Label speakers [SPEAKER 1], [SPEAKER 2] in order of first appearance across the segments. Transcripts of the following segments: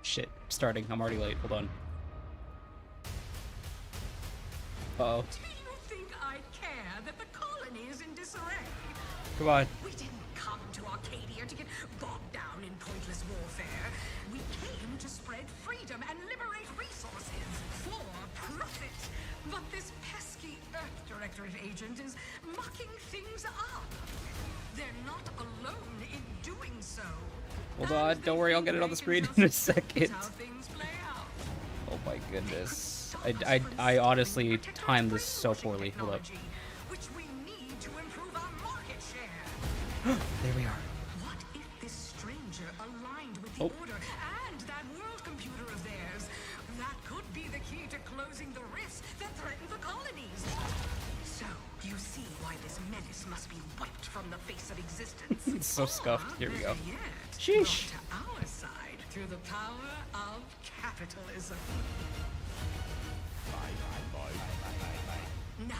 [SPEAKER 1] Shit, starting. I'm already late. Hold on. Uh-oh.
[SPEAKER 2] Do you think I care that the colony is in disarray?
[SPEAKER 1] Come on.
[SPEAKER 2] We didn't come to Arcadia to get bogged down in pointless warfare. We came to spread freedom and liberate resources for profit. But this pesky Earth Directorate agent is mucking things up. They're not alone in doing so.
[SPEAKER 1] Hold on. Don't worry. I'll get it on the screen in a second.
[SPEAKER 2] How things play out.
[SPEAKER 1] Oh my goodness. I honestly timed this so poorly. Hold up.
[SPEAKER 2] Which we need to improve our market share.
[SPEAKER 1] There we are.
[SPEAKER 2] What if this stranger aligned with the
[SPEAKER 1] Oh.
[SPEAKER 2] Order and that world computer of theirs? That could be the key to closing the rifts that threaten the colonies. So, you see why this menace must be wiped from the face of existence.
[SPEAKER 1] It's so scuffed. Here we go.
[SPEAKER 2] Better yet,
[SPEAKER 1] Sheesh.
[SPEAKER 2] brought to our side through the power of capitalism. Now,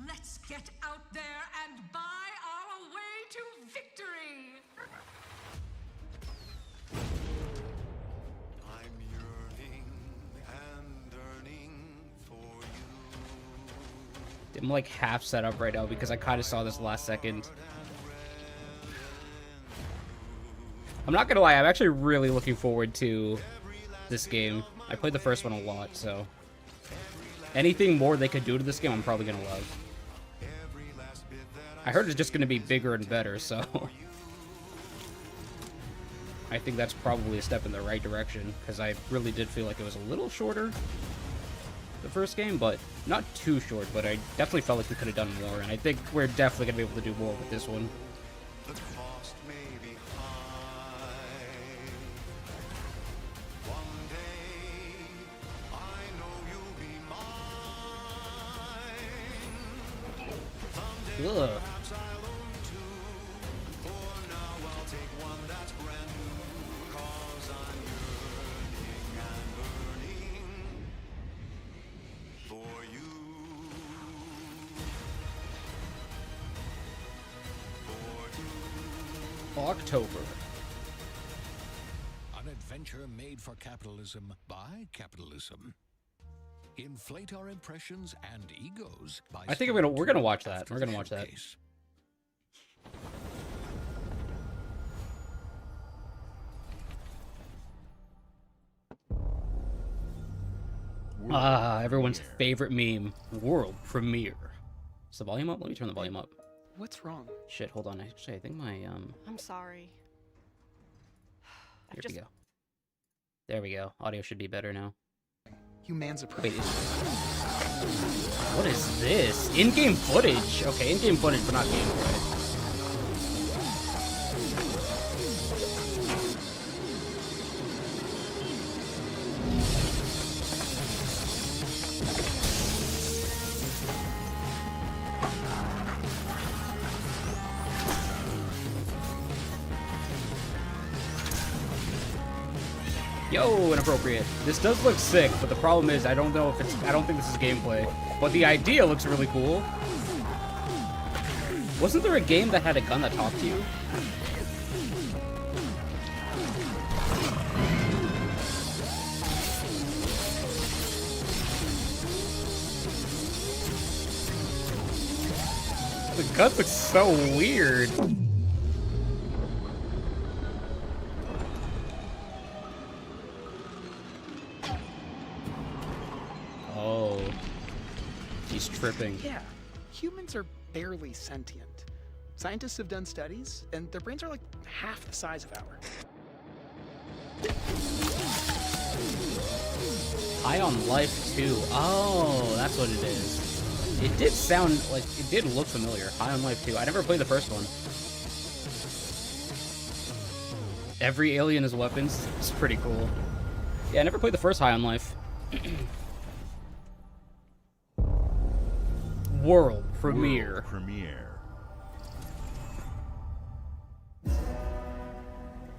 [SPEAKER 2] let's get out there and buy our way to victory!
[SPEAKER 3] I'm yearning and yearning for you.
[SPEAKER 1] I'm like half set up right now because I kind of saw this last second. I'm not gonna lie, I'm actually really looking forward to this game. I played the first one a lot, so anything more they could do to this game, I'm probably gonna love. I heard it's just gonna be bigger and better, so I think that's probably a step in the right direction, because I really did feel like it was a little shorter, the first game, but not too short, but I definitely felt like we could have done more, and I think we're definitely gonna be able to do more with this one.
[SPEAKER 3] The cost may be high. One day, I know you'll be mine. Someday,
[SPEAKER 1] Ugh.
[SPEAKER 3] perhaps I'll own two. For now, I'll take one that's brand new. 'Cause I'm yearning and burning for you.
[SPEAKER 1] October.
[SPEAKER 4] An adventure made for capitalism by capitalism. Inflate our impressions and egos by
[SPEAKER 1] I think we're gonna watch that. We're gonna watch that.
[SPEAKER 4] showcase.
[SPEAKER 1] Everyone's favorite meme, world premiere. Is the volume up? Let me turn the volume up.
[SPEAKER 5] What's wrong?
[SPEAKER 1] Shit, hold on. Actually, I think my
[SPEAKER 6] I'm sorry.
[SPEAKER 1] here we go. There we go. Audio should be better now.
[SPEAKER 5] You man's a
[SPEAKER 1] Wait, what is this? In-game footage. Okay, in-game footage, but not gameplay. Yo, inappropriate. This does look sick, but the problem is I don't know if it's... I don't think this is gameplay. But the idea looks really cool. Wasn't there a game that had a gun that talked to you? The gun looks so weird. Oh. He's tripping.
[SPEAKER 5] Yeah, humans are barely sentient. Scientists have done studies, and their brains are like half the size of ours.
[SPEAKER 1] High on Life 2. Oh, that's what it is. It did sound like, it did look familiar. High on Life 2. I never played the first one. Every alien has weapons. It's pretty cool. Yeah, I never played the first High on Life. World premiere.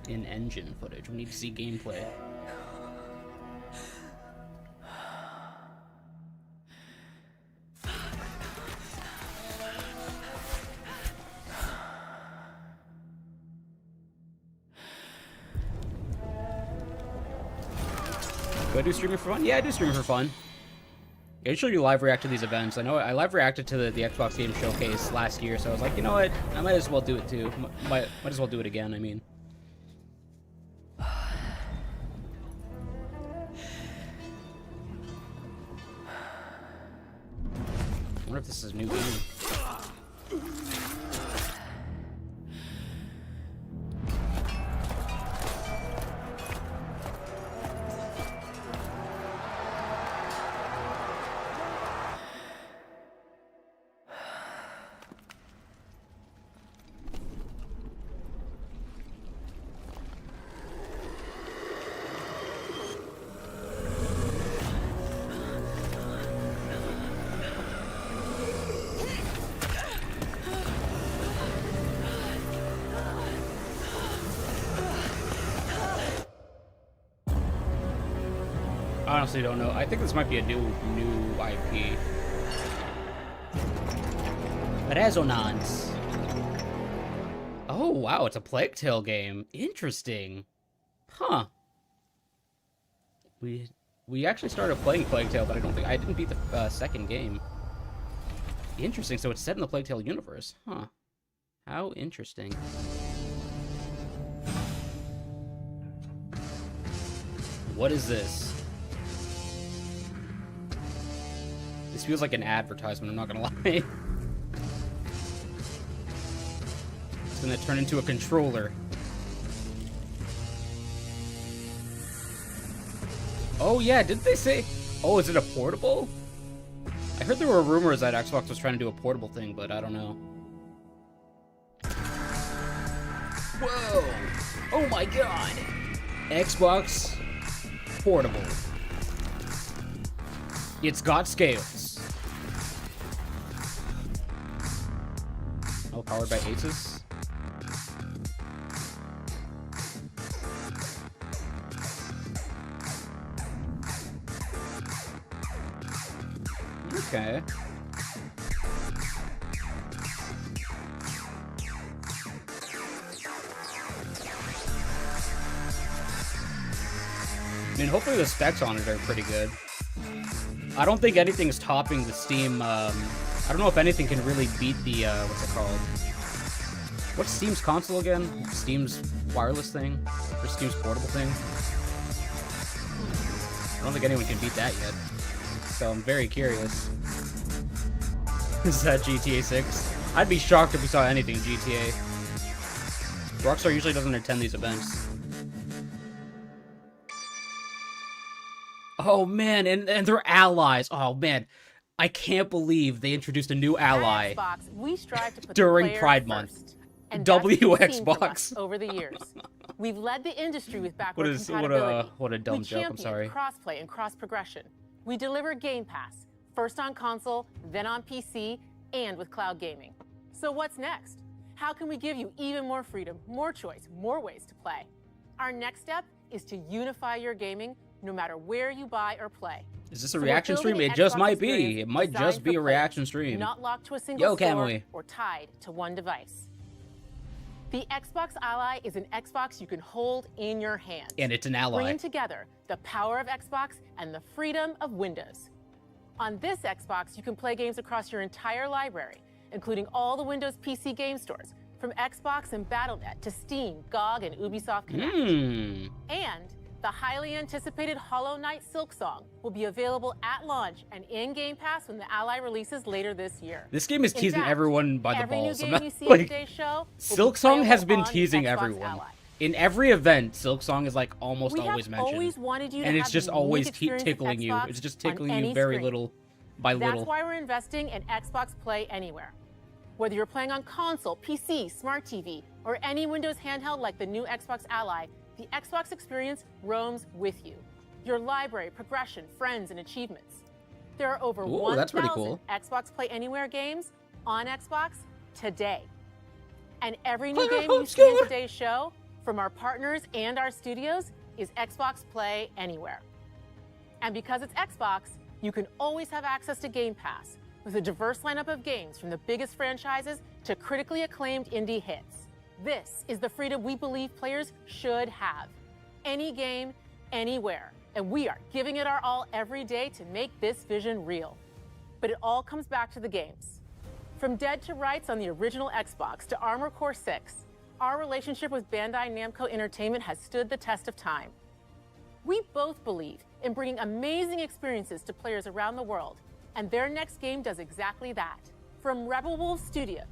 [SPEAKER 1] In-engine footage. We need to see gameplay. Do I do streaming for fun? Yeah, I do streaming for fun. I usually do live react to these events. I know I live reacted to the Xbox Game Showcase last year, so I was like, you know what? I might as well do it too. Might as well do it again, I mean. I wonder if this is a new game. I honestly don't know. I think this might be a new IP. Resonance. Oh wow, it's a Plague Tale game. Interesting. Huh. We actually started playing Plague Tale, but I didn't beat the second game. Interesting. So it's set in the Plague Tale universe. Huh. How interesting. What is this? This feels like an advertisement, I'm not gonna lie. It's gonna turn into a controller. Oh yeah, didn't they say... Oh, is it a portable? I heard there were rumors that Xbox was trying to do a portable thing, but I don't know. Whoa! Oh my god! Xbox portable. It's got scales. Oh, powered by Asus? Okay. I mean, hopefully the specs on it are pretty good. I don't think anything's topping the Steam, I don't know if anything can really beat the, what's it called? What's Steam's console again? Steam's wireless thing? Or Steam's portable thing? I don't think anyone can beat that yet. So I'm very curious. Is that GTA 6? I'd be shocked if we saw anything GTA. Rockstar usually doesn't attend these events. Oh man, and they're allies. Oh man, I can't believe they introduced a new ally
[SPEAKER 6] At Xbox, we strive to put
[SPEAKER 1] during
[SPEAKER 6] the
[SPEAKER 1] Pride
[SPEAKER 6] player
[SPEAKER 1] Month.
[SPEAKER 6] first, and that's what you've seen from
[SPEAKER 1] Xbox.
[SPEAKER 6] us over the years. We've led the industry with backward
[SPEAKER 1] What
[SPEAKER 6] compatibility.
[SPEAKER 1] a dumb
[SPEAKER 6] we
[SPEAKER 1] joke. I'm
[SPEAKER 6] champion
[SPEAKER 1] sorry.
[SPEAKER 6] crossplay and cross progression. We deliver Game Pass, first on console, then on PC, and with cloud gaming. So what's next? How can we give you even more freedom, more choice, more ways to play? Our next step is to unify your gaming no matter where you buy or play.
[SPEAKER 1] Is this a reaction stream? It just might be. It might just be a reaction stream.
[SPEAKER 6] Not locked to a single
[SPEAKER 1] Yo,
[SPEAKER 6] store
[SPEAKER 1] Cammy.
[SPEAKER 6] or tied to one device. The Xbox Ally is an Xbox you can hold in your hand.
[SPEAKER 1] And it's an ally.
[SPEAKER 6] Bringing together the power of Xbox and the freedom of Windows. On this Xbox, you can play games across your entire library, including all the Windows PC game stores, from Xbox and Battle.net to Steam, GOG, and Ubisoft Connect. And the highly anticipated Hollow Knight Silksong will be available at launch and in Game Pass when the Ally releases later this year.
[SPEAKER 1] This game is
[SPEAKER 6] In
[SPEAKER 1] teasing
[SPEAKER 6] fact,
[SPEAKER 1] everyone by the
[SPEAKER 6] every
[SPEAKER 1] balls.
[SPEAKER 6] new
[SPEAKER 1] I'm
[SPEAKER 6] game
[SPEAKER 1] not,
[SPEAKER 6] you see
[SPEAKER 1] like,
[SPEAKER 6] in today's show will be
[SPEAKER 1] Silksong has
[SPEAKER 6] playable
[SPEAKER 1] been
[SPEAKER 6] on the
[SPEAKER 1] teasing
[SPEAKER 6] Xbox
[SPEAKER 1] everyone.
[SPEAKER 6] Ally.
[SPEAKER 1] In every event, Silksong is like almost
[SPEAKER 6] We
[SPEAKER 1] always
[SPEAKER 6] have
[SPEAKER 1] mentioned.
[SPEAKER 6] always wanted you to
[SPEAKER 1] and it's
[SPEAKER 6] have
[SPEAKER 1] just
[SPEAKER 6] the
[SPEAKER 1] always
[SPEAKER 6] unique experience of
[SPEAKER 1] tickling you.
[SPEAKER 6] Xbox
[SPEAKER 1] It's just
[SPEAKER 6] on
[SPEAKER 1] tickling you
[SPEAKER 6] any
[SPEAKER 1] very
[SPEAKER 6] screen.
[SPEAKER 1] little by
[SPEAKER 6] That's
[SPEAKER 1] little.
[SPEAKER 6] why we're investing in Xbox Play Anywhere. Whether you're playing on console, PC, smart TV, or any Windows handheld like the new Xbox Ally, the Xbox experience roams with you. Your library, progression, friends, and achievements. There are over
[SPEAKER 1] Ooh, that's pretty
[SPEAKER 6] 1,000
[SPEAKER 1] cool.
[SPEAKER 6] Xbox Play Anywhere games on Xbox today. And every new game you see in today's show, from our partners and our studios, is Xbox Play Anywhere. And because it's Xbox, you can always have access to Game Pass with a diverse lineup of games from the biggest franchises to critically acclaimed indie hits. This is the freedom we believe players should have. Any game, anywhere. And we are giving it our all every day to make this vision real. But it all comes back to the games. From Dead to Rights on the original Xbox to Armored Core 6, our relationship with Bandai Namco Entertainment has stood the test of time. We both believe in bringing amazing experiences to players around the world, and their next game does exactly that. From Rebel Wolves Studio,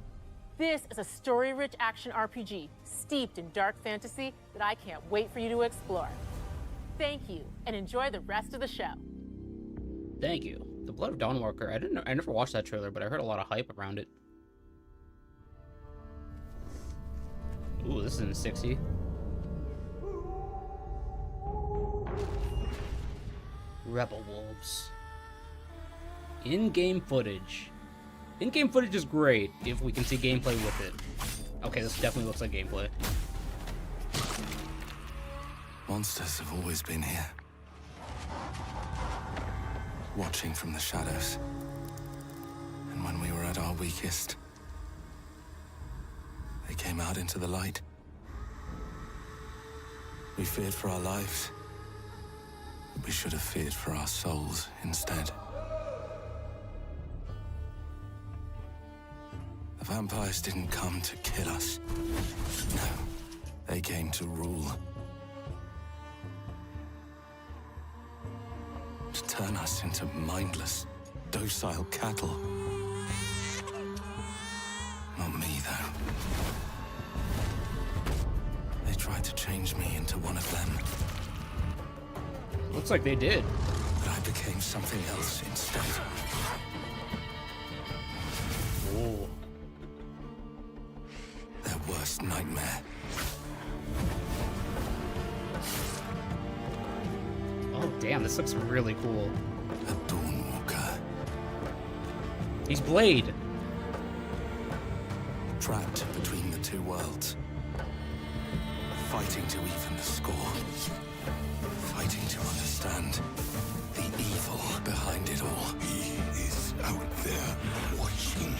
[SPEAKER 6] this is a story-rich action RPG steeped in dark fantasy that I can't wait for you to explore. Thank you, and enjoy the rest of the show.
[SPEAKER 1] Thank you. The Blood of Dawnwalker. I never watched that trailer, but I heard a lot of hype around it. Ooh, this is in 60. Rebel Wolves. In-game footage. In-game footage is great if we can see gameplay with it. Okay, this definitely looks like gameplay.
[SPEAKER 3] Monsters have always been here. Watching from the shadows. And when we were at our weakest, they came out into the light. We feared for our lives, but we should have feared for our souls instead. The vampires didn't come to kill us. No, they came to rule. To turn us into mindless, docile cattle. Not me, though. They tried to change me into one of them.
[SPEAKER 1] Looks like they did.
[SPEAKER 3] But I became something else instead.
[SPEAKER 1] Ooh.
[SPEAKER 3] Their worst nightmare.
[SPEAKER 1] Oh, damn, this looks really cool.
[SPEAKER 3] A Dawnwalker.
[SPEAKER 1] He's Blade.
[SPEAKER 3] Trapped between the two worlds. Fighting to even the score. Fighting to understand the evil behind it all. He is out there watching,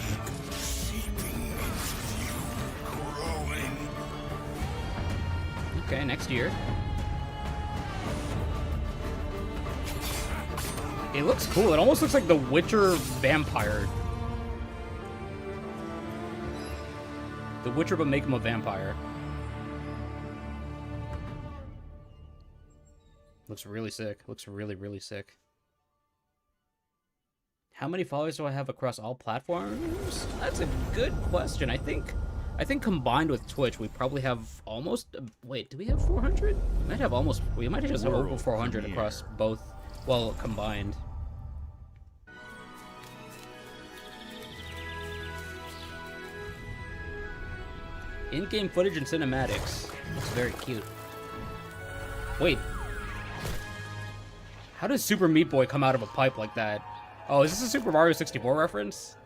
[SPEAKER 3] seeping into you, growing.
[SPEAKER 1] Okay, next year. It looks cool. It almost looks like the Witcher vampire. The Witcher, but make him a vampire. Looks really sick. Looks really, really sick. How many followers do I have across all platforms? That's a good question. I think combined with Twitch, we probably have almost... Wait, do we have 400? We might have almost... We might have just over 400 across both, well, combined. In-game footage and cinematics. Looks very cute. Wait. How does Super Meat Boy come out of a pipe like that? Oh, is this a Super Mario 64 reference?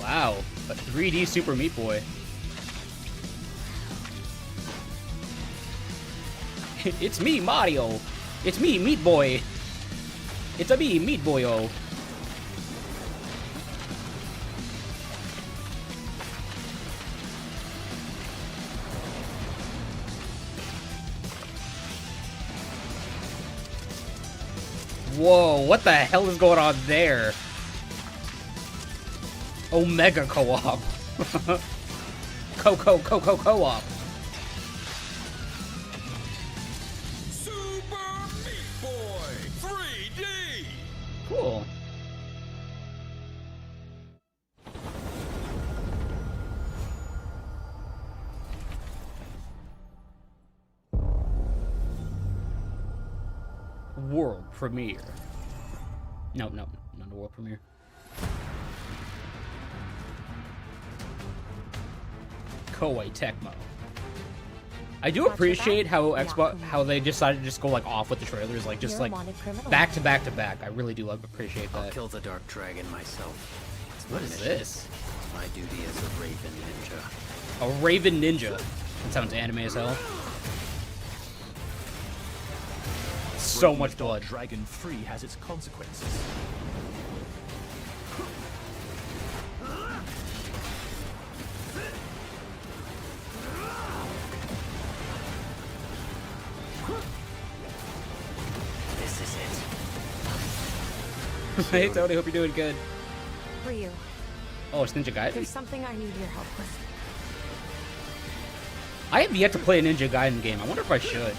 [SPEAKER 1] Wow, a 3D Super Meat Boy. It's me, Mario. It's me, Meat Boy. It's a me, Meat Boy-o. Whoa, what the hell is going on there? Omega Co-op. Co-op.
[SPEAKER 4] Super Meat Boy 3D!
[SPEAKER 1] Cool. World premiere. No, not a world premiere. Koei Tecmo. I do appreciate how how they decided to just go like off with the trailers, like just like back to back to back. I really do appreciate that.
[SPEAKER 7] I'll kill the Dark Dragon myself. It's
[SPEAKER 1] What
[SPEAKER 7] my
[SPEAKER 1] is
[SPEAKER 7] mission.
[SPEAKER 1] this?
[SPEAKER 7] My duty as a Raven Ninja.
[SPEAKER 1] A Raven Ninja. That sounds anime as hell. So much blood.
[SPEAKER 8] Dragon free has its consequences.
[SPEAKER 1] Hey Tony, hope you're doing good.
[SPEAKER 9] Ryu,
[SPEAKER 1] Oh, it's Ninja Gaiden?
[SPEAKER 9] there's something I need your help with.
[SPEAKER 1] I have yet to play a Ninja Gaiden game. I wonder if I should.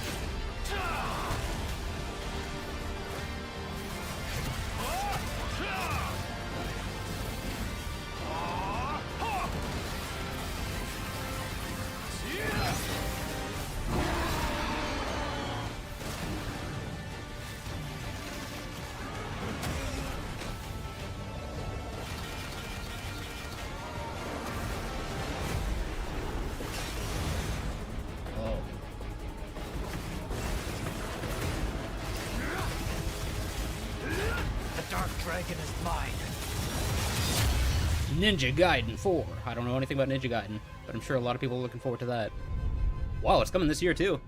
[SPEAKER 1] Ninja Gaiden 4. I don't know anything about Ninja Gaiden, but I'm sure a lot of people are looking forward to that. Wow, it's coming this year too.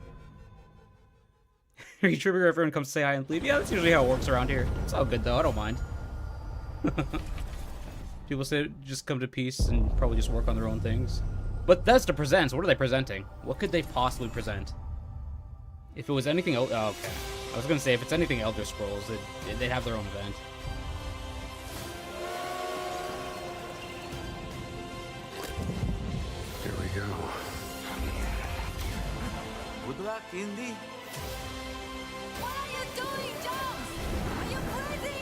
[SPEAKER 1] Are you tripping? Everyone comes to say hi and leave? Yeah, that's usually how it works around here. It's all good though, I don't mind. People say just come to peace and probably just work on their own things. But Bethesda presents. What are they presenting? What could they possibly present? If it was anything else, oh, okay. I was gonna say if it's anything Elder Scrolls, they'd have their own event.
[SPEAKER 3] Here we go.
[SPEAKER 10] Good luck, Indy.
[SPEAKER 9] What are you doing, Jones? Are you crazy?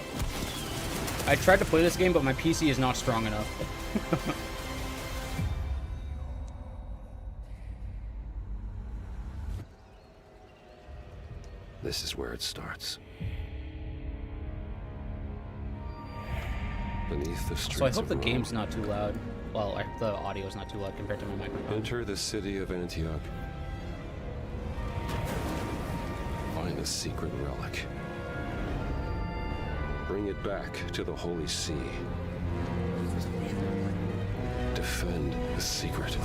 [SPEAKER 1] I tried to play this game, but my PC is not strong enough.
[SPEAKER 3] This is where it starts. Beneath the streets
[SPEAKER 1] So I hope the
[SPEAKER 3] of Rome,
[SPEAKER 1] game's not too loud. Well, I hope the audio's not too loud compared to my microphone.
[SPEAKER 3] enter the city of Antioch. Find the secret relic. Bring it back to the Holy See. Defend the secret.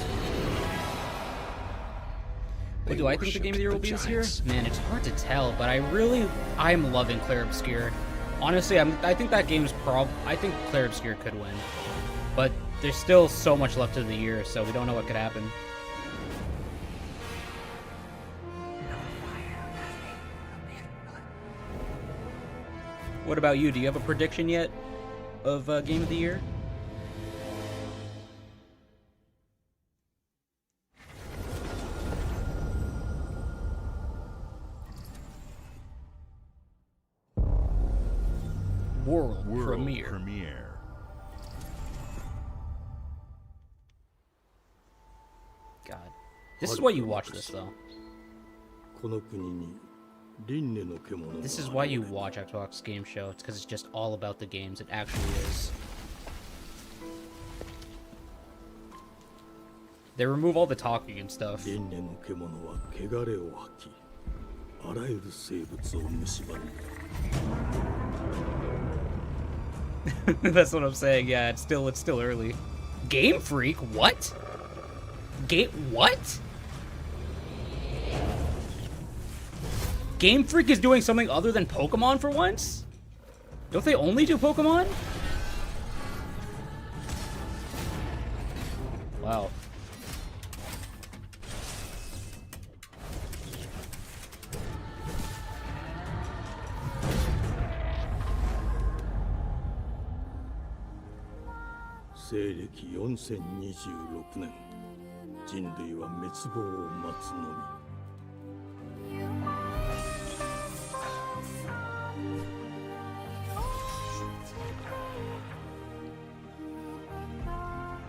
[SPEAKER 1] What do I think the game of the year will be this year? Man, it's hard to tell, but I'm loving Clair Obscur. Honestly, I think that game's I think Clair Obscur could win. But there's still so much left of the year, so we don't know what could happen. What about you? Do you have a prediction yet of Game of the Year? World premiere. God. This is why you watch this, though. This is why you watch Xbox Game Show. It's because it's just all about the games. It actually is. They remove all the talking and stuff. That's what I'm saying. Yeah, it's still early. Game Freak? What? What? Game Freak is doing something other than Pokemon for once? Don't they only do Pokemon? Wow.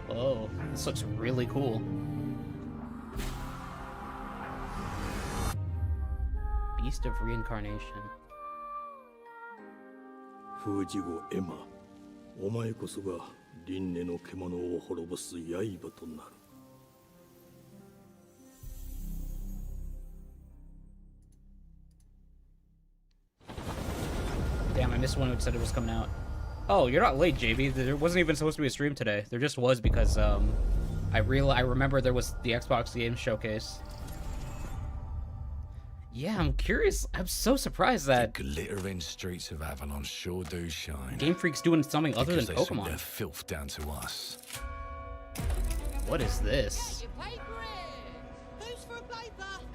[SPEAKER 1] Whoa, this looks really cool. Beast of Reincarnation.
[SPEAKER 11] Fujigo Emma, お前こそが輪廻の獣を滅ぼす刃となる。
[SPEAKER 1] Damn, I missed one who said it was coming out. Oh, you're not late, JB. There wasn't even supposed to be a stream today. There just was because I remember there was the Xbox Games Showcase. Yeah, I'm curious. I'm so surprised that
[SPEAKER 4] the glittering streets of Avalon sure do shine.
[SPEAKER 1] Game Freak's doing something other than
[SPEAKER 4] because they
[SPEAKER 1] Pokemon.
[SPEAKER 4] their filth down to us.
[SPEAKER 1] What is this?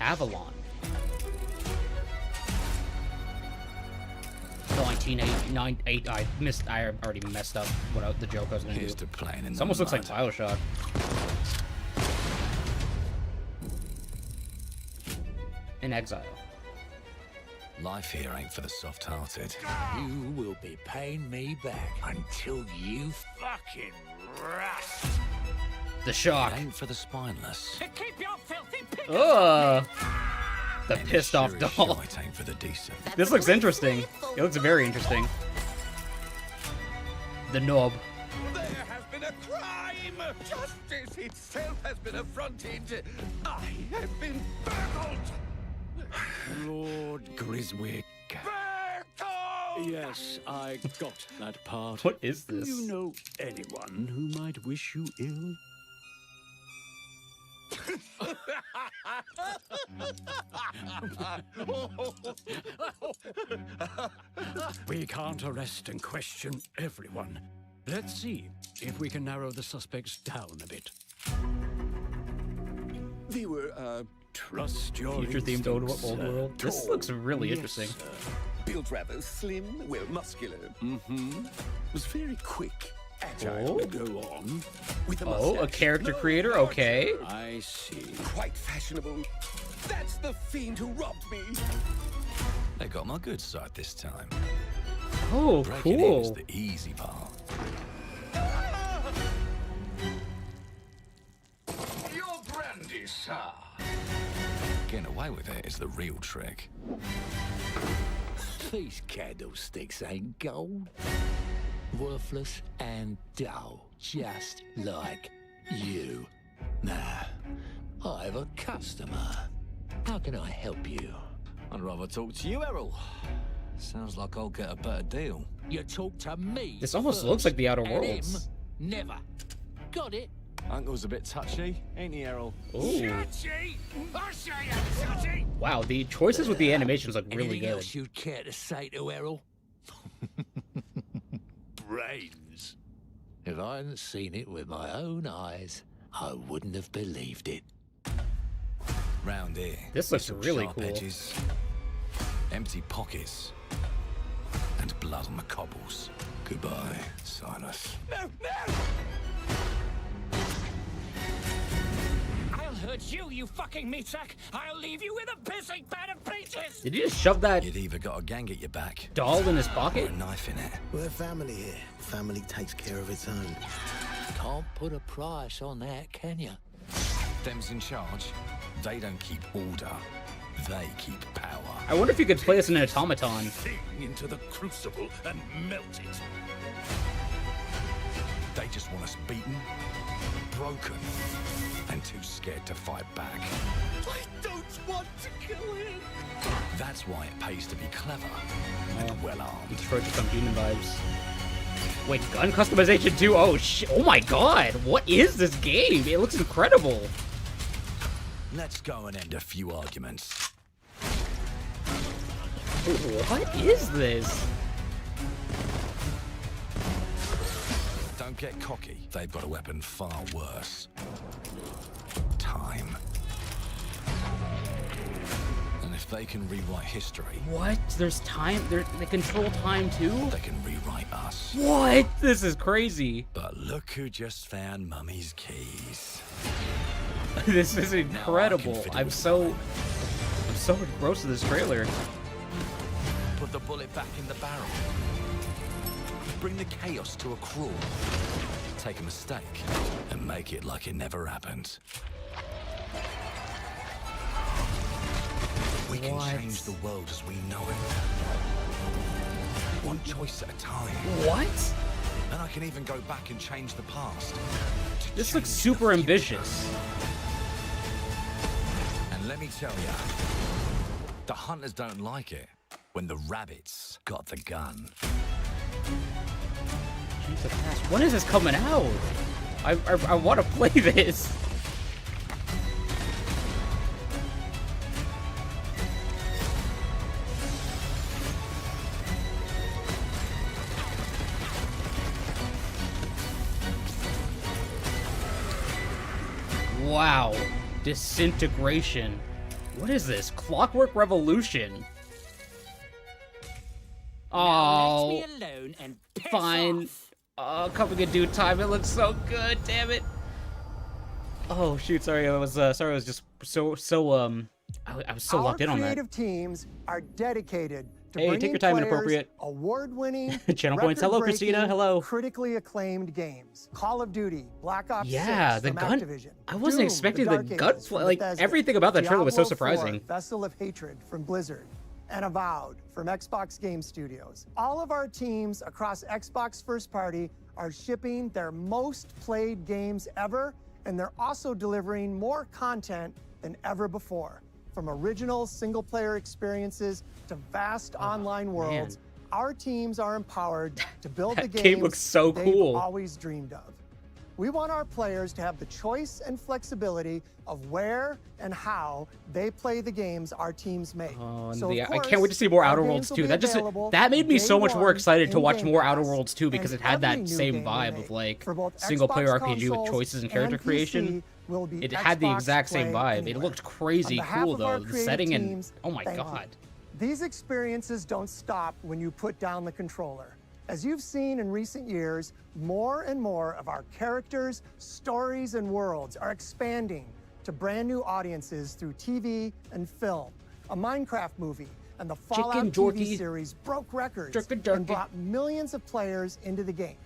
[SPEAKER 1] Avalon. 1988. I already messed up what the joke I was gonna do.
[SPEAKER 3] To playing in
[SPEAKER 1] This
[SPEAKER 3] the
[SPEAKER 1] almost looks like
[SPEAKER 3] mud.
[SPEAKER 1] Bioshock. In Exile.
[SPEAKER 3] Life here ain't for the soft-hearted.
[SPEAKER 4] You will be paying me back until you fucking rust.
[SPEAKER 1] The shock.
[SPEAKER 3] It ain't for the spineless.
[SPEAKER 4] Keep your filthy pig.
[SPEAKER 1] Ugh. The
[SPEAKER 3] And
[SPEAKER 1] pissed off
[SPEAKER 3] sure as
[SPEAKER 1] doll.
[SPEAKER 3] shite ain't for the decent.
[SPEAKER 1] This looks interesting. It looks very interesting. The knob.
[SPEAKER 10] There has been a crime! Justice itself has been affronted! I have been burgled!
[SPEAKER 11] Lord Griswick.
[SPEAKER 10] Burgled!
[SPEAKER 11] Yes, I got that part.
[SPEAKER 1] What is
[SPEAKER 11] Do
[SPEAKER 1] this?
[SPEAKER 11] you know anyone who might wish you ill? We can't arrest and question everyone. Let's see if we can narrow the suspects down a bit.
[SPEAKER 10] We were,
[SPEAKER 11] Trust your
[SPEAKER 1] Future-themed old
[SPEAKER 11] instincts,
[SPEAKER 1] old
[SPEAKER 11] sir.
[SPEAKER 1] world. This
[SPEAKER 10] Tall.
[SPEAKER 1] looks really
[SPEAKER 11] Yes,
[SPEAKER 1] interesting.
[SPEAKER 11] sir.
[SPEAKER 10] built rather slim, well, muscular. Was very quick, agile.
[SPEAKER 1] Oh.
[SPEAKER 11] Go on.
[SPEAKER 10] With a
[SPEAKER 1] Oh, a
[SPEAKER 10] mustache.
[SPEAKER 1] character
[SPEAKER 10] No,
[SPEAKER 1] creator?
[SPEAKER 10] larger.
[SPEAKER 1] Okay.
[SPEAKER 11] I see.
[SPEAKER 10] Quite fashionable. That's the fiend who robbed me.
[SPEAKER 3] They got my good side this time.
[SPEAKER 1] Oh,
[SPEAKER 3] Breaking in is
[SPEAKER 1] cool.
[SPEAKER 3] the easy part.
[SPEAKER 4] Your brandy, sir.
[SPEAKER 3] Getting away with it is the real trick.
[SPEAKER 4] These candlesticks ain't gold. Worthless and dull, just like you. Nah, I have a customer. How can I help you?
[SPEAKER 10] I'd rather talk to you, Errol. Sounds like I'll get a better deal.
[SPEAKER 4] You talk to me.
[SPEAKER 1] This almost
[SPEAKER 4] first,
[SPEAKER 1] looks like the Outer
[SPEAKER 4] and
[SPEAKER 1] Worlds.
[SPEAKER 4] him, never. Got it?
[SPEAKER 10] Uncle's a bit touchy, ain't he, Errol?
[SPEAKER 1] Ooh.
[SPEAKER 4] Touchy? I say I'm touchy.
[SPEAKER 1] Wow, the choices with the animations look really
[SPEAKER 4] Anything
[SPEAKER 1] good.
[SPEAKER 4] else you'd care to say to Errol? Brains. If I hadn't seen it with my own eyes, I wouldn't have believed it.
[SPEAKER 3] Round here.
[SPEAKER 1] This looks
[SPEAKER 3] some
[SPEAKER 1] really
[SPEAKER 3] sharp
[SPEAKER 1] cool.
[SPEAKER 3] Edges, empty pockets, and blood on the cobbles. Goodbye, Silas.
[SPEAKER 4] I'll hurt you, you fucking meatsack! I'll leave you with a pissing pad of peaches!
[SPEAKER 1] Did you just shove that
[SPEAKER 3] You'd either got a gang at your back
[SPEAKER 1] doll in his
[SPEAKER 3] or
[SPEAKER 1] pocket?
[SPEAKER 3] a knife in it.
[SPEAKER 12] We're family here. Family takes care of its own.
[SPEAKER 4] Can't put a price on that, can you?
[SPEAKER 3] Them's in charge. They don't keep order. They keep power.
[SPEAKER 1] I wonder if you could play as an automaton.
[SPEAKER 10] Thing into the crucible and melt it.
[SPEAKER 3] They just want us beaten, broken, and too scared to fight back.
[SPEAKER 10] I don't want to kill him.
[SPEAKER 3] That's why it pays to be clever and well-armed.
[SPEAKER 1] Detroit Become Human vibes. Wait, gun customization too? Oh oh my god, what is this game? It looks incredible.
[SPEAKER 3] Let's go and end a few arguments.
[SPEAKER 1] What is this?
[SPEAKER 3] Don't get cocky. They've got a weapon far worse. Time. And if they can rewrite history,
[SPEAKER 1] What? There's time? They control time too?
[SPEAKER 3] they can rewrite us.
[SPEAKER 1] What? This is crazy.
[SPEAKER 3] But look who just found Mummy's keys.
[SPEAKER 1] This is incredible.
[SPEAKER 3] fit it
[SPEAKER 1] I'm
[SPEAKER 3] with
[SPEAKER 1] so engrossed in this trailer.
[SPEAKER 3] Put the bullet back in the barrel. Bring the chaos to a crawl. Take a mistake and make it like it never happened. We can
[SPEAKER 1] What?
[SPEAKER 3] change the world as we know it. One choice at a time.
[SPEAKER 1] What?
[SPEAKER 3] And I can even go back and change the past.
[SPEAKER 1] This looks super ambitious.
[SPEAKER 3] And let me tell ya, the hunters don't like it when the rabbits got the gun.
[SPEAKER 1] Change the past. When is this coming out? I want to play this. Wow. Disintegration. What is this? Clockwork Revolution. Oh,
[SPEAKER 13] Let me alone and piss
[SPEAKER 1] fine.
[SPEAKER 13] off.
[SPEAKER 1] Oh, coming in due time. It looks so good. Damn it. Oh shoot, sorry. I was just I was so locked in on that.
[SPEAKER 14] Our creative teams are dedicated to
[SPEAKER 1] Hey,
[SPEAKER 14] bringing
[SPEAKER 1] take your time and
[SPEAKER 14] players
[SPEAKER 1] appropriate.
[SPEAKER 14] award-winning,
[SPEAKER 1] Channel points. Hello, Christina. Hello.
[SPEAKER 14] critically acclaimed games. Call of Duty, Black Ops 6
[SPEAKER 1] the
[SPEAKER 14] from
[SPEAKER 1] gun.
[SPEAKER 14] Activision.
[SPEAKER 1] I wasn't
[SPEAKER 14] Doom,
[SPEAKER 1] expecting
[SPEAKER 14] the
[SPEAKER 1] the
[SPEAKER 14] Dark
[SPEAKER 1] gun.
[SPEAKER 14] Ages from
[SPEAKER 1] Like
[SPEAKER 14] Bethesda.
[SPEAKER 1] everything about that trailer was so
[SPEAKER 14] Diablo 4,
[SPEAKER 1] surprising.
[SPEAKER 14] Vessel of Hatred from Blizzard, and Avowed from Xbox Game Studios. All of our teams across Xbox First Party are shipping their most played games ever, and they're also delivering more content than ever before. From original single-player experiences to vast online worlds, our teams are empowered to build the games
[SPEAKER 1] game looks so
[SPEAKER 14] they've
[SPEAKER 1] cool.
[SPEAKER 14] always dreamed of. We want our players to have the choice and flexibility of where and how they play the games our teams make.
[SPEAKER 1] Oh, and
[SPEAKER 14] So, of
[SPEAKER 1] I
[SPEAKER 14] course,
[SPEAKER 1] can't wait to see more
[SPEAKER 14] our
[SPEAKER 1] Outer
[SPEAKER 14] games
[SPEAKER 1] Worlds
[SPEAKER 14] will
[SPEAKER 1] 2.
[SPEAKER 14] be
[SPEAKER 1] That made me
[SPEAKER 14] available
[SPEAKER 1] so much more
[SPEAKER 14] day
[SPEAKER 1] excited to
[SPEAKER 14] one
[SPEAKER 1] watch
[SPEAKER 14] in
[SPEAKER 1] more
[SPEAKER 14] Game
[SPEAKER 1] Outer
[SPEAKER 14] Pass,
[SPEAKER 1] Worlds 2 because
[SPEAKER 14] and
[SPEAKER 1] it had
[SPEAKER 14] every
[SPEAKER 1] that
[SPEAKER 14] new
[SPEAKER 1] same
[SPEAKER 14] game we
[SPEAKER 1] vibe
[SPEAKER 14] make
[SPEAKER 1] of like
[SPEAKER 14] for both
[SPEAKER 1] single player
[SPEAKER 14] Xbox
[SPEAKER 1] RPG with
[SPEAKER 14] consoles
[SPEAKER 1] choices and character
[SPEAKER 14] and
[SPEAKER 1] creation.
[SPEAKER 14] PC will be
[SPEAKER 1] It had the
[SPEAKER 14] Xbox
[SPEAKER 1] exact same
[SPEAKER 14] Play
[SPEAKER 1] vibe.
[SPEAKER 14] Anywhere.
[SPEAKER 1] It looked crazy
[SPEAKER 14] On behalf
[SPEAKER 1] cool
[SPEAKER 14] of our
[SPEAKER 1] though. The
[SPEAKER 14] creative
[SPEAKER 1] setting and
[SPEAKER 14] teams,
[SPEAKER 1] oh my
[SPEAKER 14] thank you.
[SPEAKER 1] god.
[SPEAKER 14] These experiences don't stop when you put down the controller. As you've seen in recent years, more and more of our characters, stories, and worlds are expanding to brand new audiences through TV and film. A Minecraft movie and the Fallout
[SPEAKER 1] Chicken
[SPEAKER 14] TV
[SPEAKER 1] Jorky.
[SPEAKER 14] series broke records
[SPEAKER 1] Jerky.
[SPEAKER 14] and brought millions of players into the game.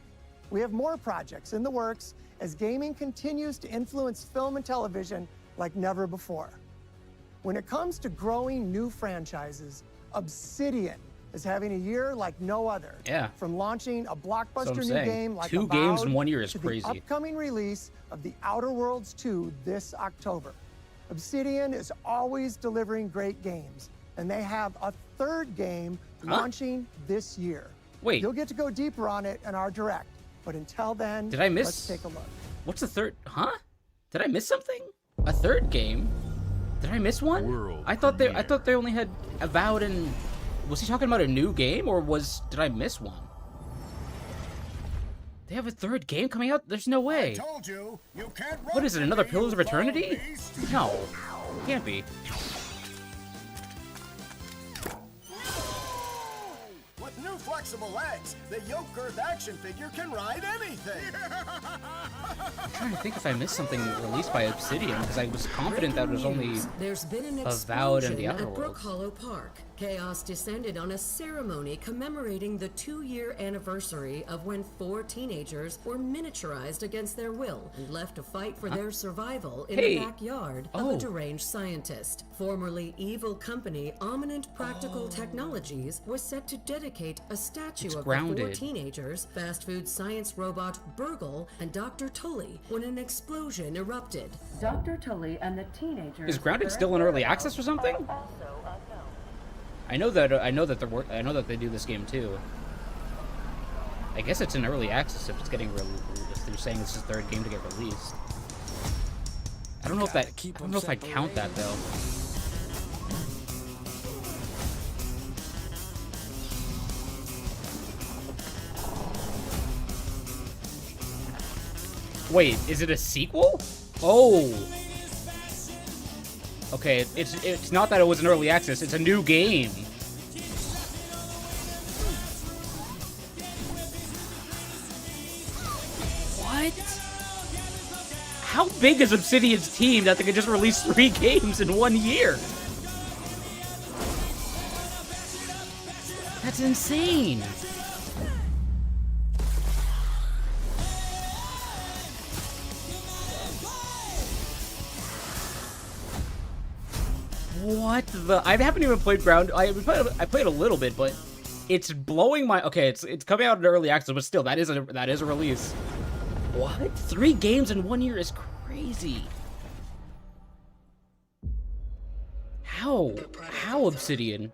[SPEAKER 14] We have more projects in the works as gaming continues to influence film and television like never before. When it comes to growing new franchises, Obsidian is having a year like no other.
[SPEAKER 1] Yeah.
[SPEAKER 14] From launching a blockbuster new
[SPEAKER 1] saying.
[SPEAKER 14] game like
[SPEAKER 1] 2 games in
[SPEAKER 14] Avowed
[SPEAKER 1] 1 year is
[SPEAKER 14] to
[SPEAKER 1] crazy.
[SPEAKER 14] the upcoming release of The Outer Worlds 2 this October. Obsidian is always delivering great games, and they have a third game launching this year.
[SPEAKER 1] Wait.
[SPEAKER 14] You'll get to go deeper on it in our direct, but until then,
[SPEAKER 1] Did I miss?
[SPEAKER 14] let's take a look.
[SPEAKER 1] What's the third? Huh? Did I miss something? A third game? Did I miss one? I thought they only had Avowed and. Was he talking about a new game or did I miss one? They have a third game coming out? There's no way.
[SPEAKER 15] I told you, you can't run
[SPEAKER 1] What is it?
[SPEAKER 15] from
[SPEAKER 1] Another
[SPEAKER 15] me,
[SPEAKER 1] Pillars of
[SPEAKER 15] you
[SPEAKER 1] Eternity?
[SPEAKER 15] beast.
[SPEAKER 1] No, can't be.
[SPEAKER 15] With new flexible legs, the yoke girth action figure can ride anything.
[SPEAKER 1] I'm trying to think if I missed something released by Obsidian because I was confident that it was only
[SPEAKER 16] There's been an
[SPEAKER 1] Avowed and the
[SPEAKER 16] explosion
[SPEAKER 1] Outer
[SPEAKER 16] at Brook
[SPEAKER 1] Worlds.
[SPEAKER 16] Hollow Park. Chaos descended on a ceremony commemorating the 2-year anniversary of when 4 teenagers were miniaturized against their will and left to fight for their survival in the backyard of a deranged scientist. Formerly evil company Ominent Practical Technologies was set to dedicate a statue of the 4
[SPEAKER 1] grounded.
[SPEAKER 16] teenagers, fast food science robot Burgle, and Dr. Tully when an explosion erupted. Dr. Tully and the teenagers...
[SPEAKER 1] Is Grounded still in early access or something? I know that they do this game too. I guess it's in early access if it's getting if they're saying this is the third game to get released. I don't know if I count that though. Wait, is it a sequel? Oh. Okay, it's not that it was an early access, it's a new game. What? How big is Obsidian's team that they could just release 3 games in 1 year? That's insane. What the? I haven't even played Ground. I played a little bit, but it's blowing my. Okay, it's coming out in early access, but still, that is a release. What? 3 games in 1 year is crazy. How Obsidian?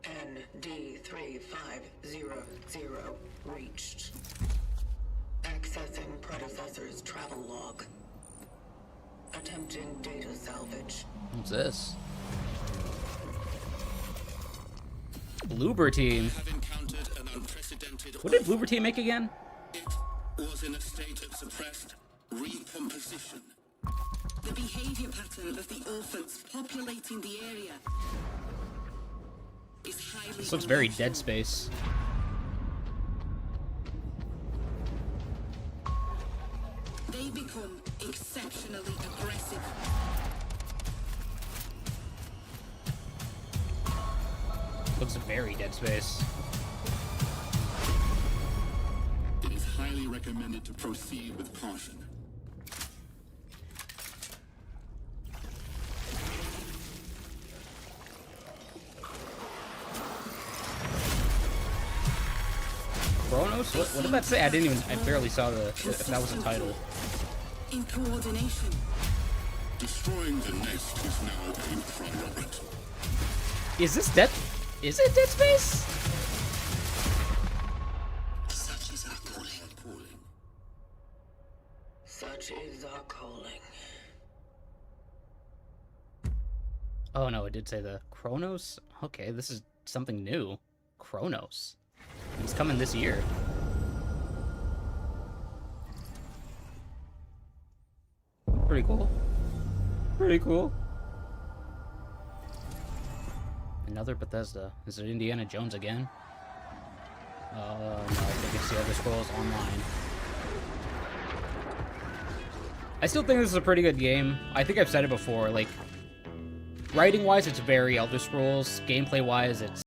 [SPEAKER 17] ND3500 reached. Accessing predecessor's travel log. Attempting data salvage.
[SPEAKER 1] What's this? Bloober Team. What did Bloober Team make again?
[SPEAKER 18] Was in a state of suppressed recomposition. The behavior pattern of the orphans populating the area is highly.
[SPEAKER 1] This looks very Dead Space. Looks very Dead Space.
[SPEAKER 18] It is highly recommended to proceed with caution.
[SPEAKER 1] Chronos? What did that say? I barely saw if that was a title.
[SPEAKER 18] In coordination. Destroying the nest is now a priority.
[SPEAKER 1] Is it Dead Space?
[SPEAKER 17] Such is our calling. Such is our calling.
[SPEAKER 1] Oh no, it did say the Chronos? Okay, this is something new. Chronos. It's coming this year. Pretty cool. Pretty cool. Another Bethesda. Is it Indiana Jones again? No, I think it's the Elder Scrolls Online. I still think this is a pretty good game. I think I've said it before, like, writing-wise, it's very Elder Scrolls. Gameplay-wise, it's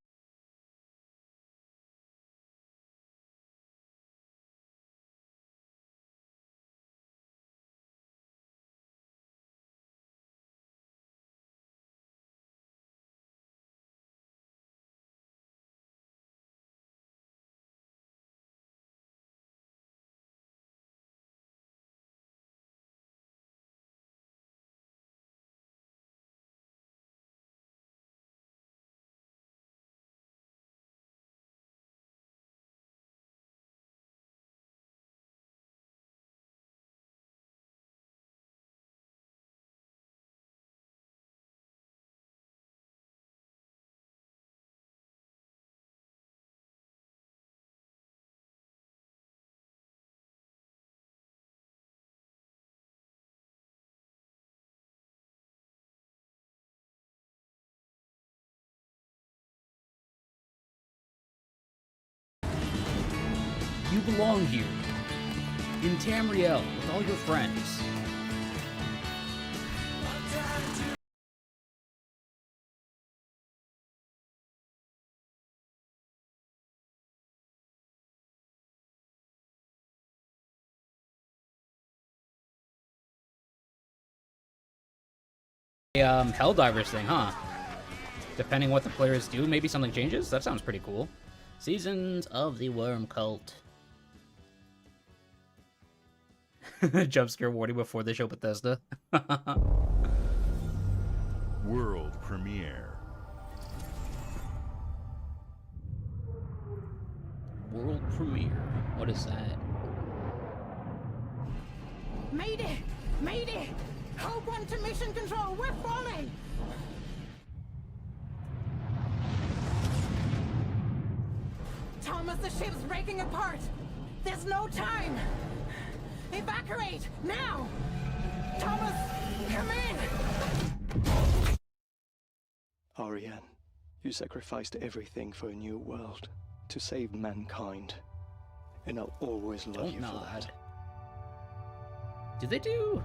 [SPEAKER 1] you belong here, in Tamriel, with all your friends. Helldivers thing, huh? Depending what the players do, maybe something changes? That sounds pretty cool. Seasons of the Worm Cult. Jump scare warning before they show Bethesda.
[SPEAKER 13] World premiere.
[SPEAKER 1] World premiere. What is that?
[SPEAKER 2] Mayday! Mayday! Hold one to mission control. We're falling! Thomas, the ship's breaking apart. There's no time. Evacuate now! Thomas, come in!
[SPEAKER 19] Ariane, you sacrificed everything for a new world, to save mankind. And I'll always love you for that.
[SPEAKER 1] Do they do?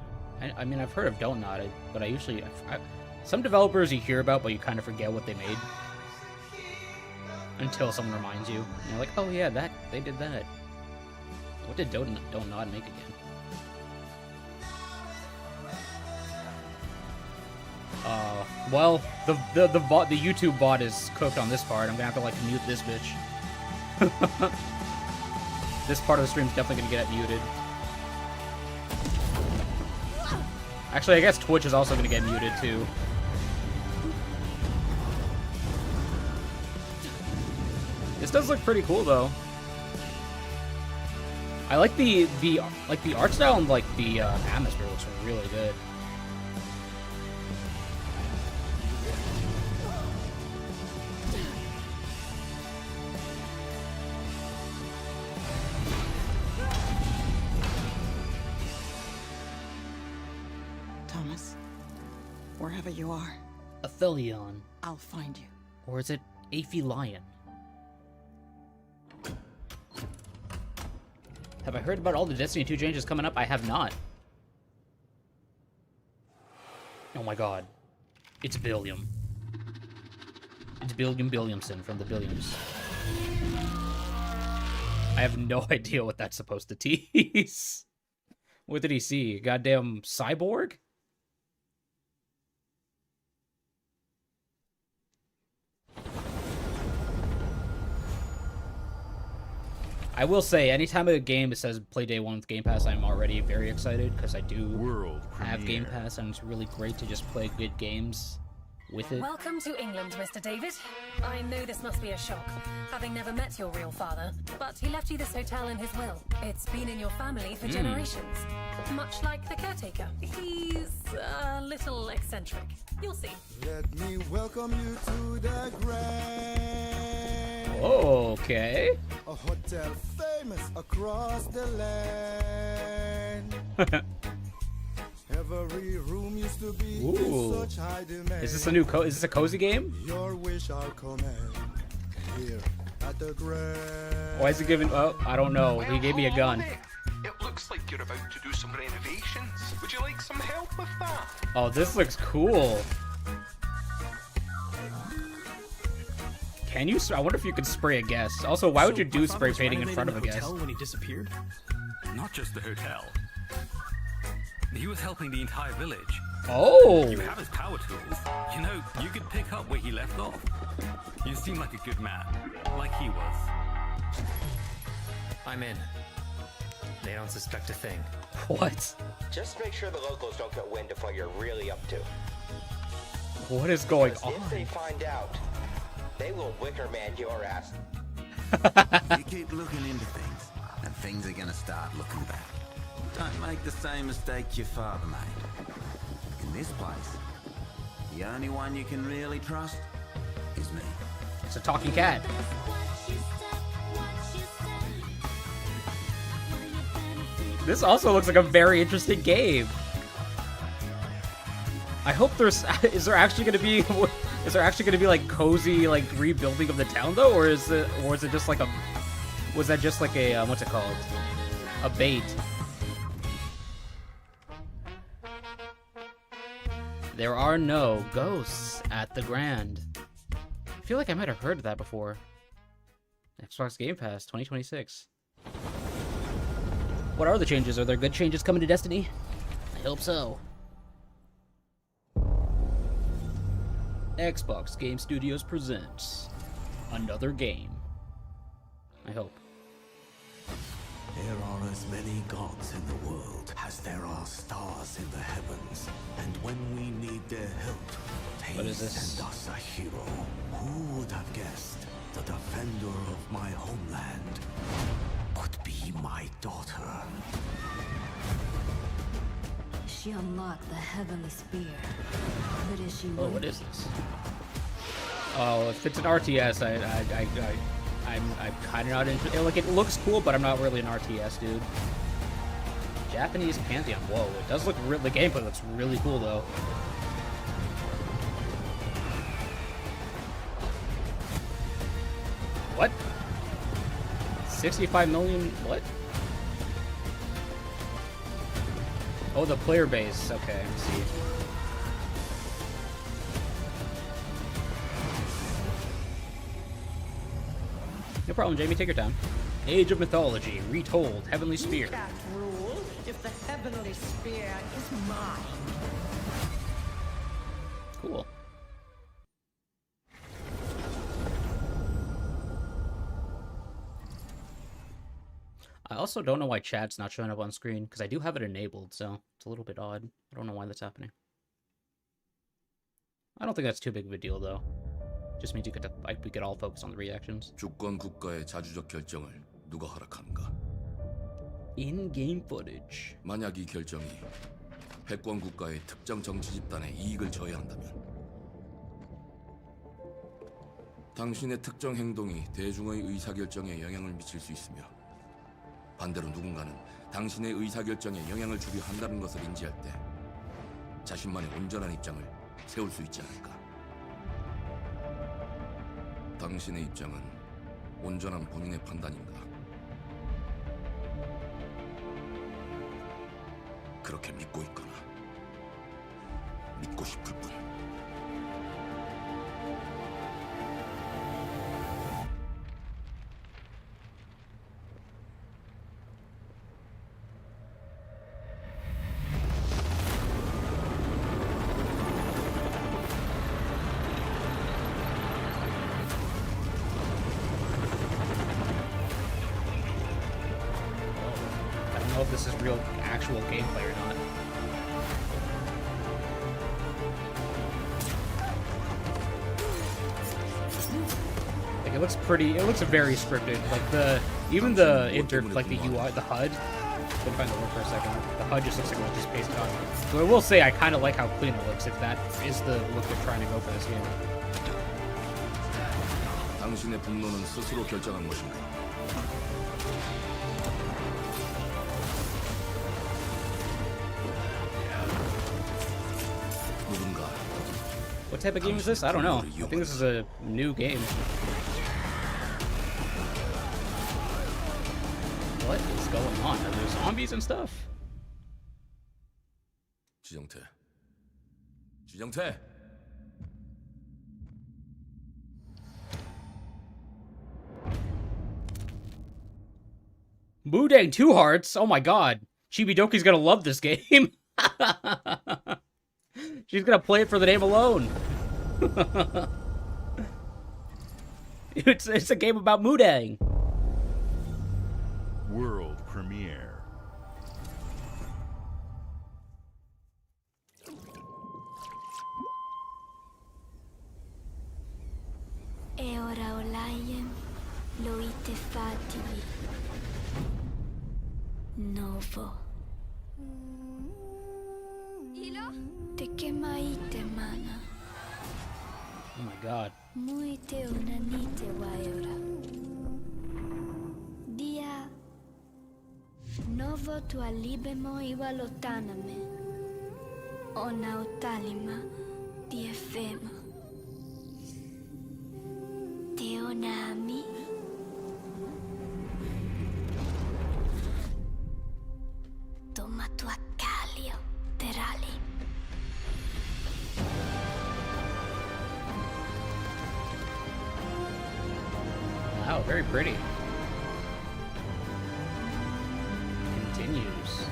[SPEAKER 1] I mean, I've heard of Don't Nod, but some developers you hear about, but you kind of forget what they made. Until someone reminds you. And you're like, oh yeah, they did that. What did Don't Nod make again? Well, the YouTube bot is cooked on this part. I'm gonna have to, like, mute this bitch. This part of the stream's definitely gonna get muted. Actually, I guess Twitch is also gonna get muted, too. This does look pretty cool, though. I like the art style and, like, the atmosphere looks really good.
[SPEAKER 2] Thomas, wherever you are,
[SPEAKER 1] Aphelion.
[SPEAKER 2] I'll find you.
[SPEAKER 1] Or is it Aphelion? Have I heard about all the Destiny 2 changes coming up? I have not. Oh my god. It's Billiam. It's Billiamson from the Billiams. I have no idea what that's supposed to tease. What did he see? Goddamn cyborg? I will say, anytime a game says play day one with Game Pass, I'm already very excited because I do have Game Pass, and it's really great to just play good games with it.
[SPEAKER 20] Welcome to England, Mr. David. I know this must be a shock, having never met your real father, but he left you this hotel in his will. It's been in your family for generations, much like the caretaker. He's a little eccentric. You'll see.
[SPEAKER 21] Let me welcome you to the Grand.
[SPEAKER 1] Okay.
[SPEAKER 21] A hotel famous across the land. Every room used to be in such high demand.
[SPEAKER 1] Is this a new is this a cozy game?
[SPEAKER 21] Your wish I'll command here at the Grand.
[SPEAKER 1] Why is he giving? Oh, I don't know. He gave me a gun.
[SPEAKER 22] It looks like you're about to do some renovations. Would you like some help with that?
[SPEAKER 1] Oh, this looks cool. Can you? I wonder if you could spray a guest. Also, why would you do spray painting in front of a guest?
[SPEAKER 8] When he disappeared? Not just the hotel. He was helping the entire village.
[SPEAKER 1] Oh!
[SPEAKER 8] You have his power tools. You know, you could pick up where he left off. You seem like a good man, like he was.
[SPEAKER 23] I'm in. They don't suspect a thing.
[SPEAKER 1] What?
[SPEAKER 24] Just make sure the locals don't get wind of what you're really up to.
[SPEAKER 1] What is going on?
[SPEAKER 24] If they find out, they will wicker man your ass.
[SPEAKER 25] You keep looking into things, and things are gonna start looking back. Don't make the same mistake your father made. In this place, the only one you can really trust is me.
[SPEAKER 1] It's a talking cat. This also looks like a very interesting game. I hope there's is there actually going to be like cozy like rebuilding of the town though, or is it just like a was that just like a what's it called, a bait? There are no ghosts at the Grand. I feel like I might have heard of that before. Xbox Game Pass 2026. What are the changes? Are there good changes coming to Destiny? I hope so. Xbox Game Studios presents another game. I hope.
[SPEAKER 4] There are as many gods in the world as there are stars in the heavens, and when we need their help, they send us a hero. Who would have guessed the defender of my homeland would be my daughter?
[SPEAKER 9] She unlocked the heavenly spear. But is she?
[SPEAKER 1] Oh, what is this? Oh, if it's an RTS, I'm kind of not interested. Like, it looks cool, but I'm not really an RTS dude. Japanese Pantheon. Whoa, it does look really. The gameplay looks really cool though. What? 65 million? What? Oh, the player base. Okay, I see. No problem, Jamie. Take your time. Age of Mythology, retold, Heavenly Spear.
[SPEAKER 2] You can't rule if the heavenly spear is mine.
[SPEAKER 1] Cool. I also don't know why chat's not showing up on screen, because I do have it enabled, so it's a little bit odd. I don't know why that's happening. I don't think that's too big of a deal, though. Just means you get to, we could all focus on the reactions.
[SPEAKER 3] 주권 국가의 자주적 결정을 누가 허락하는가?
[SPEAKER 1] In-game footage.
[SPEAKER 3] 만약 이 결정이 패권 국가의 특정 정치 집단의 이익을 저해한다면 당신의 특정 행동이 대중의 의사결정에 영향을 미칠 수 있으며 반대로 누군가는 당신의 의사결정에 영향을 주려 한다는 것을 인지할 때 자신만의 온전한 입장을 세울 수 있지 않을까? 당신의 입장은 온전한 본인의 판단인가? 그렇게 믿고 있거나 믿고 싶을 뿐.
[SPEAKER 1] actual gameplay or not. Like it looks pretty. It looks very scripted. Like the UI, the HUD. Couldn't find the word for a second. The HUD just looks like it was just pasted on. So I will say I kind of like how clean it looks. If that is the look they're trying to go for this game.
[SPEAKER 3] 당신의 분노는 스스로 결정한 것입니다.
[SPEAKER 1] What type of game is this? I don't know. I think this is a new game. What is going on? Are there zombies and stuff?
[SPEAKER 3] 지정태. 지정태.
[SPEAKER 1] Mudang 2 hearts? Oh my god. Chibidoki's gonna love this game. She's gonna play it for the name alone. It's a game about Mudang.
[SPEAKER 13] World premiere.
[SPEAKER 9] E ora olaiem loite fativi. Novo. Te kemaite mana.
[SPEAKER 1] Oh my god.
[SPEAKER 9] Muite unanite waiora. Dia. Novo tualibemo iwalotaname. Ona utalima diefema. Teonami. Toma tua calio, terali.
[SPEAKER 1] Wow, very pretty. Continues.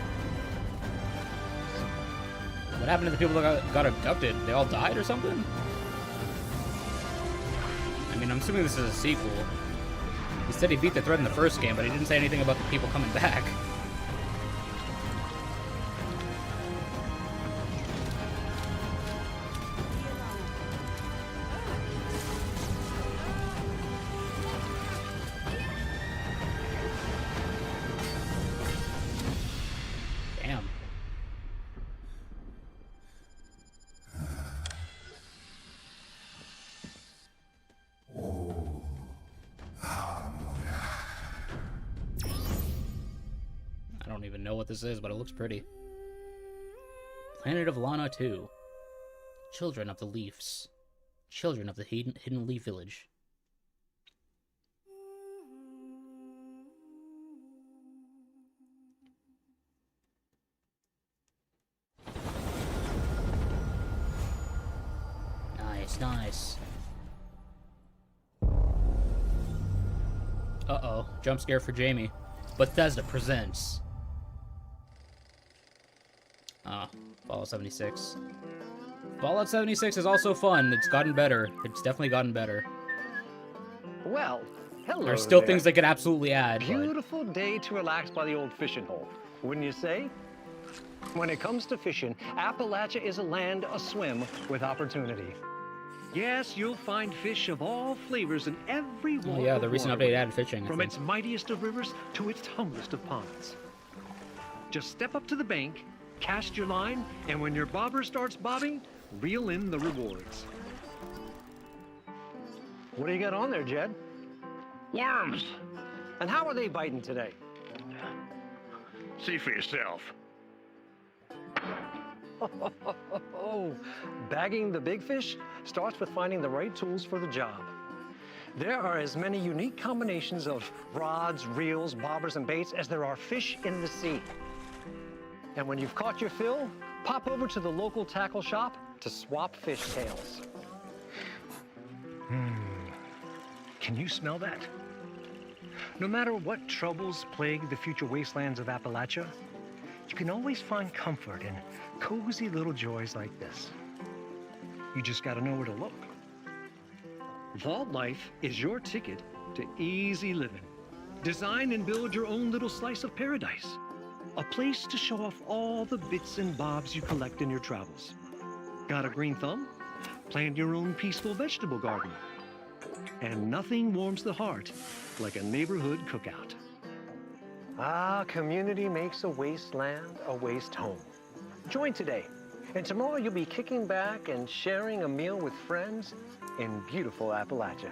[SPEAKER 1] What happened to the people that got abducted? They all died or something? I mean, I'm assuming this is a sequel. He said he beat the threat in the first game, but he didn't say anything about the people coming back. Damn. I don't even know what this is, but it looks pretty. Planet of Lana 2. Children of the Leafs. Children of the Hidden Leaf Village. Nice, nice. Uh-oh. Jump scare for Jamie. Bethesda presents. Fallout 76. Fallout 76 is also fun. It's gotten better. It's definitely gotten better.
[SPEAKER 5] Well, hello.
[SPEAKER 1] There's still
[SPEAKER 5] there.
[SPEAKER 1] things they could absolutely add.
[SPEAKER 5] Beautiful day to relax by the old fishing hole, wouldn't you say? When it comes to fishing, Appalachia is a land aswim with opportunity. Yes, you'll find fish of all flavors in every walk.
[SPEAKER 1] Oh yeah, the recent update added fishing.
[SPEAKER 5] From its mightiest of rivers to its humblest of ponds. Just step up to the bank, cast your line, and when your bobber starts bobbing, reel in the rewards. What do you got on there, Jed? Worms. And how are they biting today?
[SPEAKER 6] See for yourself.
[SPEAKER 5] Bagging the big fish starts with finding the right tools for the job. There are as many unique combinations of rods, reels, bobbers, and baits as there are fish in the sea. And when you've caught your fill, pop over to the local tackle shop to swap fish tails. Can you smell that? No matter what troubles plague the future wastelands of Appalachia, you can always find comfort in cozy little joys like this. You just gotta know where to look. Vault Life is your ticket to easy living. Design and build your own little slice of paradise. A place to show off all the bits and bobs you collect in your travels. Got a green thumb? Plant your own peaceful vegetable garden. And nothing warms the heart like a neighborhood cookout. Ah, community makes a wasteland a waste home. Join today, and tomorrow you'll be kicking back and sharing a meal with friends in beautiful Appalachia.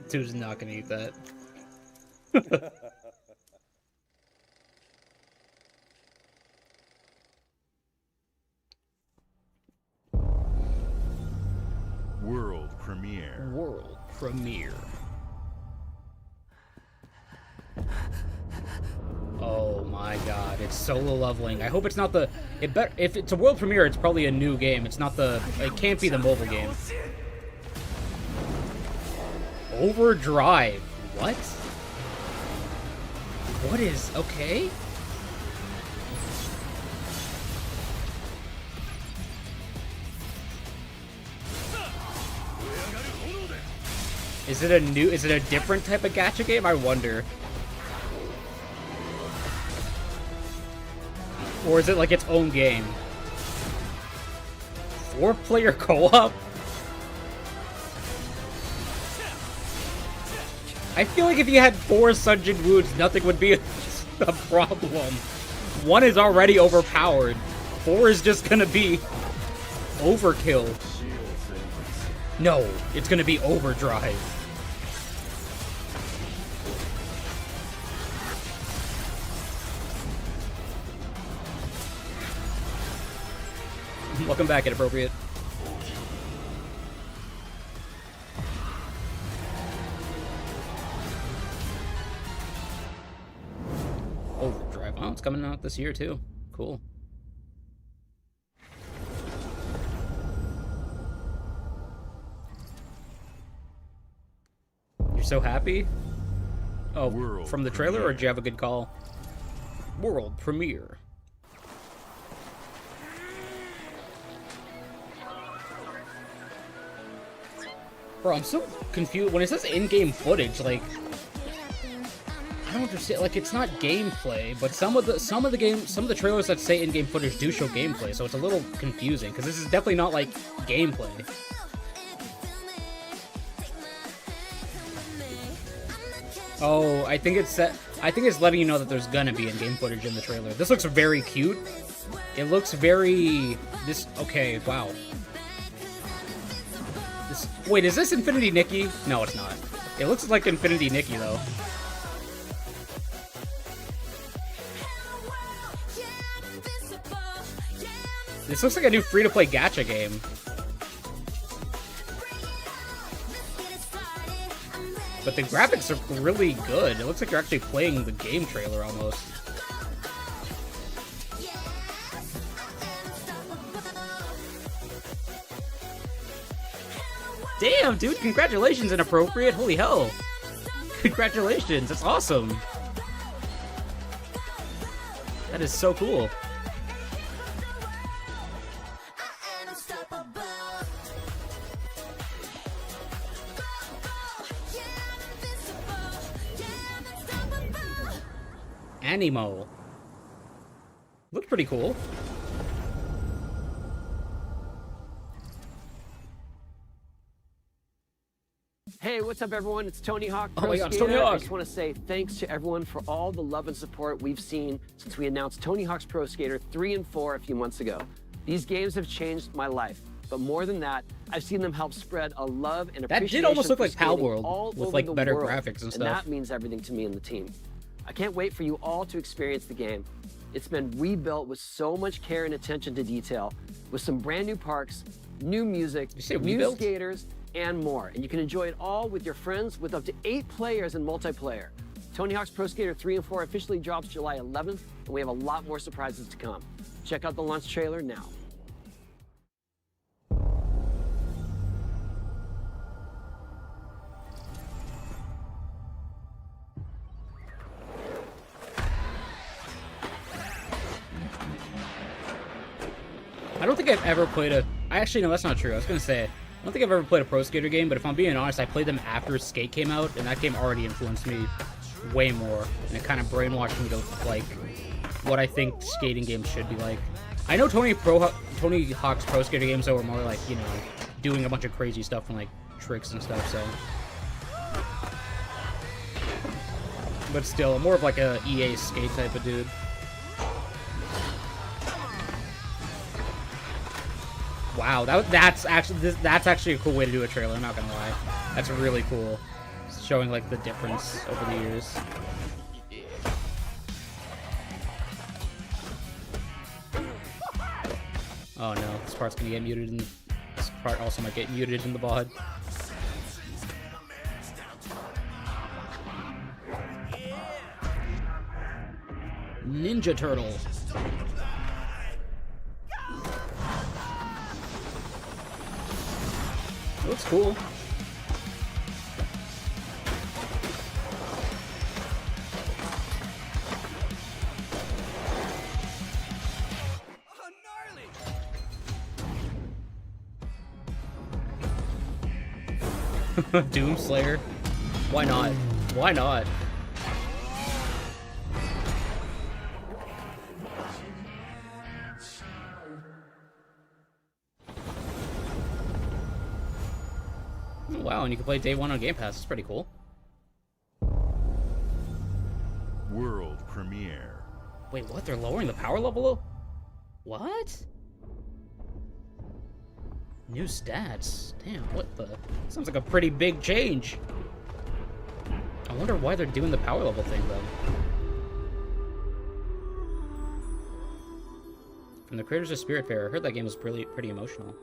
[SPEAKER 1] Dude's not gonna eat that.
[SPEAKER 13] World premiere.
[SPEAKER 1] World premiere. Oh my god, it's solo leveling. I hope it's not the... if it's a world premiere, it's probably a new game. It's not the... It can't be the mobile game. Overdrive. What? What is... Okay? Is it a new... Is it a different type of gacha game? I wonder. Or is it like its own game? 4-player co-op? I feel like if you had 4 Sunjin Woods, nothing would be a problem. 1 is already overpowered. 4 is just gonna be overkill. No, it's gonna be overdrive. Welcome back, Inappropriate. Overdrive. Oh, it's coming out this year, too. Cool. You're so happy? Oh,
[SPEAKER 13] World
[SPEAKER 1] from the trailer, or did you have a good call? World premiere. Bro, I'm so confused. When it says in-game footage, like, I don't understand. Like, it's not gameplay, but some of the trailers that say in-game footage do show gameplay, so it's a little confusing because this is definitely not like gameplay. Oh, I think it's letting you know that there's gonna be in-game footage in the trailer. This looks very cute. It looks very okay, wow. Wait, is this Infinity Nikki? No, it's not. It looks like Infinity Nikki, though. This looks like a new free-to-play gacha game. But the graphics are really good. It looks like you're actually playing the game trailer, almost. Damn, dude, congratulations, Inappropriate. Holy hell. Congratulations, that's awesome. That is so cool. Animo. Looked pretty cool.
[SPEAKER 6] Hey, what's up, everyone? It's Tony Hawk.
[SPEAKER 1] Oh my God, it's Tony Hawk.
[SPEAKER 6] I just want to say thanks to everyone for all the love and support we've seen since we announced Tony Hawk's Pro Skater 3 and 4 a few months ago. These games have changed my life, but more than that, I've seen them help spread a love and appreciation.
[SPEAKER 1] That did almost look
[SPEAKER 6] for
[SPEAKER 1] like Pal
[SPEAKER 6] skating
[SPEAKER 1] World
[SPEAKER 6] all
[SPEAKER 1] with
[SPEAKER 6] over
[SPEAKER 1] like
[SPEAKER 6] the
[SPEAKER 1] better
[SPEAKER 6] world,
[SPEAKER 1] graphics and stuff.
[SPEAKER 6] And that means everything to me and the team. I can't wait for you all to experience the game. It's been rebuilt with so much care and attention to detail, with some brand new parks, new music, new skaters, and more. And you can enjoy it all with your friends with up to 8 players in multiplayer. Tony Hawk's Pro Skater 3 and 4 officially drops July 11th, and we have a lot more surprises to come. Check out the launch trailer now.
[SPEAKER 1] I don't think I've ever played a... Actually, no, that's not true. I was going to say, I don't think I've ever played a Pro Skater game, but if I'm being honest, I played them after Skate came out, and that game already influenced me way more, and it kind of brainwashed me to like what I think skating games should be like. I know Tony Hawk's Pro Skater games though were more like, you know, doing a bunch of crazy stuff and like tricks and stuff, so. But still, more of like a EA skate type of dude. Wow, that's actually a cool way to do a trailer, I'm not gonna lie. That's really cool. Showing like the difference over the years. Oh no, this part's gonna get muted, and this part also might get muted in the VOD. Ninja Turtle. Looks cool. Doomslayer. Why not? Why not? Oh, wow, and you can play day one on Game Pass. That's pretty cool.
[SPEAKER 13] World premiere.
[SPEAKER 1] Wait, what? They're lowering the power level? What? New stats. Damn, what the? Sounds like a pretty big change. I wonder why they're doing the power level thing, though. From the creators of Spiritfarer, I heard that game was pretty emotional.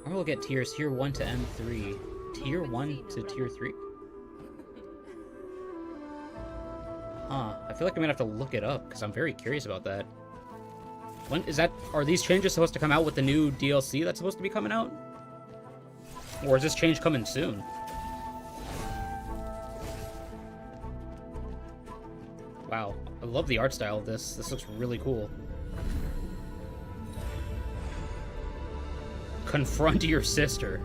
[SPEAKER 1] Or we'll get tiers, tier 1 to M3. Tier 1 to tier 3? Huh, I feel like I'm gonna have to look it up, because I'm very curious about that. When is that? Are these changes supposed to come out with the new DLC that's supposed to be coming out? Or is this change coming soon? Wow, I love the art style of this. This looks really cool. Confront your sister.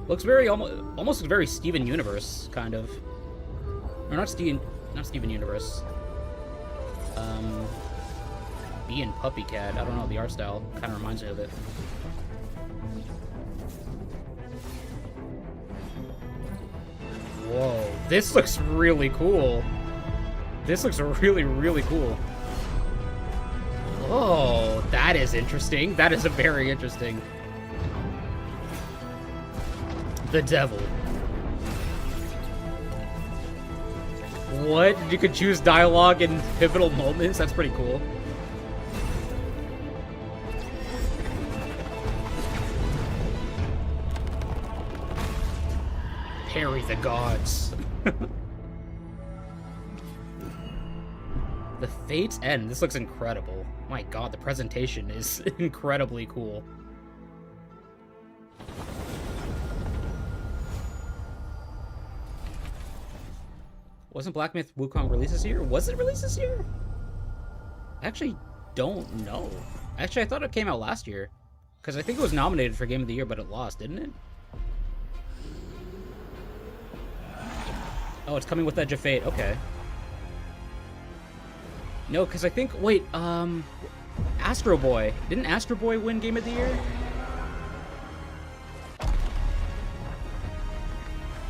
[SPEAKER 1] Looks very almost very Steven Universe kind of. Or not Steven Universe. Bee and Puppy Cat. I don't know, the art style kind of reminds me of it. Whoa, this looks really cool. This looks really, really cool. Oh, that is interesting. That is a very interesting. The devil. What? You could choose dialogue in pivotal moments? That's pretty cool. Parry the gods. The Fate's End. This looks incredible. My god, the presentation is incredibly cool. Wasn't Black Myth Wukong released this year? Was it released this year? I actually don't know. Actually, I thought it came out last year. Because I think it was nominated for Game of the Year, but it lost, didn't it? Oh, it's coming with Edge of Fate. Okay. No, because I think... Wait, Astro Boy. Didn't Astro Boy win Game of the Year?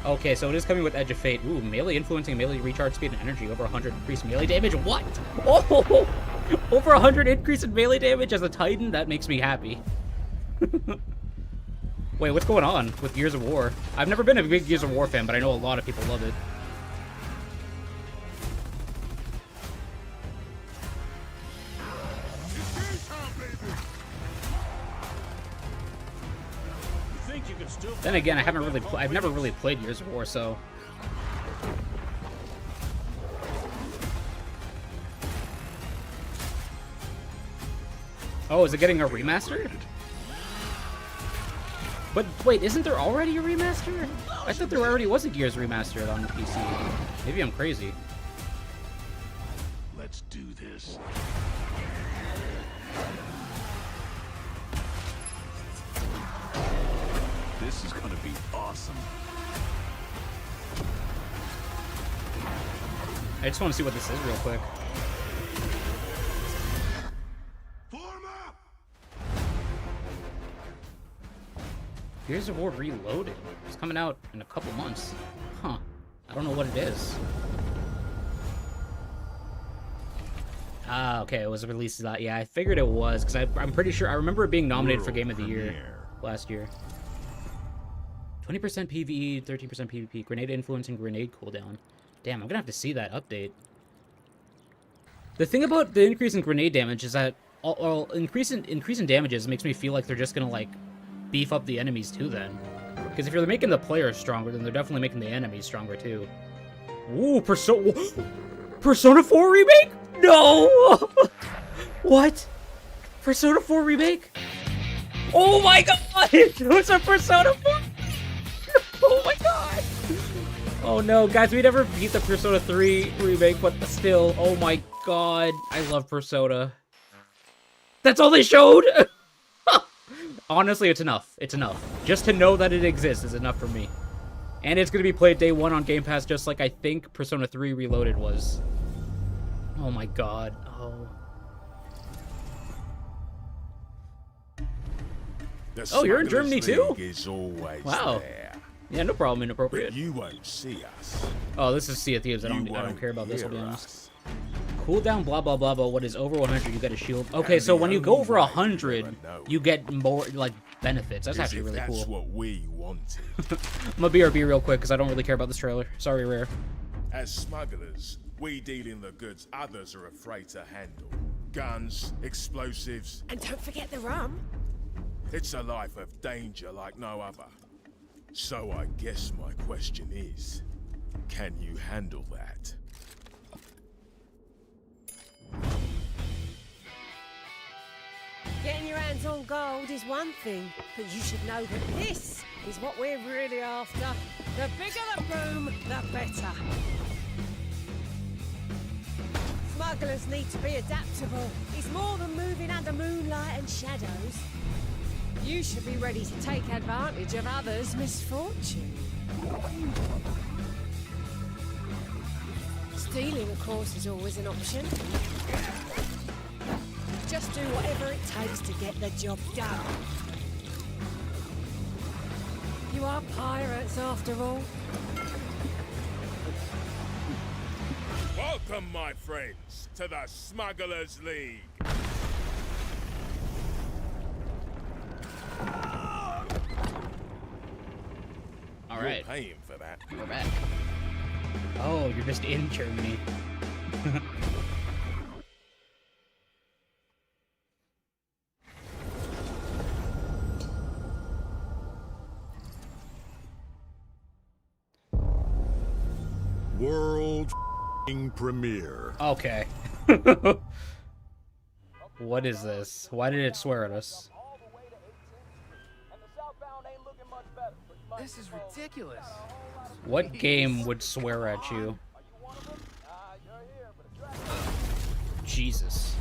[SPEAKER 1] Okay, so it is coming with Edge of Fate. Ooh, melee influencing melee recharge speed and energy. Over 100 increased melee damage. What? Oh! Over 100 increase in melee damage as a Titan? That makes me happy. Wait, what's going on with Gears of War? I've never been a big Gears of War fan, but I know a lot of people love it. Then again, I've never really played Gears of War, so. Oh, is it getting a remaster? But wait, isn't there already a remaster? I thought there already was a Gears remastered on the PC. Maybe I'm crazy.
[SPEAKER 13] Let's do this. This is gonna be awesome.
[SPEAKER 1] I just want to see what this is real quick. Gears of War Reloaded. It's coming out in a couple months. Huh. I don't know what it is. Ah, okay, it was released. Yeah, I figured it was, because I'm pretty sure, I remember it being nominated for Game of the Year last year. 20% PvE, 13% PvP, grenade influence, and grenade cooldown. Damn, I'm gonna have to see that update. The thing about the increase in grenade damage is that increase in damages makes me feel like they're just gonna, like, beef up the enemies too then. Because if you're making the players stronger, then they're definitely making the enemies stronger too. Ooh, Persona 4 remake? No! What? Persona 4 remake? Oh my god! It's a Persona 4? Oh my god! Oh no, guys, we never beat the Persona 3 remake, but still, oh my god. I love Persona. That's all they showed? Honestly, it's enough. It's enough. Just to know that it exists is enough for me. And it's going to be played day 1 on Game Pass, just like I think Persona 3 Reloaded was. Oh my god. Oh. Oh, you're in Germany too? Wow.
[SPEAKER 13] There.
[SPEAKER 1] Yeah, no problem. Inappropriate.
[SPEAKER 13] But you won't see us.
[SPEAKER 1] Oh, this is Sea of Thieves. I don't care about this, I'll be honest. Cooldown, blah, blah, blah, blah. What is over 100, you get a shield. Okay, so when you go over 100, you get more, like, benefits. That's actually really cool.
[SPEAKER 13] That's what we wanted.
[SPEAKER 1] I'm gonna BRB real quick, because I don't really care about this trailer. Sorry, Rare.
[SPEAKER 13] As smugglers, we deal in the goods others are afraid to handle. Guns, explosives.
[SPEAKER 9] And don't forget the rum.
[SPEAKER 13] It's a life of danger like no other. So I guess my question is, can you handle that?
[SPEAKER 9] Getting your hands on gold is one thing, but you should know that this is what we're really after. The bigger the boom, the better. Smugglers need to be adaptable. It's more than moving under moonlight and shadows. You should be ready to take advantage of others' misfortune. Stealing, of course, is always an option. Just do whatever it takes to get the job done. You are pirates, after all.
[SPEAKER 13] Welcome, my friends, to the Smugglers League.
[SPEAKER 1] All right.
[SPEAKER 13] You're paying for that.
[SPEAKER 1] We're back. Oh, you're just in Germany.
[SPEAKER 13] World premiere.
[SPEAKER 1] Okay. What is this? Why did it swear at us?
[SPEAKER 7] This is ridiculous.
[SPEAKER 1] What game would swear at you? Jesus.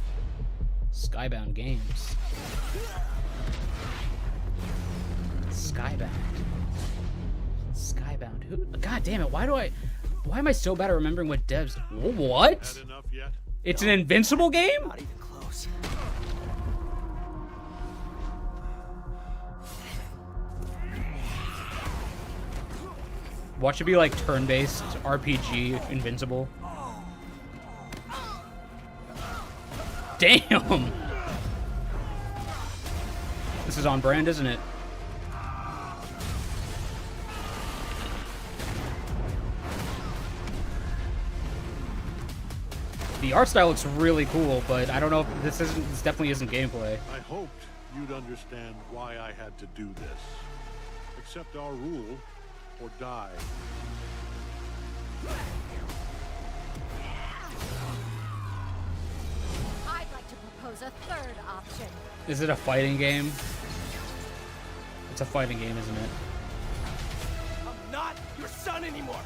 [SPEAKER 1] Skybound Games. Skybound. Skybound. Who? God damn it! Why am I so bad at remembering what devs? What? It's an Invincible game?
[SPEAKER 7] Not even close.
[SPEAKER 1] Watch it be like turn-based RPG Invincible. Damn! This is on brand, isn't it? The art style looks really cool, but I don't know if this definitely isn't gameplay.
[SPEAKER 10] I hoped you'd understand why I had to do this. Accept our rule or die.
[SPEAKER 9] I'd like to propose a third option.
[SPEAKER 1] Is it a fighting game? It's a fighting game, isn't it?
[SPEAKER 7] I'm not your son anymore.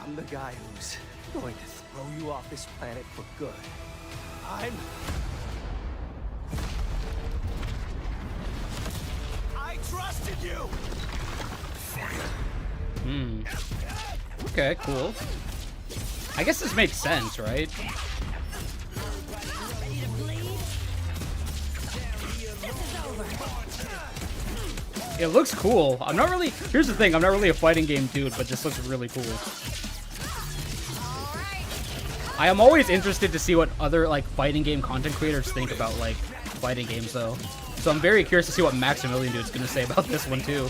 [SPEAKER 7] I'm the guy who's going to throw you off this planet for good. I trusted you.
[SPEAKER 1] Okay, cool. I guess this makes sense, right? It looks cool. I'm not really... Here's the thing, I'm not really a fighting game dude, but this looks really cool. I am always interested to see what other, like, fighting game content creators think about, like, fighting games, though. So I'm very curious to see what Maximilian Dude's gonna say about this one, too.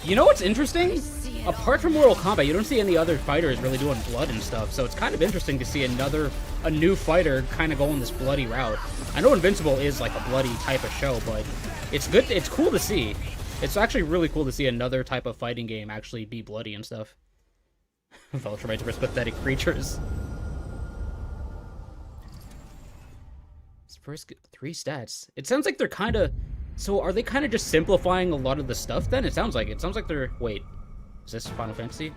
[SPEAKER 1] You know what's interesting? Apart from Mortal Kombat, you don't see any other fighters really doing blood and stuff, so it's kind of interesting to see a new fighter kind of going this bloody route. I know Invincible is like a bloody type of show, but it's good. It's cool to see. It's actually really cool to see another type of fighting game actually be bloody and stuff. Viltrumites versus pathetic creatures. First 3 stats. It sounds like they're kind of... So are they kind of just simplifying a lot of the stuff then? It sounds like it. Sounds like they're... Wait. Is this Final Fantasy?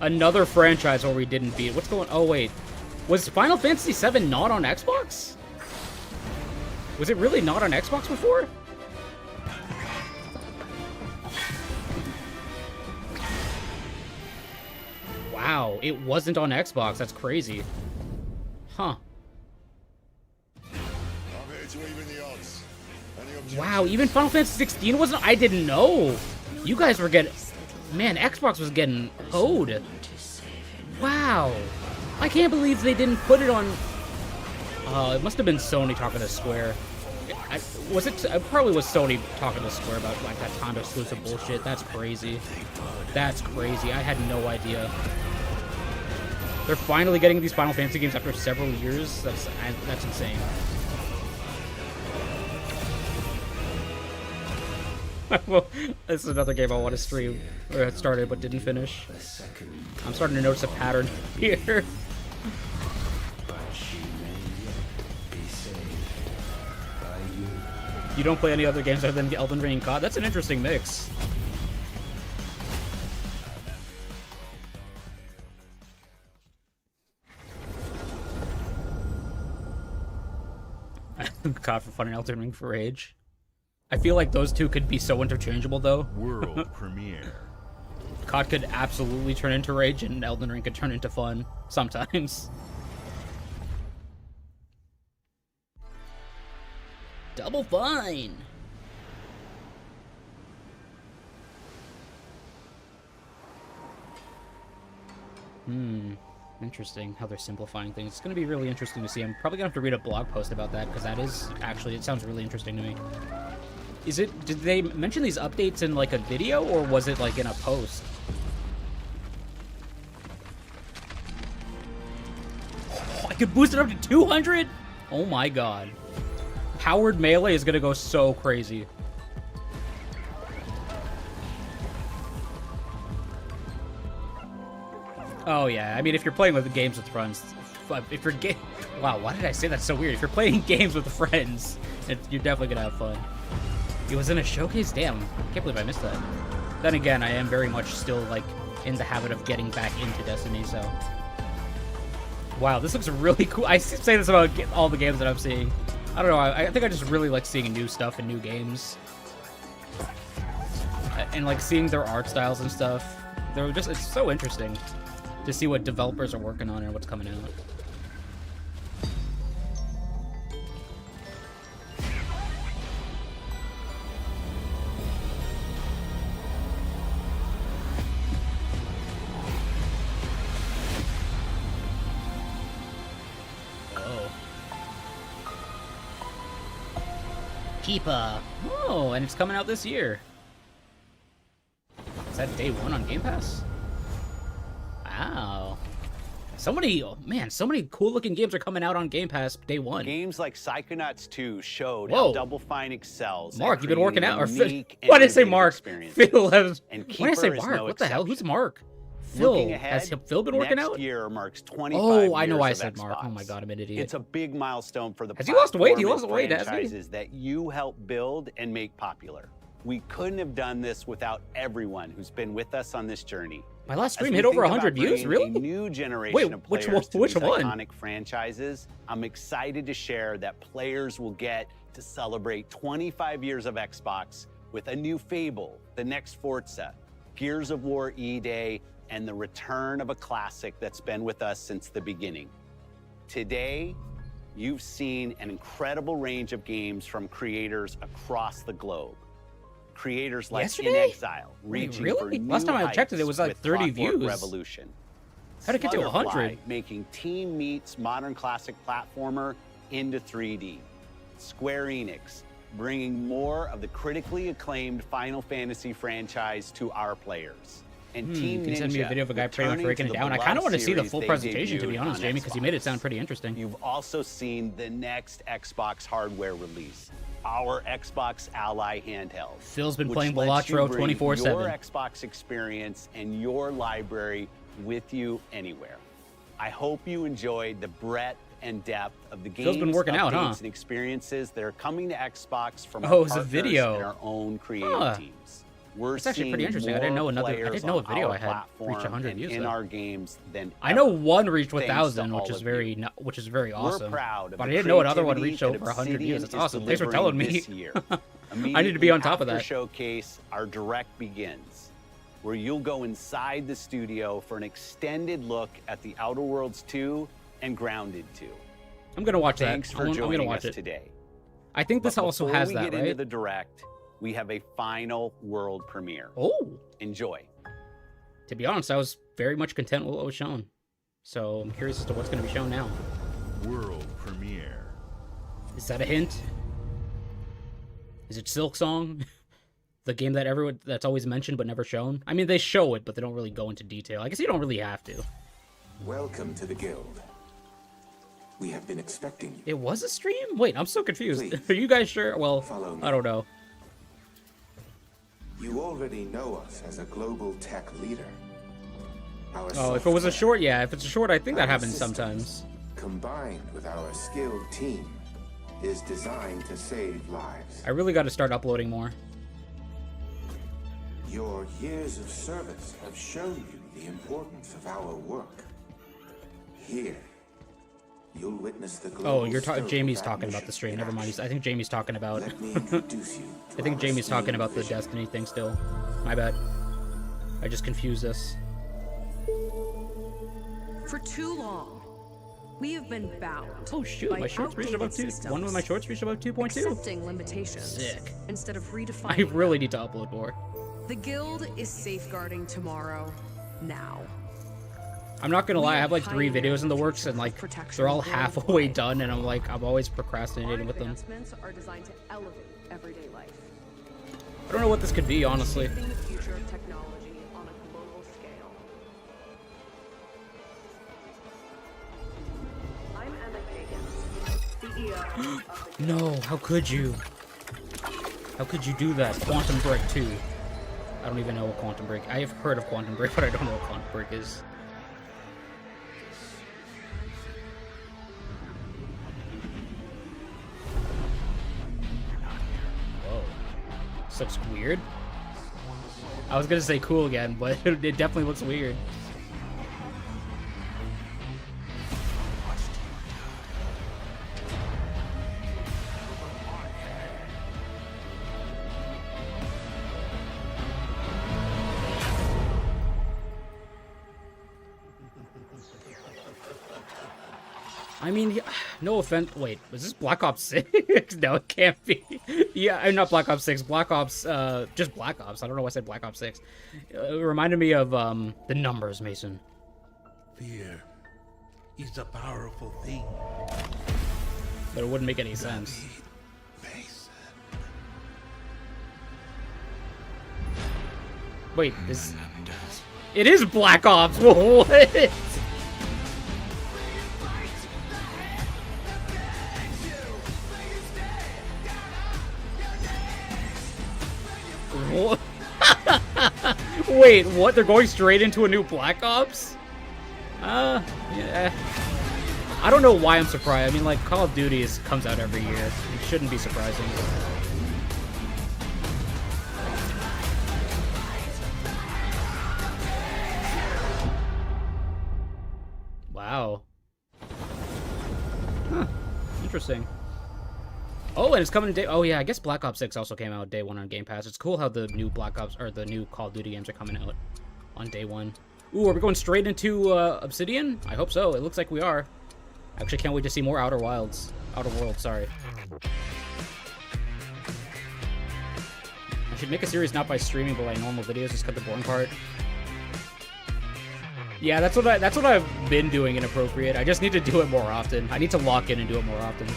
[SPEAKER 1] Another franchise where we didn't beat. What's going... Oh, wait. Was Final Fantasy VII not on Xbox? Was it really not on Xbox before? Wow, it wasn't on Xbox. That's crazy. Huh. Wow, even Final Fantasy 16 wasn't... I didn't know. You guys were getting... Man, Xbox was getting hoed. Wow. I can't believe they didn't put it on... it must have been Sony talking to Square. Was it... It probably was Sony talking to Square about, like, that time exclusive bullshit. That's crazy. That's crazy. I had no idea. They're finally getting these Final Fantasy games after several years. That's insane. Well, this is another game I want to stream. Or it started but didn't finish. I'm starting to notice a pattern here. You don't play any other games other than Elden Ring and COD? That's an interesting mix. COD for fun and Elden Ring for rage. I feel like those two could be so interchangeable, though.
[SPEAKER 11] World premiere.
[SPEAKER 1] COD could absolutely turn into rage, and Elden Ring could turn into fun sometimes. Double fine. Interesting how they're simplifying things. It's going to be really interesting to see. I'm probably going to have to read a blog post about that, because that is actually... It sounds really interesting to me. Is it... Did they mention these updates in, like, a video, or was it, like, in a post? Oh, I could boost it up to 200? Oh my god. Powered melee is going to go so crazy. Oh yeah, I mean, if you're playing with games with friends, if you're wow, why did I say that so weird? If you're playing games with friends, you're definitely gonna have fun. It was in a showcase? Damn, can't believe I missed that. Then again, I am very much still, like, in the habit of getting back into Destiny, so... Wow, this looks really cool. I say this about all the games that I'm seeing. I don't know, I think I just really like seeing new stuff and new games. And, like, seeing their art styles and stuff. They're just, it's so interesting to see what developers are working on and what's coming out. Oh. Keepa. Oh, and it's coming out this year. Is that day 1 on Game Pass? Wow. So many, oh man, so many cool-looking games are coming out on Game Pass day 1.
[SPEAKER 12] Games like Psychonauts 2 showed
[SPEAKER 1] Whoa.
[SPEAKER 12] how Double Fine excels.
[SPEAKER 1] Mark, you've been working out? Or Phil? Why did I say Mark? Phil has... Why did I say Mark? What the hell? Who's Mark? Phil. Has Phil been working out?
[SPEAKER 12] Next year marks 25
[SPEAKER 1] Oh, I know why I
[SPEAKER 12] years of
[SPEAKER 1] said Mark. Oh my god, I'm an idiot.
[SPEAKER 12] It's a big milestone for the
[SPEAKER 1] Has he lost weight? He
[SPEAKER 12] platform
[SPEAKER 1] lost weight,
[SPEAKER 12] and
[SPEAKER 1] hasn't he?
[SPEAKER 12] franchises that you help build and make popular. We couldn't have done this without everyone who's been with us on this journey.
[SPEAKER 1] My last
[SPEAKER 12] As
[SPEAKER 1] stream
[SPEAKER 12] we
[SPEAKER 1] hit over
[SPEAKER 12] think
[SPEAKER 1] 100
[SPEAKER 12] about
[SPEAKER 1] views,
[SPEAKER 12] bringing
[SPEAKER 1] really?
[SPEAKER 12] A new generation of
[SPEAKER 1] which
[SPEAKER 12] players to
[SPEAKER 1] which
[SPEAKER 12] these
[SPEAKER 1] one?
[SPEAKER 12] iconic franchises. I'm excited to share that players will get to celebrate 25 years of Xbox with a new Fable, the next Forza, Gears of War E-Day, and the return of a classic that's been with us since the beginning. Today, you've seen an incredible range of games from creators across the globe. Creators like
[SPEAKER 1] Yesterday?
[SPEAKER 12] In Exile, reaching
[SPEAKER 1] really?
[SPEAKER 12] for new
[SPEAKER 1] Last time I checked it, it was like
[SPEAKER 12] heights
[SPEAKER 1] 30
[SPEAKER 12] with Clockwork
[SPEAKER 1] views.
[SPEAKER 12] Revolution.
[SPEAKER 1] How'd it get to
[SPEAKER 12] Sluggerfly,
[SPEAKER 1] 100?
[SPEAKER 12] making Team Meat's modern classic platformer into 3D. Square Enix, bringing more of the critically acclaimed Final Fantasy franchise to our players. And Team
[SPEAKER 1] Can you send me a
[SPEAKER 12] Ninja,
[SPEAKER 1] video of a guy pretty much
[SPEAKER 12] returning
[SPEAKER 1] breaking
[SPEAKER 12] to
[SPEAKER 1] it
[SPEAKER 12] the
[SPEAKER 1] down? I kind of want
[SPEAKER 12] beloved
[SPEAKER 1] to see the
[SPEAKER 12] series
[SPEAKER 1] full
[SPEAKER 12] they
[SPEAKER 1] presentation, to be
[SPEAKER 12] debuted
[SPEAKER 1] honest,
[SPEAKER 12] on
[SPEAKER 1] Jamie, because you made it sound
[SPEAKER 12] Xbox.
[SPEAKER 1] pretty interesting.
[SPEAKER 12] You've also seen the next Xbox hardware release, our Xbox Ally handheld.
[SPEAKER 1] Phil's been
[SPEAKER 12] which
[SPEAKER 1] playing
[SPEAKER 12] lets you
[SPEAKER 1] Balatro
[SPEAKER 12] bring
[SPEAKER 1] 24/7.
[SPEAKER 12] Your Xbox experience and your library with you anywhere. I hope you enjoyed the breadth and depth of the games,
[SPEAKER 1] Phil's been working out,
[SPEAKER 12] updates,
[SPEAKER 1] huh?
[SPEAKER 12] and experiences that are coming to Xbox from
[SPEAKER 1] Oh,
[SPEAKER 12] our
[SPEAKER 1] it's a
[SPEAKER 12] partners
[SPEAKER 1] video.
[SPEAKER 12] and our own creative
[SPEAKER 1] Huh.
[SPEAKER 12] teams. We're
[SPEAKER 1] It's actually pretty
[SPEAKER 12] seeing
[SPEAKER 1] interesting. I didn't
[SPEAKER 12] more
[SPEAKER 1] know I
[SPEAKER 12] players
[SPEAKER 1] didn't know a
[SPEAKER 12] on
[SPEAKER 1] video
[SPEAKER 12] our
[SPEAKER 1] I had
[SPEAKER 12] platform
[SPEAKER 1] reached 100
[SPEAKER 12] and
[SPEAKER 1] views.
[SPEAKER 12] in
[SPEAKER 1] though.
[SPEAKER 12] our games than
[SPEAKER 1] I know
[SPEAKER 12] ever.
[SPEAKER 1] one reached
[SPEAKER 12] Thanks to
[SPEAKER 1] 1,000,
[SPEAKER 12] all
[SPEAKER 1] which is
[SPEAKER 12] of
[SPEAKER 1] very
[SPEAKER 12] you.
[SPEAKER 1] which is very awesome.
[SPEAKER 12] We're proud of
[SPEAKER 1] but I
[SPEAKER 12] the
[SPEAKER 1] didn't know another one
[SPEAKER 12] creativity
[SPEAKER 1] reached
[SPEAKER 12] that
[SPEAKER 1] over 100 views.
[SPEAKER 12] Obsidian
[SPEAKER 1] That's
[SPEAKER 12] is
[SPEAKER 1] awesome. Thanks for telling
[SPEAKER 12] delivering
[SPEAKER 1] me.
[SPEAKER 12] this year.
[SPEAKER 1] I need to be on top of
[SPEAKER 12] Immediately
[SPEAKER 1] that.
[SPEAKER 12] after Showcase, our direct begins, where you'll go inside the studio for an extended look at the Outer Worlds 2 and Grounded 2.
[SPEAKER 1] I'm gonna watch that.
[SPEAKER 12] Thanks for
[SPEAKER 1] I'm gonna
[SPEAKER 12] joining
[SPEAKER 1] watch
[SPEAKER 12] us
[SPEAKER 1] it
[SPEAKER 12] today.
[SPEAKER 1] I think this
[SPEAKER 12] But
[SPEAKER 1] also
[SPEAKER 12] before
[SPEAKER 1] has
[SPEAKER 12] we
[SPEAKER 1] that,
[SPEAKER 12] get into
[SPEAKER 1] right?
[SPEAKER 12] the direct, we have a final world premiere.
[SPEAKER 1] Oh.
[SPEAKER 12] Enjoy.
[SPEAKER 1] To be honest, I was very much content with what was shown. So I'm curious as to what's going to be shown now.
[SPEAKER 13] World premiere.
[SPEAKER 1] Is that a hint? Is it Silk Song? The game that that's always mentioned but never shown? I mean, they show it, but they don't really go into detail. I guess you don't really have to.
[SPEAKER 11] Welcome to the guild. We have been expecting you.
[SPEAKER 1] It was a stream? Wait, I'm so confused. Are you guys sure? Well,
[SPEAKER 11] Follow me.
[SPEAKER 1] I don't know.
[SPEAKER 11] You already know us as a global tech leader. Our
[SPEAKER 1] Oh, if it was a
[SPEAKER 11] software,
[SPEAKER 1] short, yeah. If it's a short, I think that
[SPEAKER 11] our
[SPEAKER 1] happens
[SPEAKER 11] systems,
[SPEAKER 1] sometimes.
[SPEAKER 11] combined with our skilled team, is designed to save lives.
[SPEAKER 1] I really got to start uploading more.
[SPEAKER 11] Your years of service have shown you the importance of our work. Here, you'll witness the global
[SPEAKER 1] Oh, you're
[SPEAKER 11] scope
[SPEAKER 1] Jamie's
[SPEAKER 11] of
[SPEAKER 1] talking
[SPEAKER 11] that
[SPEAKER 1] about the stream.
[SPEAKER 11] mission
[SPEAKER 1] Never
[SPEAKER 11] in
[SPEAKER 1] mind.
[SPEAKER 11] action.
[SPEAKER 1] I think Jamie's talking about.
[SPEAKER 11] Let me introduce you
[SPEAKER 1] I think
[SPEAKER 11] our
[SPEAKER 1] Jamie's talking
[SPEAKER 11] esteemed
[SPEAKER 1] about the
[SPEAKER 11] vision.
[SPEAKER 1] Destiny thing still. My bad. I just confused us.
[SPEAKER 2] For too long, we have been bound.
[SPEAKER 1] Oh shoot,
[SPEAKER 2] by
[SPEAKER 1] my shorts reached about
[SPEAKER 2] outdated
[SPEAKER 1] 2.
[SPEAKER 2] systems,
[SPEAKER 1] One of my shorts reached about 2.2.
[SPEAKER 2] accepting limitations
[SPEAKER 1] Sick.
[SPEAKER 2] instead of
[SPEAKER 1] I
[SPEAKER 2] redefining.
[SPEAKER 1] really need to upload more.
[SPEAKER 2] The guild is safeguarding tomorrow, now.
[SPEAKER 1] I'm not gonna
[SPEAKER 2] We
[SPEAKER 1] I
[SPEAKER 2] are
[SPEAKER 1] have like 3
[SPEAKER 2] pioneering
[SPEAKER 1] videos in the works and like
[SPEAKER 2] protection
[SPEAKER 1] they're all
[SPEAKER 2] worldwide.
[SPEAKER 1] halfway done and I'm always
[SPEAKER 2] Our
[SPEAKER 1] procrastinating with them.
[SPEAKER 2] advancements are designed to elevate everyday life,
[SPEAKER 1] I don't know what this could be, honestly.
[SPEAKER 2] shaping the future of technology on a global scale. I'm Emma Kagan, CEO of the
[SPEAKER 1] No, how could you? How could you do that? Quantum Break 2. I don't even know what Quantum Break. I have heard of Quantum Break, but I don't know what Quantum Break is. Whoa. This looks weird. I was gonna say cool again, but it definitely looks weird. I mean, no offense. Wait, was this Black Ops 6? No, it can't be. Yeah, not Black Ops 6. Black Ops, just Black Ops. I don't know why I said Black Ops 6. It reminded me of, the numbers, Mason.
[SPEAKER 14] Fear is a powerful thing.
[SPEAKER 1] But it wouldn't make any sense. Wait, this... It is Black Ops! What? What? Wait, what? They're going straight into a new Black Ops? Yeah. I don't know why I'm surprised. I mean, like, Call of Duty comes out every year. It shouldn't be surprising. interesting. Oh, and it's coming to day. Oh yeah, I guess Black Ops 6 also came out day 1 on Game Pass. It's cool how the new Black Ops or the new Call of Duty games are coming out on day 1. Ooh, are we going straight into Obsidian? I hope so. It looks like we are. Actually, can't wait to see more Outer Worlds, sorry. I should make a series not by streaming, but by normal videos. Just cut the boring part. Yeah, that's what I've been doing inappropriate. I just need to do it more often. I need to lock in and do it more often.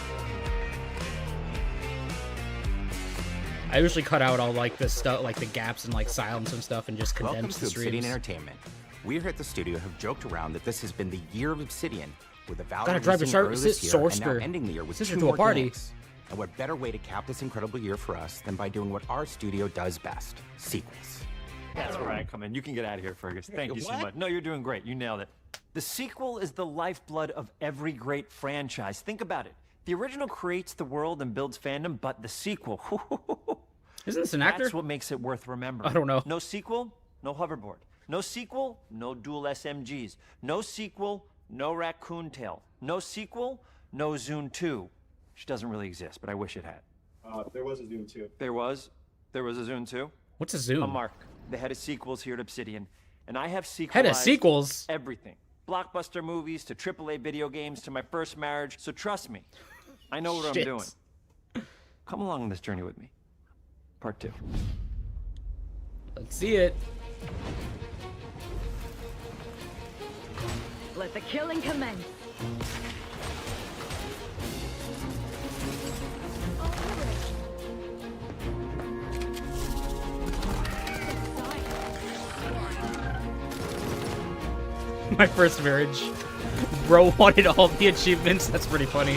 [SPEAKER 1] I usually cut out all like the stuff, like the gaps and like silence and stuff, and just condense the streams.
[SPEAKER 15] Welcome to Obsidian Entertainment. We here at the studio have joked around that this has been the year of Obsidian, with the value
[SPEAKER 1] Gotta drive
[SPEAKER 15] releasing
[SPEAKER 1] your
[SPEAKER 15] early this year and now
[SPEAKER 1] Sorcerer.
[SPEAKER 15] ending the year with
[SPEAKER 1] Sister
[SPEAKER 15] 2
[SPEAKER 1] to a
[SPEAKER 15] more
[SPEAKER 1] party.
[SPEAKER 15] games. And what better way to cap this incredible year for us than by doing what our studio does best: sequels.
[SPEAKER 16] That's where I come in. You can get out of here, Fergus. Thank you so
[SPEAKER 15] What?
[SPEAKER 16] much. No, you're doing great. You nailed it. The sequel is the lifeblood of every great franchise. Think about it. The original creates the world and builds fandom, but the sequel,
[SPEAKER 1] isn't this an actor?
[SPEAKER 16] That's what makes it worth remembering.
[SPEAKER 1] I don't know.
[SPEAKER 16] No sequel, no hoverboard. No sequel, no dual SMGs. No sequel, no raccoon tail. No sequel, no Zune 2. Which doesn't really exist, but I wish it had.
[SPEAKER 17] There was a Zune 2.
[SPEAKER 16] There was a Zune 2.
[SPEAKER 1] What's a Zune?
[SPEAKER 16] Mark, the head of sequels here at Obsidian. And I have sequelized
[SPEAKER 1] Head of sequels?
[SPEAKER 16] everything. Blockbuster movies to AAA video games to my first marriage. So trust me, I know what I'm
[SPEAKER 1] Shit.
[SPEAKER 16] doing. Come along on this journey with me. Part 2.
[SPEAKER 1] Let's see it.
[SPEAKER 18] Let the killing commence.
[SPEAKER 1] My first marriage. Bro wanted all the achievements. That's pretty funny.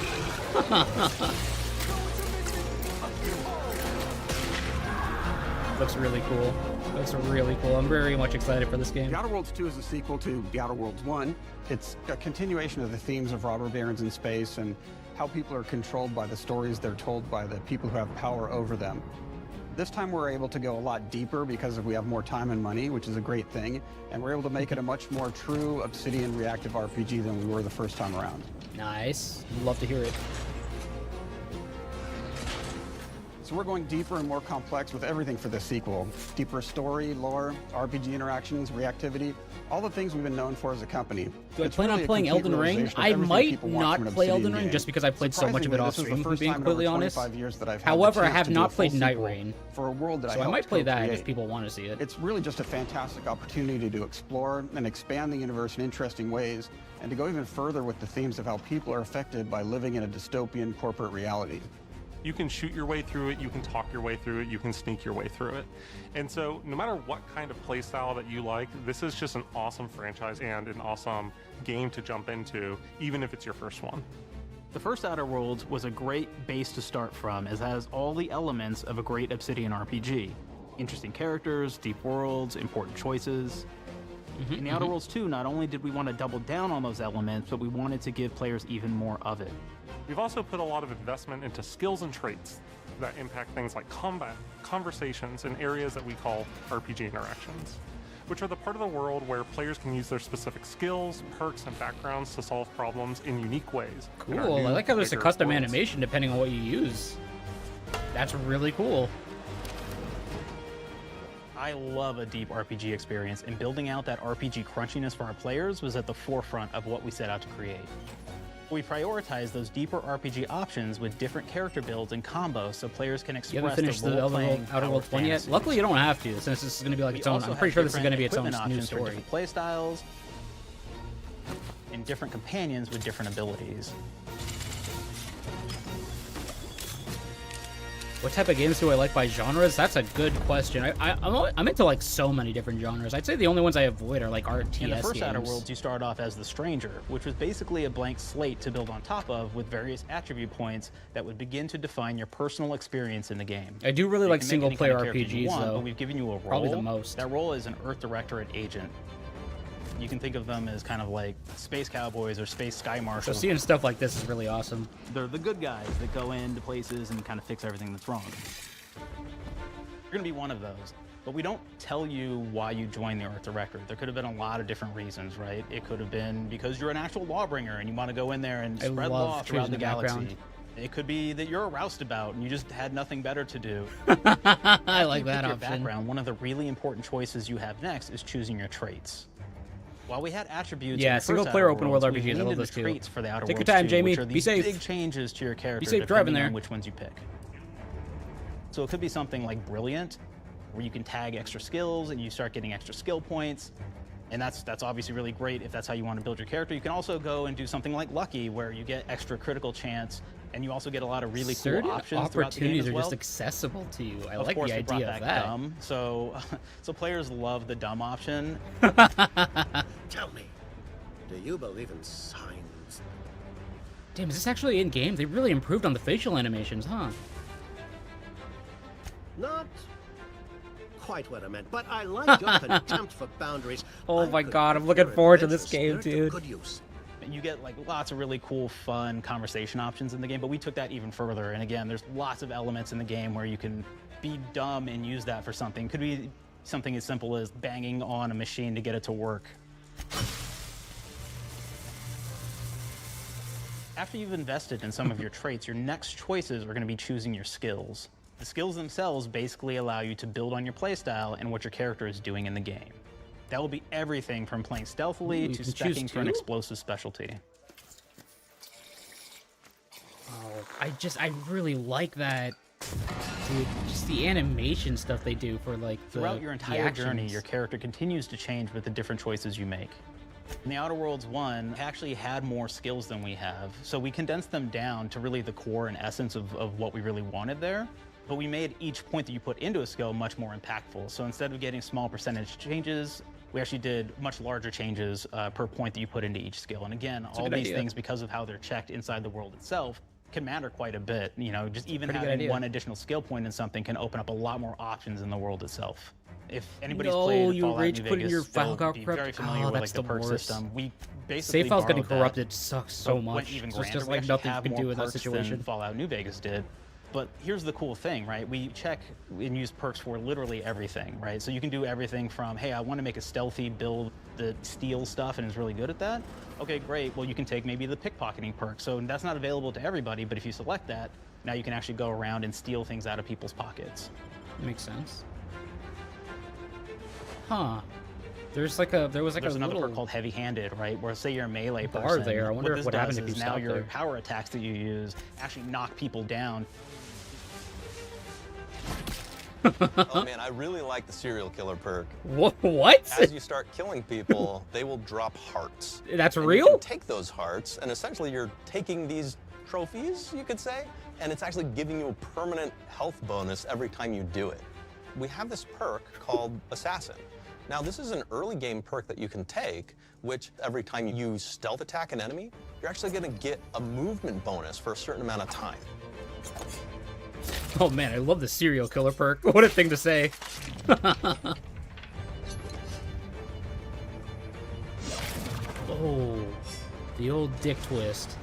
[SPEAKER 1] Looks really cool. Looks really cool. I'm very much excited for this game.
[SPEAKER 19] The Outer Worlds 2 is a sequel to The Outer Worlds 1. It's a continuation of the themes of robber barons in space and how people are controlled by the stories they're told by the people who have power over them. This time we're able to go a lot deeper because we have more time and money, which is a great thing, and we're able to make it a much more true Obsidian reactive RPG than we were the first time around.
[SPEAKER 1] Nice. Love to hear it.
[SPEAKER 19] So we're going deeper and more complex with everything for this sequel. Deeper story, lore, RPG interactions, reactivity, all the things we've been known for as a company.
[SPEAKER 1] Do I
[SPEAKER 19] It's
[SPEAKER 1] plan
[SPEAKER 19] really
[SPEAKER 1] on
[SPEAKER 19] a
[SPEAKER 1] playing
[SPEAKER 19] complete
[SPEAKER 1] Elden Ring?
[SPEAKER 19] realization of
[SPEAKER 1] I
[SPEAKER 19] everything
[SPEAKER 1] might
[SPEAKER 19] people want
[SPEAKER 1] not
[SPEAKER 19] from an
[SPEAKER 1] play
[SPEAKER 19] Obsidian
[SPEAKER 1] Elden Ring
[SPEAKER 19] game.
[SPEAKER 1] just because I played so much of it off
[SPEAKER 19] Surprisingly,
[SPEAKER 1] stream,
[SPEAKER 19] this is the
[SPEAKER 1] being
[SPEAKER 19] first time in
[SPEAKER 1] completely
[SPEAKER 19] over
[SPEAKER 1] honest.
[SPEAKER 19] 25 years that I've had the
[SPEAKER 1] However, I
[SPEAKER 19] chance
[SPEAKER 1] have
[SPEAKER 19] to do a
[SPEAKER 1] not
[SPEAKER 19] full
[SPEAKER 1] played Night
[SPEAKER 19] sequel
[SPEAKER 1] Rain.
[SPEAKER 19] for a world that
[SPEAKER 1] So I
[SPEAKER 19] helped
[SPEAKER 1] might play that
[SPEAKER 19] co-create.
[SPEAKER 1] if people want to see it.
[SPEAKER 19] It's really just a fantastic opportunity to explore and expand the universe in interesting ways, and to go even further with the themes of how people are affected by living in a dystopian corporate reality.
[SPEAKER 26] You can shoot your way through it, you can talk your way through it, you can sneak your way through it. And so no matter what kind of playstyle that you like, this is just an awesome franchise and an awesome game to jump into, even if it's your first one.
[SPEAKER 27] The first Outer Worlds was a great base to start from, as it has all the elements of a great Obsidian RPG. Interesting characters, deep worlds, important choices. In the Outer Worlds 2, not only did we want to double down on those elements, but we wanted to give players even more of it.
[SPEAKER 26] We've also put a lot of investment into skills and traits that impact things like combat, conversations, and areas that we call RPG interactions, which are the part of the world where players can use their specific skills, perks, and backgrounds to solve problems in unique ways. in our
[SPEAKER 1] Cool. I
[SPEAKER 26] new,
[SPEAKER 1] like how there's a
[SPEAKER 26] bigger
[SPEAKER 1] custom
[SPEAKER 26] worlds.
[SPEAKER 1] animation depending on what you use. That's really cool.
[SPEAKER 27] I love a deep RPG experience, and building out that RPG crunchiness for our players was at the forefront of what we set out to create. We prioritize those deeper RPG options with different character builds and combos so players can
[SPEAKER 1] You
[SPEAKER 27] express
[SPEAKER 1] haven't finished the Outer Worlds 1 yet? Luckily, you don't have to, since this is going to be like its own. I'm pretty sure this is going to be its own new story.
[SPEAKER 27] Different playstyles and different companions with different abilities.
[SPEAKER 1] What type of games do I like by genres? That's a good question. I'm into like so many different genres. I'd say the only ones I avoid are like RTS
[SPEAKER 27] In the first
[SPEAKER 1] games.
[SPEAKER 27] Outer Worlds, you start off as the Stranger, which was basically a blank slate to build on top of with various attribute points that would begin to define your personal experience in the game.
[SPEAKER 1] I do really
[SPEAKER 27] You
[SPEAKER 1] like
[SPEAKER 27] can make any
[SPEAKER 1] single-player
[SPEAKER 27] kind of character you
[SPEAKER 1] RPGs,
[SPEAKER 27] want,
[SPEAKER 1] though.
[SPEAKER 27] But we've given you a role.
[SPEAKER 1] Probably the most.
[SPEAKER 27] That role is an Earth Directorate agent. You can think of them as kind of like space cowboys or space sky
[SPEAKER 1] So
[SPEAKER 27] marshals.
[SPEAKER 1] seeing stuff like this is really awesome.
[SPEAKER 27] They're the good guys that go into places and kind of fix everything that's wrong. You're gonna be one of those, but we don't tell you why you joined the Earth Directorate. There could have been a lot of different reasons, right? It could have been because you're an actual lawbringer and you want to go in there and
[SPEAKER 1] I
[SPEAKER 27] spread
[SPEAKER 1] love
[SPEAKER 27] law throughout
[SPEAKER 1] choosing
[SPEAKER 27] the
[SPEAKER 1] the
[SPEAKER 27] galaxy.
[SPEAKER 1] background.
[SPEAKER 27] It could be that you're a roustabout and you just had nothing better to do.
[SPEAKER 1] I like that
[SPEAKER 27] your
[SPEAKER 1] option.
[SPEAKER 27] Background, one of the really important choices you have next is choosing your traits. While we had attributes,
[SPEAKER 1] Yeah,
[SPEAKER 27] in the
[SPEAKER 1] single
[SPEAKER 27] first
[SPEAKER 1] player
[SPEAKER 27] Outer
[SPEAKER 1] open world
[SPEAKER 27] Worlds, we
[SPEAKER 1] RPGs. I
[SPEAKER 27] leaned
[SPEAKER 1] love
[SPEAKER 27] into
[SPEAKER 1] those too.
[SPEAKER 27] traits for the Outer
[SPEAKER 1] Take your
[SPEAKER 27] Worlds
[SPEAKER 1] time,
[SPEAKER 27] 2,
[SPEAKER 1] Jamie.
[SPEAKER 27] which are
[SPEAKER 1] Be
[SPEAKER 27] these
[SPEAKER 1] safe.
[SPEAKER 27] big changes to your character
[SPEAKER 1] safe driving
[SPEAKER 27] depending
[SPEAKER 1] there.
[SPEAKER 27] on which ones you pick. So it could be something like Brilliant, where you can tag extra skills and you start getting extra skill points. And that's obviously really great if that's how you want to build your character. You can also go and do something like Lucky, where you get extra critical chance, and you also get a lot of really
[SPEAKER 1] Certain
[SPEAKER 27] cool options throughout the game
[SPEAKER 1] opportunities
[SPEAKER 27] as
[SPEAKER 1] are
[SPEAKER 27] well.
[SPEAKER 1] just accessible to you. I
[SPEAKER 27] Of
[SPEAKER 1] like
[SPEAKER 27] course,
[SPEAKER 1] the
[SPEAKER 27] they brought
[SPEAKER 1] idea
[SPEAKER 27] back
[SPEAKER 1] of that.
[SPEAKER 27] dumb, so players love the dumb option.
[SPEAKER 8] Tell me, do you believe in signs?
[SPEAKER 1] Damn, is this actually in game? They really improved on the facial animations, huh?
[SPEAKER 8] Not quite what I meant, but I like your contempt for boundaries.
[SPEAKER 1] Oh my
[SPEAKER 8] could
[SPEAKER 1] god, I'm
[SPEAKER 8] put
[SPEAKER 1] looking
[SPEAKER 8] your
[SPEAKER 1] forward to this
[SPEAKER 8] adventurous
[SPEAKER 1] game,
[SPEAKER 8] spirit to
[SPEAKER 1] dude.
[SPEAKER 8] good use.
[SPEAKER 27] You get like lots of really cool, fun conversation options in the game, but we took that even further. And again, there's lots of elements in the game where you can be dumb and use that for something. Could be something as simple as banging on a machine to get it to work. After you've invested in some of your traits, your next choices are going to be choosing your skills. The skills themselves basically allow you to build on your playstyle and what your character is doing in the game. That will be everything from playing stealthily to specking for an explosive specialty.
[SPEAKER 1] Oh, I really like that. Dude, just the animation stuff they do for like
[SPEAKER 27] Throughout your entire journey,
[SPEAKER 1] actions.
[SPEAKER 27] your character continues to change with the different choices you make. In the Outer Worlds 1, actually had more skills than we have, so we condensed them down to really the core and essence of what we really wanted there. But we made each point that you put into a skill much more impactful. So instead of getting small percentage changes, we actually did much larger changes per point that you put into each skill. And again, all these things, because of how they're checked inside the world itself, can matter quite a bit. You know, just even having one additional skill point in something can open up a lot more options in the world itself. If anybody's played
[SPEAKER 1] you
[SPEAKER 27] Fallout
[SPEAKER 1] rage
[SPEAKER 27] New
[SPEAKER 1] quitting
[SPEAKER 27] Vegas,
[SPEAKER 1] your file
[SPEAKER 27] they'll
[SPEAKER 1] got
[SPEAKER 27] be
[SPEAKER 1] corrupted.
[SPEAKER 27] very familiar with like
[SPEAKER 1] That's
[SPEAKER 27] the
[SPEAKER 1] the
[SPEAKER 27] perk
[SPEAKER 1] worst.
[SPEAKER 27] system. We basically
[SPEAKER 1] Save files getting
[SPEAKER 27] borrowed
[SPEAKER 1] corrupted
[SPEAKER 27] that,
[SPEAKER 1] sucks
[SPEAKER 27] but
[SPEAKER 1] so
[SPEAKER 27] went
[SPEAKER 1] much.
[SPEAKER 27] even
[SPEAKER 1] So it's
[SPEAKER 27] grander.
[SPEAKER 1] just
[SPEAKER 27] We
[SPEAKER 1] like
[SPEAKER 27] actually
[SPEAKER 1] nothing you
[SPEAKER 27] have
[SPEAKER 1] can
[SPEAKER 27] more
[SPEAKER 1] do in that
[SPEAKER 27] perks
[SPEAKER 1] situation.
[SPEAKER 27] than Fallout New Vegas did. But here's the cool thing, right? We check and use perks for literally everything, right? So you can do everything from, hey, I want to make a stealthy build that steals stuff and is really good at that. Okay, great. Well, you can take maybe the pickpocketing perk. So that's not available to everybody, but if you select that, now you can actually go around and steal things out of people's pockets.
[SPEAKER 1] Makes sense. Huh. There was like a
[SPEAKER 27] There's another
[SPEAKER 1] little
[SPEAKER 27] perk called heavy-handed, right? Where say you're a melee
[SPEAKER 1] bar
[SPEAKER 27] person.
[SPEAKER 1] there. I wonder
[SPEAKER 27] this
[SPEAKER 1] what happens
[SPEAKER 27] does
[SPEAKER 1] if you
[SPEAKER 27] is now
[SPEAKER 1] stop
[SPEAKER 27] your
[SPEAKER 1] there.
[SPEAKER 27] power attacks that you use actually knock people down.
[SPEAKER 18] Oh man, I really like the serial killer perk.
[SPEAKER 1] What?
[SPEAKER 18] As you start killing people, they will drop hearts.
[SPEAKER 1] That's
[SPEAKER 18] And
[SPEAKER 1] real?
[SPEAKER 18] You can take those hearts, and essentially you're taking these trophies, you could say, and it's actually giving you a permanent health bonus every time you do it. We have this perk called Assassin. Now, this is an early game perk that you can take, which every time you stealth attack an enemy, you're actually going to get a movement bonus for a certain amount of time.
[SPEAKER 1] Oh man, I love the serial killer perk. What a thing to say. Oh, the old dick twist.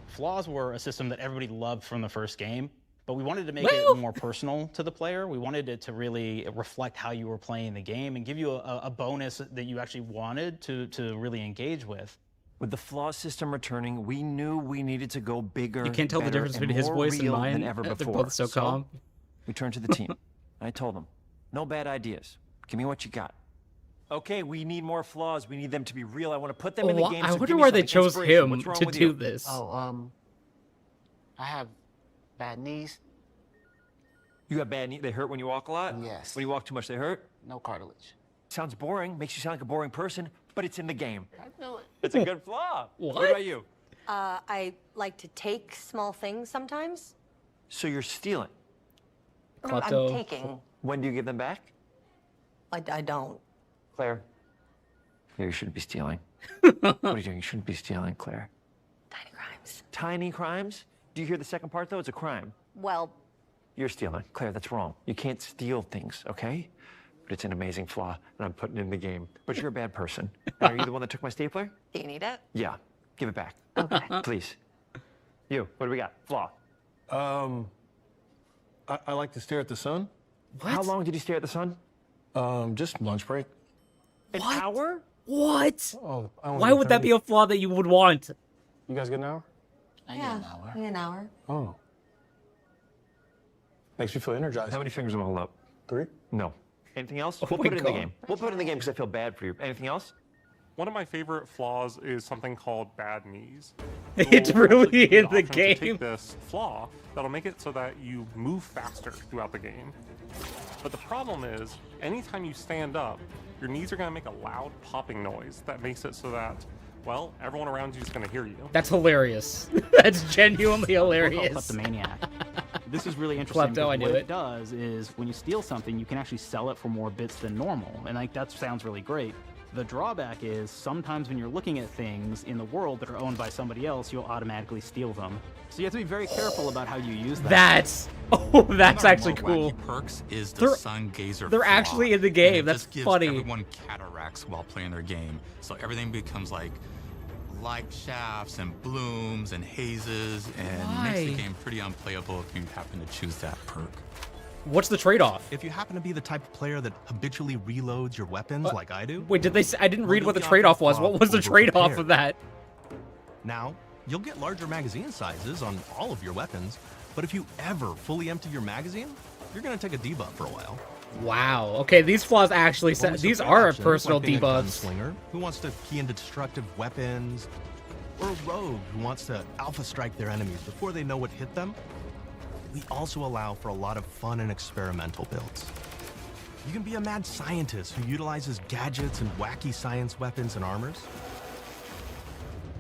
[SPEAKER 27] Flaws were a system that everybody loved from the first game, but we wanted to make it more personal to the player. We wanted it to really reflect how you were playing the game and give you a bonus that you actually wanted to really engage with.
[SPEAKER 16] With the flaw system returning, we knew we needed to go bigger.
[SPEAKER 1] You can't tell the
[SPEAKER 16] better,
[SPEAKER 1] difference
[SPEAKER 16] and
[SPEAKER 1] between his
[SPEAKER 16] more
[SPEAKER 1] voice and
[SPEAKER 16] real
[SPEAKER 1] mine.
[SPEAKER 16] than ever
[SPEAKER 1] They're
[SPEAKER 16] before.
[SPEAKER 1] both so calm.
[SPEAKER 16] We turned to the team. I told them, no bad ideas. Give me what you got. Okay, we need more flaws. We need them to be real. I want to put them in the game.
[SPEAKER 1] I
[SPEAKER 16] so
[SPEAKER 1] wonder
[SPEAKER 16] give me
[SPEAKER 1] why they
[SPEAKER 16] something
[SPEAKER 1] chose
[SPEAKER 16] inspirational.
[SPEAKER 1] him
[SPEAKER 16] What's wrong
[SPEAKER 1] to
[SPEAKER 16] with
[SPEAKER 1] do
[SPEAKER 16] you?
[SPEAKER 1] this.
[SPEAKER 20] Oh, I have bad knees.
[SPEAKER 16] You got bad knees? They hurt when you walk a lot?
[SPEAKER 20] Yes.
[SPEAKER 16] When you walk too much, they hurt?
[SPEAKER 20] No cartilage.
[SPEAKER 16] Sounds boring. Makes you sound like a boring person, but it's in the game.
[SPEAKER 20] I know it.
[SPEAKER 16] It's a good flaw.
[SPEAKER 1] What
[SPEAKER 16] about you?
[SPEAKER 21] I like to take small things sometimes.
[SPEAKER 16] So you're stealing?
[SPEAKER 21] I'm taking.
[SPEAKER 16] When do you give them back?
[SPEAKER 21] I don't.
[SPEAKER 16] Claire. Claire, you shouldn't be stealing. What are you doing? You shouldn't be stealing, Claire.
[SPEAKER 21] Tiny crimes.
[SPEAKER 16] Tiny crimes? Do you hear the second part, though? It's a crime.
[SPEAKER 21] Well,
[SPEAKER 16] You're stealing. Claire, that's wrong. You can't steal things, okay? But it's an amazing flaw, and I'm putting it in the game. But you're a bad person. And are you the one that took my stapler?
[SPEAKER 21] do you need it?
[SPEAKER 16] Yeah. Give it back.
[SPEAKER 21] Okay.
[SPEAKER 16] Please. You, what do we got? Flaw.
[SPEAKER 22] I like to stare at the sun.
[SPEAKER 16] How long did you stare at the sun?
[SPEAKER 22] Just lunch break.
[SPEAKER 16] An hour?
[SPEAKER 1] What?
[SPEAKER 22] Oh, I only
[SPEAKER 1] Why
[SPEAKER 22] get
[SPEAKER 1] would that
[SPEAKER 22] 30.
[SPEAKER 1] be a flaw that you would want?
[SPEAKER 22] You guys get an hour?
[SPEAKER 20] I get an hour.
[SPEAKER 21] An hour.
[SPEAKER 22] Oh. Makes me feel energized.
[SPEAKER 16] How many fingers am I holding up?
[SPEAKER 22] 3?
[SPEAKER 16] No. Anything else?
[SPEAKER 1] Oh
[SPEAKER 16] We'll
[SPEAKER 1] my
[SPEAKER 16] put it in the
[SPEAKER 1] God.
[SPEAKER 16] game. We'll put it in the game because I feel bad for you. Anything else?
[SPEAKER 26] One of my favorite flaws is something called bad knees.
[SPEAKER 1] It's
[SPEAKER 26] You'll
[SPEAKER 1] really
[SPEAKER 26] actually get
[SPEAKER 1] in the
[SPEAKER 26] option to
[SPEAKER 1] game.
[SPEAKER 26] Take this flaw that'll make it so that you move faster throughout the game. But the problem is, anytime you stand up, your knees are going to make a loud popping noise that makes it so that, well, everyone around you is going to hear you.
[SPEAKER 1] That's hilarious. That's genuinely hilarious.
[SPEAKER 27] Kleptomaniac. This is really interesting.
[SPEAKER 1] Klepto, I
[SPEAKER 27] because
[SPEAKER 1] knew
[SPEAKER 27] what
[SPEAKER 1] it.
[SPEAKER 27] it does is when you steal something, you can actually sell it for more bits than normal, and like that sounds really great. The drawback is sometimes when you're looking at things in the world that are owned by somebody else, you'll automatically steal them. So you have to be very careful about how you use that.
[SPEAKER 1] That's actually cool.
[SPEAKER 3] Perks is the sun gazer.
[SPEAKER 1] They're
[SPEAKER 3] flaw,
[SPEAKER 1] actually in the game.
[SPEAKER 3] and it
[SPEAKER 1] That's
[SPEAKER 3] just gives
[SPEAKER 1] funny.
[SPEAKER 3] Everyone cataracts while playing their game, so everything becomes like light shafts and blooms and hazes, and makes the
[SPEAKER 1] Why?
[SPEAKER 3] game pretty unplayable if you happen to choose that perk.
[SPEAKER 1] What's the trade-off?
[SPEAKER 4] If you happen to be the type of player that habitually reloads your weapons like I do.
[SPEAKER 1] Wait, did they say, I didn't read
[SPEAKER 4] you'll
[SPEAKER 1] what the
[SPEAKER 4] be
[SPEAKER 1] trade-off was.
[SPEAKER 4] often
[SPEAKER 1] What was the trade-off of that?
[SPEAKER 4] Now, you'll get larger magazine sizes on all of your weapons, but if you ever fully empty your magazine, you're going to take a debuff for a while.
[SPEAKER 1] Wow. Okay, these flaws actually
[SPEAKER 4] Bonus
[SPEAKER 1] these
[SPEAKER 4] support
[SPEAKER 1] are
[SPEAKER 4] options,
[SPEAKER 1] personal
[SPEAKER 4] like being a
[SPEAKER 1] debuffs.
[SPEAKER 4] gunslinger who wants to key into destructive weapons, or a rogue who wants to alpha strike their enemies before they know what hit them. We also allow for a lot of fun and experimental builds. You can be a mad scientist who utilizes gadgets and wacky science weapons and armors.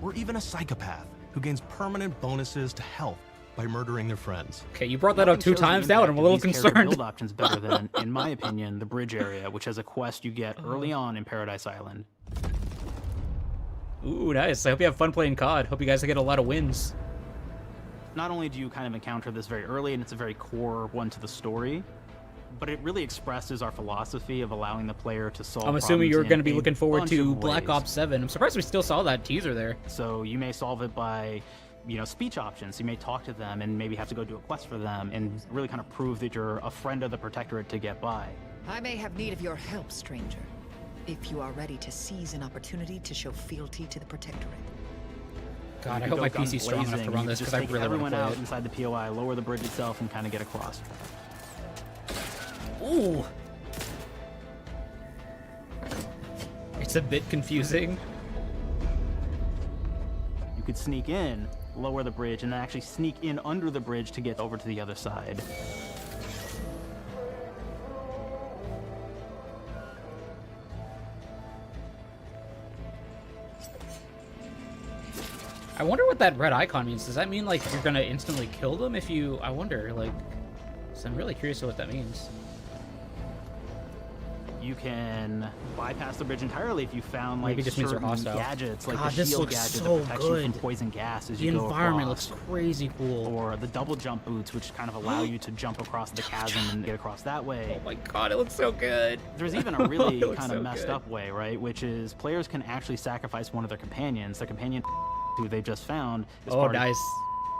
[SPEAKER 4] Or even a psychopath who gains permanent bonuses to health by murdering their friends.
[SPEAKER 1] Okay, you brought that up 2 times now, and I'm a little concerned.
[SPEAKER 27] Build options better than, in my opinion, the bridge area, which has a quest you get early on in Paradise Island.
[SPEAKER 1] Ooh, nice. I hope you have fun playing COD. Hope you guys get a lot of wins.
[SPEAKER 27] Not only do you kind of encounter this very early, and it's a very core one to the story, but it really expresses our philosophy of allowing the player to solve
[SPEAKER 1] I'm assuming you're
[SPEAKER 27] going to
[SPEAKER 1] be looking forward to Black Ops 7. I'm surprised we still saw that teaser there.
[SPEAKER 27] So you may solve it by, speech options. You may talk to them and maybe have to go do a quest for them and really kind of prove that you're a friend of the Protectorate to get by.
[SPEAKER 5] I may have need of your help, stranger, if you are ready to seize an opportunity to show fealty to the Protectorate.
[SPEAKER 1] God,
[SPEAKER 27] You
[SPEAKER 1] I
[SPEAKER 27] could
[SPEAKER 1] hope
[SPEAKER 27] go
[SPEAKER 1] my
[SPEAKER 27] guns
[SPEAKER 1] PC's strong enough to
[SPEAKER 27] blazing,
[SPEAKER 1] run
[SPEAKER 27] you
[SPEAKER 1] this
[SPEAKER 27] could
[SPEAKER 1] because
[SPEAKER 27] just
[SPEAKER 1] I
[SPEAKER 27] take
[SPEAKER 1] really want
[SPEAKER 27] everyone
[SPEAKER 1] to play
[SPEAKER 27] out
[SPEAKER 1] it.
[SPEAKER 27] inside the POI, lower the bridge itself, and kind of get across.
[SPEAKER 1] Ooh. It's a bit confusing.
[SPEAKER 27] You could sneak in, lower the bridge, and then actually sneak in under the bridge to get over to the other side.
[SPEAKER 1] I wonder what that red icon means. Does that mean, like, you're gonna instantly kill them if you... I wonder, like... So I'm really curious what that means.
[SPEAKER 27] You can bypass the bridge entirely if you found like
[SPEAKER 1] Maybe it just means they're
[SPEAKER 27] certain
[SPEAKER 1] hostile.
[SPEAKER 27] gadgets, like
[SPEAKER 1] God,
[SPEAKER 27] the
[SPEAKER 1] this
[SPEAKER 27] shield
[SPEAKER 1] looks
[SPEAKER 27] gadget
[SPEAKER 1] so
[SPEAKER 27] that protects you
[SPEAKER 1] good.
[SPEAKER 27] from poison gas as
[SPEAKER 1] The
[SPEAKER 27] you go
[SPEAKER 1] environment
[SPEAKER 27] across.
[SPEAKER 1] looks crazy cool.
[SPEAKER 27] Or the double jump boots, which kind of allow you to jump across the chasm and get across that way.
[SPEAKER 1] Oh my god, it looks so good.
[SPEAKER 27] There's even a really
[SPEAKER 1] It looks
[SPEAKER 27] kind of
[SPEAKER 1] so
[SPEAKER 27] messed
[SPEAKER 1] good.
[SPEAKER 27] up way, right? Which is players can actually sacrifice one of their companions. The companion who they just found. Is
[SPEAKER 1] Oh,
[SPEAKER 27] part of-
[SPEAKER 1] nice.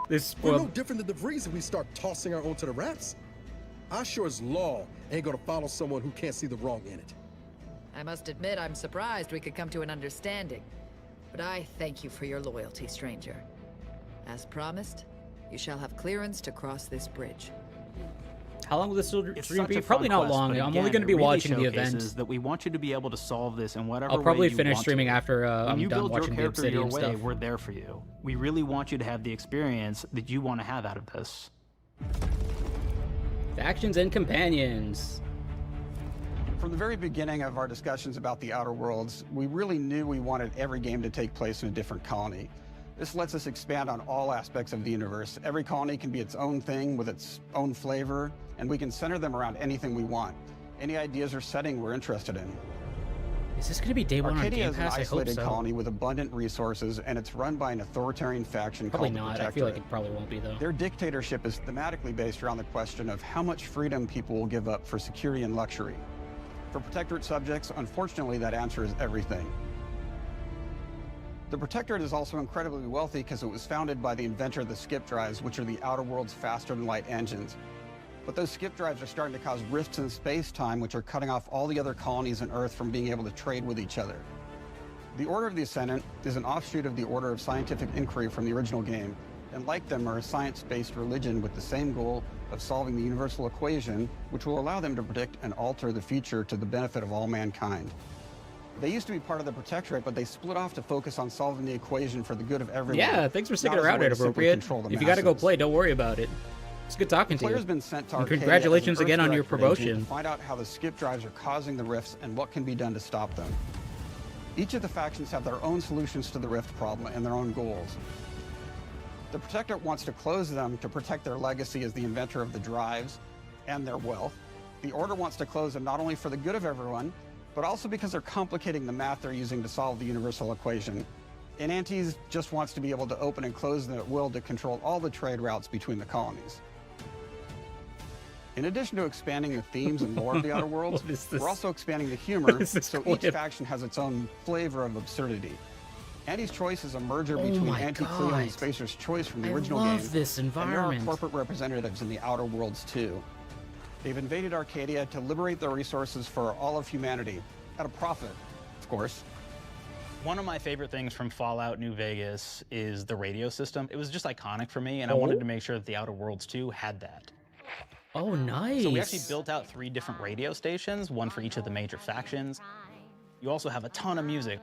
[SPEAKER 1] This
[SPEAKER 6] We're no
[SPEAKER 1] spoiled...
[SPEAKER 6] different than the Vrees if we start tossing our own to the raps. I sure as law ain't gonna follow someone who can't see the wrong in it.
[SPEAKER 23] I must admit I'm surprised we could come to an understanding. But I thank you for your loyalty, stranger. As promised, you shall have clearance to cross this bridge.
[SPEAKER 1] How long will this
[SPEAKER 27] It's
[SPEAKER 1] stream
[SPEAKER 27] such
[SPEAKER 1] be?
[SPEAKER 27] a
[SPEAKER 1] Probably
[SPEAKER 27] fun
[SPEAKER 1] not
[SPEAKER 27] quest,
[SPEAKER 1] long.
[SPEAKER 27] but
[SPEAKER 1] I'm
[SPEAKER 27] again,
[SPEAKER 1] only going to
[SPEAKER 27] it
[SPEAKER 1] be
[SPEAKER 27] really
[SPEAKER 1] watching the event.
[SPEAKER 27] showcases that we want you to be able to solve this in whatever
[SPEAKER 1] I'll probably
[SPEAKER 27] way you
[SPEAKER 1] finish
[SPEAKER 27] want
[SPEAKER 1] streaming
[SPEAKER 27] to.
[SPEAKER 1] after
[SPEAKER 27] When
[SPEAKER 1] I'm
[SPEAKER 27] you
[SPEAKER 1] done
[SPEAKER 27] build
[SPEAKER 1] watching the
[SPEAKER 27] your character your
[SPEAKER 1] Obsidian
[SPEAKER 27] way,
[SPEAKER 1] stuff.
[SPEAKER 27] we're there for you. We really want you to have the experience that you want to have out of this.
[SPEAKER 1] Factions and companions.
[SPEAKER 19] From the very beginning of our discussions about the Outer Worlds, we really knew we wanted every game to take place in a different colony. This lets us expand on all aspects of the universe. Every colony can be its own thing with its own flavor, and we can center them around anything we want. Any ideas or setting we're interested in.
[SPEAKER 1] Is this going to be day one on
[SPEAKER 19] Arcadia
[SPEAKER 1] Game
[SPEAKER 19] is an
[SPEAKER 1] Pass? I hope
[SPEAKER 19] isolated
[SPEAKER 1] so.
[SPEAKER 19] colony with abundant resources, and it's run by an authoritarian faction
[SPEAKER 1] Probably
[SPEAKER 19] called the
[SPEAKER 1] not. I feel like
[SPEAKER 19] Protectorate.
[SPEAKER 1] it probably won't be, though.
[SPEAKER 19] Their dictatorship is thematically based around the question of how much freedom people will give up for security and luxury. For Protectorate subjects, unfortunately, that answer is everything. The Protectorate is also incredibly wealthy because it was founded by the inventor of the skip drives, which are the Outer World's faster-than-light engines. But those skip drives are starting to cause rifts in space-time, which are cutting off all the other colonies on Earth from being able to trade with each other. The Order of the Ascendant is an offshoot of the Order of Scientific Inquiry from the original game, and like them are a science-based religion with the same goal of solving the universal equation, which will allow them to predict and alter the future to the benefit of all mankind. They used to be part of the Protectorate, but they split off to focus on solving the equation for the good of everyone.
[SPEAKER 1] Yeah, thanks for sticking
[SPEAKER 19] not as a
[SPEAKER 1] around,
[SPEAKER 19] way to simply
[SPEAKER 1] Inappropriate.
[SPEAKER 19] control the
[SPEAKER 1] If you gotta go
[SPEAKER 19] masses.
[SPEAKER 1] play, don't worry about it. It's good talking to you.
[SPEAKER 19] Players been sent to
[SPEAKER 1] And
[SPEAKER 19] Arcadia
[SPEAKER 1] congratulations
[SPEAKER 19] as an
[SPEAKER 1] again on your
[SPEAKER 19] Earth-directed
[SPEAKER 1] promotion.
[SPEAKER 19] agent to find out how the skip drives are causing the rifts and what can be done to stop them. Each of the factions have their own solutions to the rift problem and their own goals. The Protectorate wants to close them to protect their legacy as the inventor of the drives and their wealth. The Order wants to close them not only for the good of everyone, but also because they're complicating the math they're using to solve the universal equation. And Antes just wants to be able to open and close them at will to control all the trade routes between the colonies. In addition to expanding the themes and lore of the Outer Worlds,
[SPEAKER 1] What is this?
[SPEAKER 19] we're also expanding the humor,
[SPEAKER 1] What is this
[SPEAKER 19] so each
[SPEAKER 1] clip?
[SPEAKER 19] faction has its own flavor of absurdity. Anti's Choice is a merger
[SPEAKER 1] Oh
[SPEAKER 19] between
[SPEAKER 1] my
[SPEAKER 19] Anti-Cleo
[SPEAKER 1] God.
[SPEAKER 19] and Spacer's Choice from the
[SPEAKER 1] I
[SPEAKER 19] original
[SPEAKER 1] love
[SPEAKER 19] game.
[SPEAKER 1] this environment.
[SPEAKER 19] And there are corporate representatives in the Outer Worlds too. They've invaded Arcadia to liberate their resources for all of humanity, at a profit, of course.
[SPEAKER 27] One of my favorite things from Fallout New Vegas is the radio system. It was just iconic for me, and I
[SPEAKER 1] Oh.
[SPEAKER 27] wanted to make sure that the Outer Worlds 2 had that.
[SPEAKER 1] Oh, nice.
[SPEAKER 27] So we actually built out 3 different radio stations, one for each of the major factions. You also have a ton of music.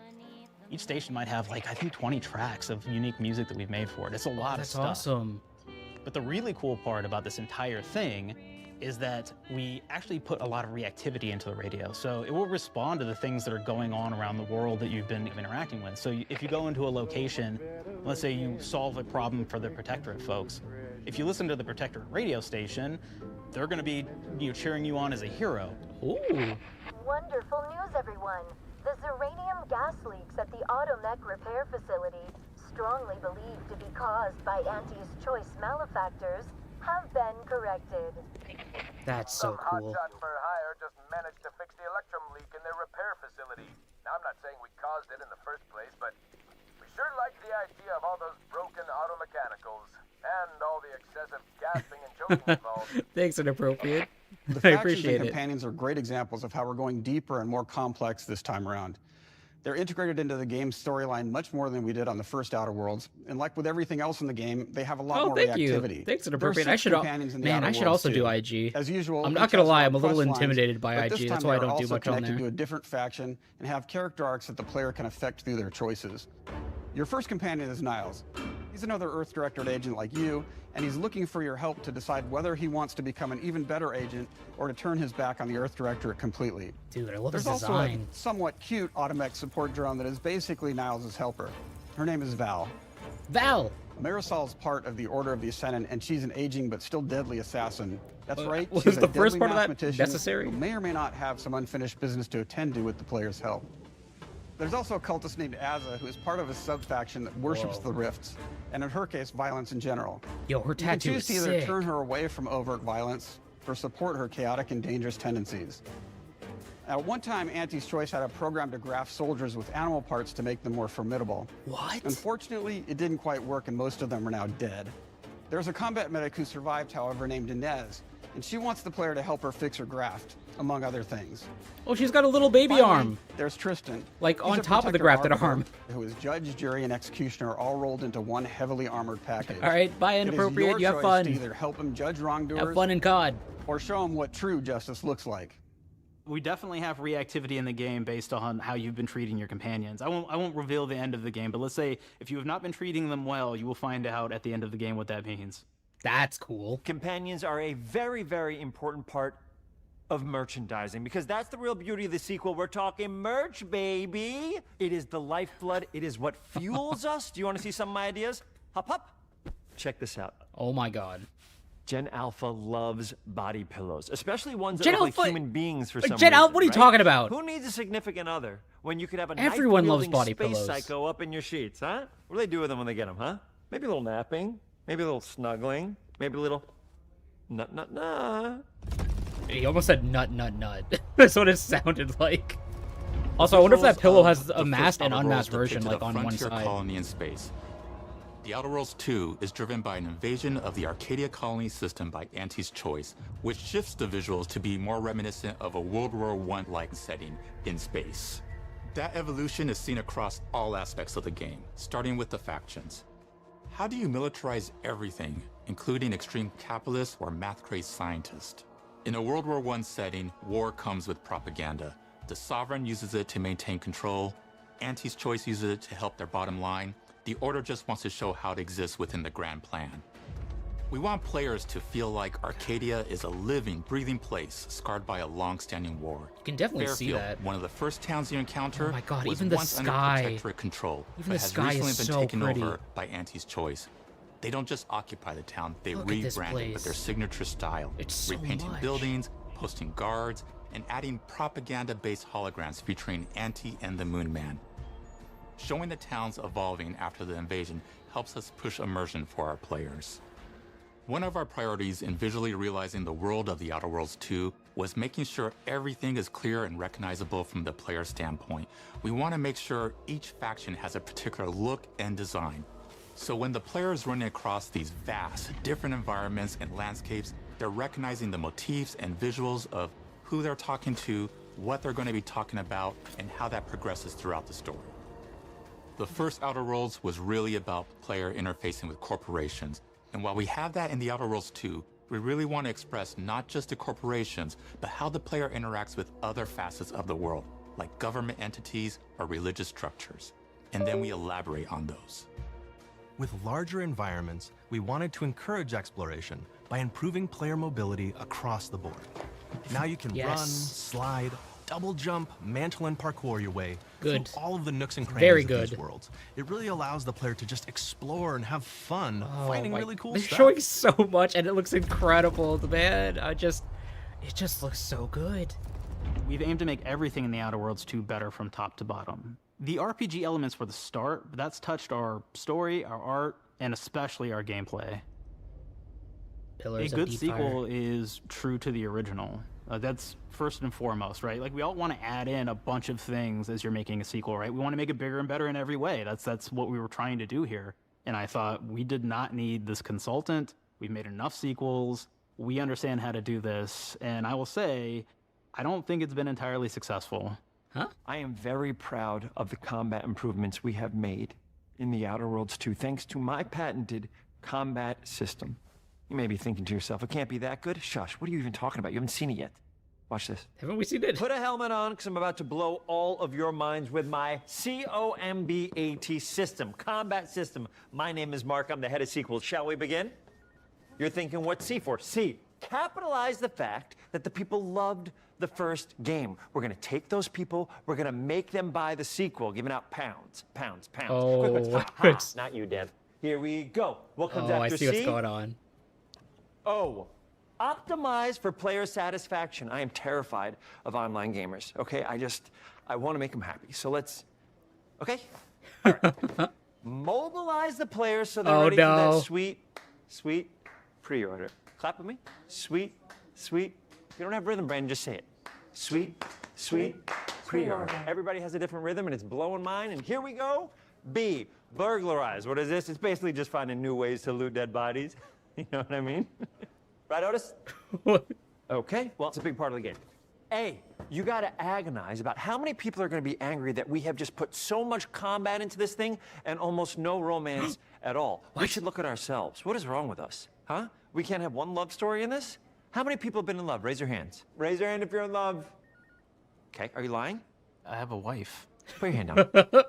[SPEAKER 27] Each station might have, like, I think 20 tracks of unique music that we've made for it. It's a lot of
[SPEAKER 1] That's
[SPEAKER 27] stuff.
[SPEAKER 1] awesome.
[SPEAKER 27] But the really cool part about this entire thing is that we actually put a lot of reactivity into the radio. So it will respond to the things that are going on around the world that you've been interacting with. So if you go into a location, let's say you solve a problem for the Protectorate folks, if you listen to the Protectorate radio station, they're gonna be cheering you on as a hero.
[SPEAKER 1] Ooh.
[SPEAKER 7] Wonderful news, everyone. The Zeranium gas leaks at the Automech repair facility, strongly believed to be caused by Anti's Choice malefactors, have been corrected.
[SPEAKER 1] That's so cool.
[SPEAKER 9] Hotshot for hire just managed to fix the electrum leak in their repair facility. Now, I'm not saying we caused it in the first place, but we sure like the idea of all those broken auto mechanicals and all the excessive gasping and choking involved.
[SPEAKER 1] Thanks, Inappropriate.
[SPEAKER 19] The
[SPEAKER 1] I
[SPEAKER 19] factions
[SPEAKER 1] appreciate
[SPEAKER 19] and
[SPEAKER 1] it.
[SPEAKER 19] companions are great examples of how we're going deeper and more complex this time around. They're integrated into the game's storyline much more than we did on the first Outer Worlds, and like with everything else in the game, they have a lot more
[SPEAKER 1] thank you.
[SPEAKER 19] reactivity.
[SPEAKER 1] Thanks,
[SPEAKER 19] There are
[SPEAKER 1] Inappropriate. I
[SPEAKER 19] 6
[SPEAKER 1] should,
[SPEAKER 19] companions in the
[SPEAKER 1] man,
[SPEAKER 19] Outer
[SPEAKER 1] I should
[SPEAKER 19] Worlds
[SPEAKER 1] also do
[SPEAKER 19] too.
[SPEAKER 1] IG.
[SPEAKER 19] As usual,
[SPEAKER 1] I'm
[SPEAKER 19] each
[SPEAKER 1] not gonna
[SPEAKER 19] has
[SPEAKER 1] lie,
[SPEAKER 19] their
[SPEAKER 1] I'm a little
[SPEAKER 19] quest lines,
[SPEAKER 1] intimidated by
[SPEAKER 19] but this
[SPEAKER 1] IG. That's
[SPEAKER 19] time
[SPEAKER 1] why I
[SPEAKER 19] they're
[SPEAKER 1] don't do
[SPEAKER 19] also
[SPEAKER 1] much on
[SPEAKER 19] connected
[SPEAKER 1] there.
[SPEAKER 19] to a different faction and have character arcs that the player can affect through their choices. Your first companion is Niles. He's another Earth Directorate agent like you, and he's looking for your help to decide whether he wants to become an even better agent or to turn his back on the Earth Directorate completely.
[SPEAKER 1] Dude, I love
[SPEAKER 19] There's
[SPEAKER 1] his
[SPEAKER 19] also
[SPEAKER 1] design.
[SPEAKER 19] a somewhat cute Automech support drone that is basically Niles' helper. Her name is Val.
[SPEAKER 1] Val!
[SPEAKER 19] Marisol's part of the Order of the Ascendant, and she's an aging but still deadly assassin. That's right,
[SPEAKER 1] was
[SPEAKER 19] she's
[SPEAKER 1] the
[SPEAKER 19] a
[SPEAKER 1] first
[SPEAKER 19] deadly
[SPEAKER 1] part of that
[SPEAKER 19] mathematician
[SPEAKER 1] necessary?
[SPEAKER 19] who may or may not have some unfinished business to attend to with the player's help. There's also a cultist named Azza, who is part of a sub-faction that worships
[SPEAKER 1] Whoa.
[SPEAKER 19] the rifts, and in her case, violence in general.
[SPEAKER 1] Yo, her
[SPEAKER 19] You can
[SPEAKER 1] tattoo
[SPEAKER 19] choose
[SPEAKER 1] is
[SPEAKER 19] to either
[SPEAKER 1] sick.
[SPEAKER 19] turn her away from overt violence or support her chaotic and dangerous tendencies. At one time, Anti's Choice had a program to graft soldiers with animal parts to make them more formidable.
[SPEAKER 1] What?
[SPEAKER 19] Unfortunately, it didn't quite work, and most of them are now dead. There's a combat medic who survived, however, named Inez, and she wants the player to help her fix her graft, among other things.
[SPEAKER 1] Oh, she's got a little baby
[SPEAKER 19] Finally,
[SPEAKER 1] arm.
[SPEAKER 19] There's Tristan.
[SPEAKER 1] Like,
[SPEAKER 19] He's
[SPEAKER 1] on
[SPEAKER 19] a
[SPEAKER 1] top of the
[SPEAKER 19] protector
[SPEAKER 1] grafted
[SPEAKER 19] arbiter
[SPEAKER 1] arm.
[SPEAKER 19] Who is judge, jury, and executioner all rolled into one heavily armored package.
[SPEAKER 1] All right, bye,
[SPEAKER 19] It is
[SPEAKER 1] Inappropriate.
[SPEAKER 19] your
[SPEAKER 1] You have
[SPEAKER 19] choice
[SPEAKER 1] fun.
[SPEAKER 19] to either help him judge wrongdoers
[SPEAKER 1] Have fun in COD.
[SPEAKER 19] or show him what true justice looks like.
[SPEAKER 27] We definitely have reactivity in the game based on how you've been treating your companions. I won't reveal the end of the game, but let's say if you have not been treating them well, you will find out at the end of the game what that means.
[SPEAKER 1] That's cool.
[SPEAKER 16] Companions are a very, very important part of merchandising because that's the real beauty of the sequel. We're talking merch, baby. It is the lifeblood. It is what fuels us. Do you want to see some of my ideas? Hop, hop. Check this out.
[SPEAKER 1] Oh my god.
[SPEAKER 16] Gen Alpha loves body pillows, especially ones that
[SPEAKER 1] Gen
[SPEAKER 16] look like
[SPEAKER 1] Alpha-
[SPEAKER 16] human beings for some
[SPEAKER 1] Gen Alpha-
[SPEAKER 16] reason,
[SPEAKER 1] what are you
[SPEAKER 16] right?
[SPEAKER 1] talking about?
[SPEAKER 16] Who needs a significant other when you could have a
[SPEAKER 1] Everyone loves
[SPEAKER 16] knife-wielding
[SPEAKER 1] body
[SPEAKER 16] space
[SPEAKER 1] pillows.
[SPEAKER 16] psycho up in your sheets, huh? What do they do with them when they get them, huh? Maybe a little napping, maybe a little snuggling, maybe a little nut, nut, nut.
[SPEAKER 1] He almost said nut, nut, nut. That's what it sounded like. Also, I wonder if that pillow has a masked and unmasked version, like, on one
[SPEAKER 3] Frontier
[SPEAKER 1] side.
[SPEAKER 3] colony in space. The Outer Worlds 2 is driven by an invasion of the Arcadia colony system by Anti's Choice, which shifts the visuals to be more reminiscent of a World War I-like setting in space. That evolution is seen across all aspects of the game, starting with the factions. how do you militarize everything, including extreme capitalists or math-crazed scientists? In a World War I setting, war comes with propaganda. The sovereign uses it to maintain control. Auntie's Choice uses it to help their bottom line. The Order just wants to show how it exists within the grand plan. We want players to feel like Arcadia is a living, breathing place scarred by a long-standing war.
[SPEAKER 1] You can definitely see
[SPEAKER 3] Fairfield,
[SPEAKER 1] that.
[SPEAKER 3] one of the first towns you encounter,
[SPEAKER 1] Oh my God,
[SPEAKER 3] was
[SPEAKER 1] even the
[SPEAKER 3] once under
[SPEAKER 1] sky.
[SPEAKER 3] protectorate control,
[SPEAKER 1] Even
[SPEAKER 3] but
[SPEAKER 1] the
[SPEAKER 3] has
[SPEAKER 1] sky
[SPEAKER 3] recently
[SPEAKER 1] is
[SPEAKER 3] been
[SPEAKER 1] so
[SPEAKER 3] taken
[SPEAKER 1] pretty.
[SPEAKER 3] over by Auntie's Choice. They don't just occupy the town, they
[SPEAKER 1] Look at this
[SPEAKER 3] rebrand it with
[SPEAKER 1] place.
[SPEAKER 3] their signature style,
[SPEAKER 1] It's so
[SPEAKER 3] repainting
[SPEAKER 1] much.
[SPEAKER 3] buildings, posting guards, and adding propaganda-based holograms featuring Auntie and the Moon Man. Showing the towns evolving after the invasion helps us push immersion for our players. One of our priorities in visually realizing the world of The Outer Worlds 2 was making sure everything is clear and recognizable from the player standpoint. We want to make sure each faction has a particular look and design. So when the player is running across these vast, different environments and landscapes, they're recognizing the motifs and visuals of who they're talking to, what they're going to be talking about, and how that progresses throughout the story. The first Outer Worlds was really about player interfacing with corporations. And while we have that in The Outer Worlds 2, we really want to express not just the corporations, but how the player interacts with other facets of the world, like government entities or religious structures. And then we elaborate on those.
[SPEAKER 4] With larger environments, we wanted to encourage exploration by improving player mobility across the board. Now you can
[SPEAKER 1] Yes.
[SPEAKER 4] run, slide, double jump, mantle, and parkour your way
[SPEAKER 1] Good.
[SPEAKER 4] through all of the nooks and crannies
[SPEAKER 1] Very
[SPEAKER 4] of
[SPEAKER 1] good.
[SPEAKER 4] these worlds. It really allows the player to just explore and have fun finding really cool
[SPEAKER 1] They're
[SPEAKER 4] stuff.
[SPEAKER 1] showing so much, and it looks incredible, man. It just looks so good.
[SPEAKER 27] We've aimed to make everything in the Outer Worlds 2 better from top to bottom. The RPG elements were the start, but that's touched our story, our art, and especially our gameplay.
[SPEAKER 1] Pillars
[SPEAKER 27] A
[SPEAKER 1] of
[SPEAKER 27] good
[SPEAKER 1] Deep
[SPEAKER 27] sequel
[SPEAKER 1] Fire.
[SPEAKER 27] is true to the original. That's first and foremost, right? Like, we all want to add in a bunch of things as you're making a sequel, right? We want to make it bigger and better in every way. That's what we were trying to do here. And I thought we did not need this consultant. We've made enough sequels. We understand how to do this. And I will say, I don't think it's been entirely successful.
[SPEAKER 16] I am very proud of the combat improvements we have made in The Outer Worlds 2, thanks to my patented combat system. You may be thinking to yourself, it can't be that good. Shush, what are you even talking about? You haven't seen it yet. Watch this.
[SPEAKER 1] Haven't we seen it?
[SPEAKER 16] Put a helmet on, because I'm about to blow all of your minds with my COMBAT system, combat system. My name is Mark, I'm the head of sequels. Shall we begin? You're thinking, what's C for? C, capitalize the fact that the people loved the first game. We're gonna take those people, we're gonna make them buy the sequel, giving out pounds.
[SPEAKER 1] Oh,
[SPEAKER 16] Quick, ha, not you, Dev. Here we go. What comes
[SPEAKER 1] Oh,
[SPEAKER 16] after
[SPEAKER 1] I see
[SPEAKER 16] C?
[SPEAKER 1] what's going on.
[SPEAKER 16] O, optimize for player satisfaction. I am terrified of online gamers, okay? I want to make them happy. So let's, okay? All right. Mobilize the players so they're ready for that sweet pre-order. Clap with me. Sweet. If you don't have rhythm, Brandon, just say it. Sweet pre-order. Everybody has a different rhythm, and it's blowing mine. And here we go. B, burglarize. What is this? It's basically just finding new ways to loot dead bodies. You know what I mean? Right, Otis? Okay, well, it's a big part of the game. A, you gotta agonize about how many people are gonna be angry that we have just put so much combat into this thing and almost no romance at all. We should look at ourselves. What is wrong with us? Huh? We can't have one love story in this? How many people have been in love? Raise your hands. Raise your hand if you're in love. Okay, are you lying?
[SPEAKER 27] I have a wife.
[SPEAKER 16] Put your hand down.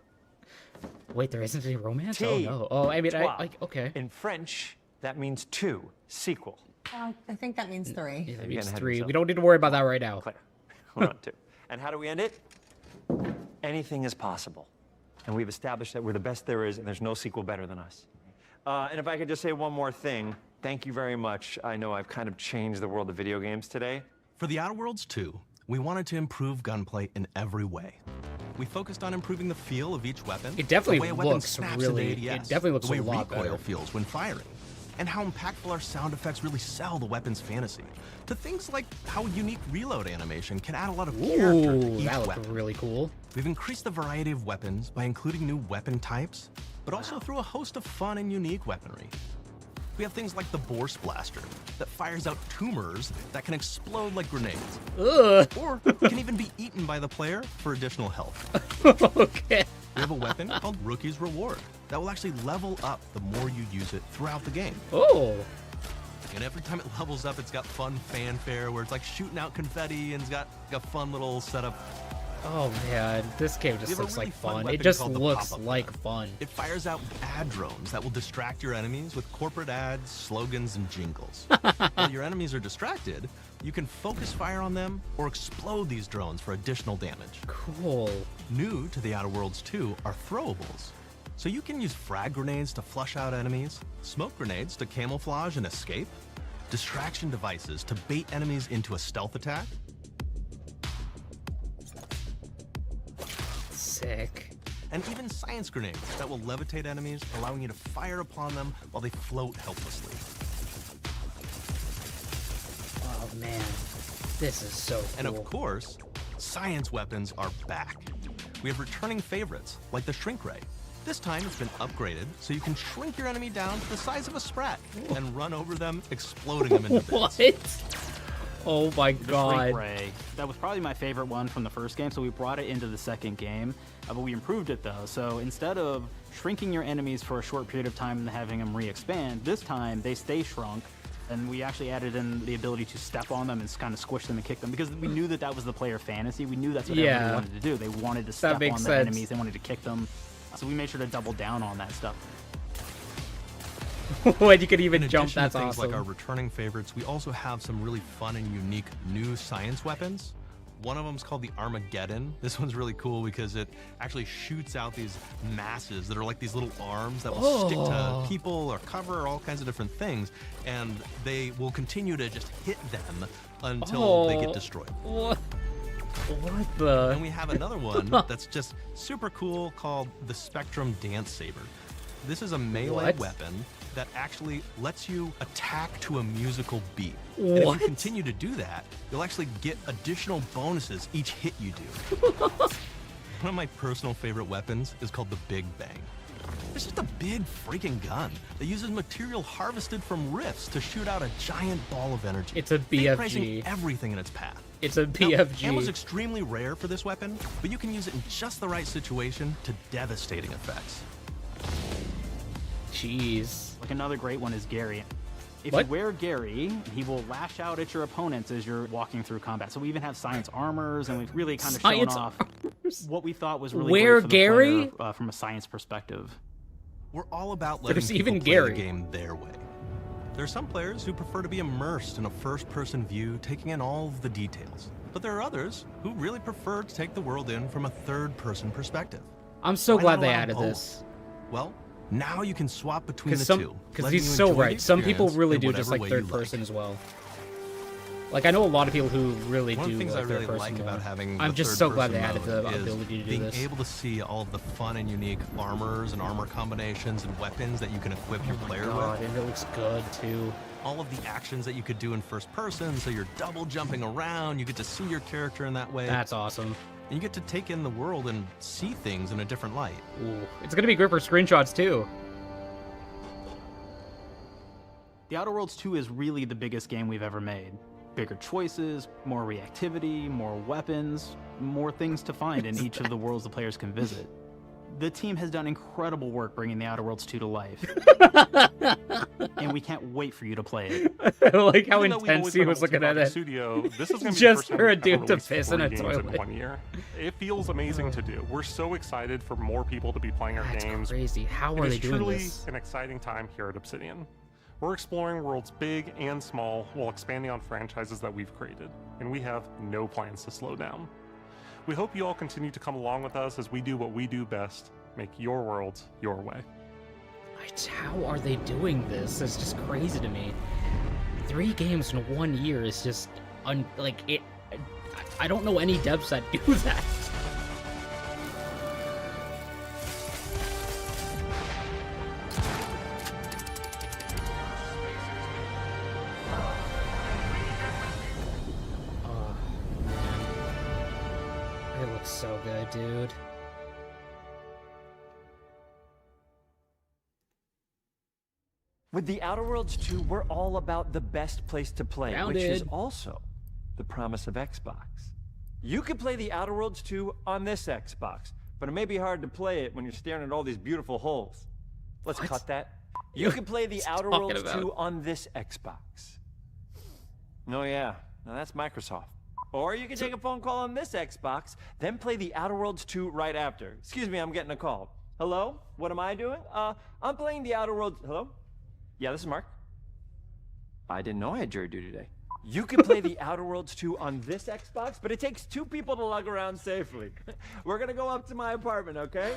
[SPEAKER 1] Wait, there isn't any romance?
[SPEAKER 16] T,
[SPEAKER 1] Oh, no. Oh, I mean,
[SPEAKER 16] trois.
[SPEAKER 1] okay.
[SPEAKER 16] In French, that means 2, sequel.
[SPEAKER 21] I think that means 3.
[SPEAKER 1] Yeah, that
[SPEAKER 16] You're
[SPEAKER 1] means
[SPEAKER 16] getting ahead of
[SPEAKER 1] 3.
[SPEAKER 16] yourself.
[SPEAKER 1] We don't need to worry about that right now.
[SPEAKER 16] Claire, hold on, 2. And how do we end it? Anything is possible. And we've established that we're the best there is, and there's no sequel better than us. And if I could just say one more thing, thank you very much. I know I've kind of changed the world of video games today.
[SPEAKER 4] For The Outer Worlds 2, we wanted to improve gunplay in every way. We focused on improving the feel of each weapon.
[SPEAKER 1] It definitely
[SPEAKER 4] the way a weapon
[SPEAKER 1] looks
[SPEAKER 4] snaps
[SPEAKER 1] really-
[SPEAKER 4] into ADS,
[SPEAKER 1] it definitely looks
[SPEAKER 4] the way
[SPEAKER 1] a lot
[SPEAKER 4] recoil
[SPEAKER 1] better.
[SPEAKER 4] feels when firing, and how impactful our sound effects really sell the weapon's fantasy. To things like how unique reload animation can add a lot of character to
[SPEAKER 1] Ooh,
[SPEAKER 4] each
[SPEAKER 1] that looks
[SPEAKER 4] weapon.
[SPEAKER 1] really cool.
[SPEAKER 4] We've increased the variety of weapons by including new weapon types, but also through a host of fun and unique weaponry. We have things like the Bourse Blaster that fires out tumors that can explode like grenades.
[SPEAKER 1] Ugh.
[SPEAKER 4] Or can even be eaten by the player for additional health.
[SPEAKER 1] Okay.
[SPEAKER 4] We have a weapon called Rookie's Reward that will actually level up the more you use it throughout the game.
[SPEAKER 1] Oh.
[SPEAKER 4] And every time it levels up, it's got fun fanfare where it's like shooting out confetti and it's got a fun little setup.
[SPEAKER 1] Oh man, this game just looks like fun. It just looks like fun.
[SPEAKER 4] It fires out ad drones that will distract your enemies with corporate ads, slogans, and jingles. While your enemies are distracted, you can focus fire on them or explode these drones for additional damage.
[SPEAKER 1] Cool.
[SPEAKER 4] New to The Outer Worlds 2 are throwables. So you can use frag grenades to flush out enemies, smoke grenades to camouflage and escape, distraction devices to bait enemies into a stealth attack.
[SPEAKER 1] Sick.
[SPEAKER 4] And even science grenades that will levitate enemies, allowing you to fire upon them while they float helplessly.
[SPEAKER 1] Oh man, this is so cool.
[SPEAKER 4] And of course, science weapons are back. We have returning favorites, like the Shrink Ray. This time it's been upgraded, so you can shrink your enemy down to the size of a sprat and run over them, exploding them into bits.
[SPEAKER 1] What? Oh my god.
[SPEAKER 27] Shrink Ray. That was probably my favorite one from the first game, so we brought it into the second game, but we improved it though. So instead of shrinking your enemies for a short period of time and having them re-expand, this time they stay shrunk, and we actually added in the ability to step on them and kind of squish them and kick them, because we knew that was the player fantasy. We knew that's what everybody wanted to do. They wanted to step on the enemies, they wanted to kick them. So we made sure to double down on that stuff.
[SPEAKER 1] When you could even
[SPEAKER 4] In
[SPEAKER 1] jump,
[SPEAKER 4] addition
[SPEAKER 1] that's
[SPEAKER 4] to things
[SPEAKER 1] awesome.
[SPEAKER 4] like our returning favorites, we also have some really fun and unique new science weapons. One of them is called the Armageddon. This one's really cool because it actually shoots out these masses that are like these little arms that will stick to people or cover or all kinds of different things, and they will continue to just hit them until they get destroyed.
[SPEAKER 1] What the?
[SPEAKER 4] And we have another one that's just super cool called the Spectrum Dance Saber. This is a melee weapon that actually lets you attack to a musical beat. And if you continue to do that, you'll actually get additional bonuses each hit you do. One of my personal favorite weapons is called the Big Bang. It's just a big freaking gun that uses material harvested from rifts to shoot out a giant ball of energy.
[SPEAKER 1] It's a
[SPEAKER 4] vaporizing
[SPEAKER 1] BFG.
[SPEAKER 4] everything in its path.
[SPEAKER 1] It's a
[SPEAKER 4] Now,
[SPEAKER 1] BFG.
[SPEAKER 4] ammo's extremely rare for this weapon, but you can use it in just the right situation to devastating effects.
[SPEAKER 1] Jeez.
[SPEAKER 27] Like another great one is Gary. If
[SPEAKER 1] What?
[SPEAKER 27] you wear Gary, he will lash out at your opponents as you're walking through combat. So we even have science armors, and we've really kind of shown
[SPEAKER 1] Science
[SPEAKER 27] off what we thought was really
[SPEAKER 1] Wear
[SPEAKER 27] great for the
[SPEAKER 1] Gary?
[SPEAKER 27] player, from a science perspective.
[SPEAKER 4] We're all about letting
[SPEAKER 1] There's
[SPEAKER 4] people
[SPEAKER 1] even
[SPEAKER 4] play
[SPEAKER 1] Gary.
[SPEAKER 4] the game their way. There are some players who prefer to be immersed in a first-person view, taking in all of the details. But there are others who really prefer to take the world in from a third-person perspective.
[SPEAKER 1] I'm so
[SPEAKER 4] Why
[SPEAKER 1] glad
[SPEAKER 4] not
[SPEAKER 1] they
[SPEAKER 4] allow
[SPEAKER 1] added
[SPEAKER 4] both?
[SPEAKER 1] this.
[SPEAKER 4] Well, now you can swap between the
[SPEAKER 1] Because
[SPEAKER 4] two.
[SPEAKER 1] because
[SPEAKER 4] letting
[SPEAKER 1] he's
[SPEAKER 4] you
[SPEAKER 1] so
[SPEAKER 4] enjoy the
[SPEAKER 1] right. Some people
[SPEAKER 4] experience
[SPEAKER 1] really
[SPEAKER 4] in
[SPEAKER 1] do just
[SPEAKER 4] whatever
[SPEAKER 1] like
[SPEAKER 4] way
[SPEAKER 1] third
[SPEAKER 4] you
[SPEAKER 1] person as well. Like I know a lot of people who really
[SPEAKER 4] One
[SPEAKER 1] do
[SPEAKER 4] of the things
[SPEAKER 1] like
[SPEAKER 4] I really
[SPEAKER 1] third
[SPEAKER 4] like
[SPEAKER 1] person
[SPEAKER 4] about
[SPEAKER 1] more.
[SPEAKER 4] having
[SPEAKER 1] I'm
[SPEAKER 4] the
[SPEAKER 1] just so glad
[SPEAKER 4] third-person
[SPEAKER 1] they added the
[SPEAKER 4] mode is
[SPEAKER 1] ability to do
[SPEAKER 4] being
[SPEAKER 1] this.
[SPEAKER 4] able to see all of the fun and unique armors and armor combinations and weapons that you can equip your player
[SPEAKER 1] God,
[SPEAKER 4] with.
[SPEAKER 1] it looks good too.
[SPEAKER 4] All of the actions that you could do in first person, so you're double jumping around, you get to see your character in that way.
[SPEAKER 1] That's awesome.
[SPEAKER 4] And you get to take in the world and see things in a different light.
[SPEAKER 1] Ooh. It's gonna be great for screenshots too.
[SPEAKER 27] The Outer Worlds 2 is really the biggest game we've ever made. Bigger choices, more reactivity, more weapons, more things to find in each of the worlds the players can visit. The team has done incredible work bringing The Outer Worlds 2 to life. And we can't wait for you to play it.
[SPEAKER 1] I like how
[SPEAKER 26] Even though we've
[SPEAKER 1] intense
[SPEAKER 26] always
[SPEAKER 1] he
[SPEAKER 26] been
[SPEAKER 1] was
[SPEAKER 26] a
[SPEAKER 1] looking at
[SPEAKER 26] multi-project
[SPEAKER 1] it.
[SPEAKER 26] Studio, this is gonna be
[SPEAKER 1] Just
[SPEAKER 26] the first
[SPEAKER 1] for a
[SPEAKER 26] time we've ever
[SPEAKER 1] dude to
[SPEAKER 26] released
[SPEAKER 1] piss in
[SPEAKER 26] 3
[SPEAKER 1] a
[SPEAKER 26] games
[SPEAKER 1] toilet.
[SPEAKER 26] in 1 year. It feels amazing to do. We're so excited for more people to be playing our
[SPEAKER 1] That's
[SPEAKER 26] games.
[SPEAKER 1] crazy. How
[SPEAKER 26] It
[SPEAKER 1] are
[SPEAKER 26] is
[SPEAKER 1] they doing
[SPEAKER 26] truly
[SPEAKER 1] this?
[SPEAKER 26] an exciting time here at Obsidian. We're exploring worlds big and small while expanding on franchises that we've created, and we have no plans to slow down. We hope you all continue to come along with us as we do what we do best, make your worlds your way.
[SPEAKER 1] How are they doing this? It's just crazy to me. 3 games in 1 year is just like it. I don't know any devs that do that. Oh, man. It looks so good, dude.
[SPEAKER 16] With The Outer Worlds 2, we're all about the best place to play, which is
[SPEAKER 1] Grounded.
[SPEAKER 16] also the promise of Xbox. You can play The Outer Worlds 2 on this Xbox, but it may be hard to play it when you're staring at all these beautiful holes. Let's
[SPEAKER 1] What?
[SPEAKER 16] cut that. You can play the Outer
[SPEAKER 1] talking
[SPEAKER 16] Worlds
[SPEAKER 1] about?
[SPEAKER 16] 2 on this Xbox. Oh yeah, now that's Microsoft. Or you can take a phone call on this Xbox, then play the Outer Worlds 2 right after. Excuse me, I'm getting a call. Hello? What am I doing? I'm playing the Outer Worlds. Hello? Yeah, this is Mark. I didn't know I had jury duty today. You can play the Outer Worlds 2 on this Xbox, but it takes 2 people to lug around safely. We're gonna go up to my apartment, okay?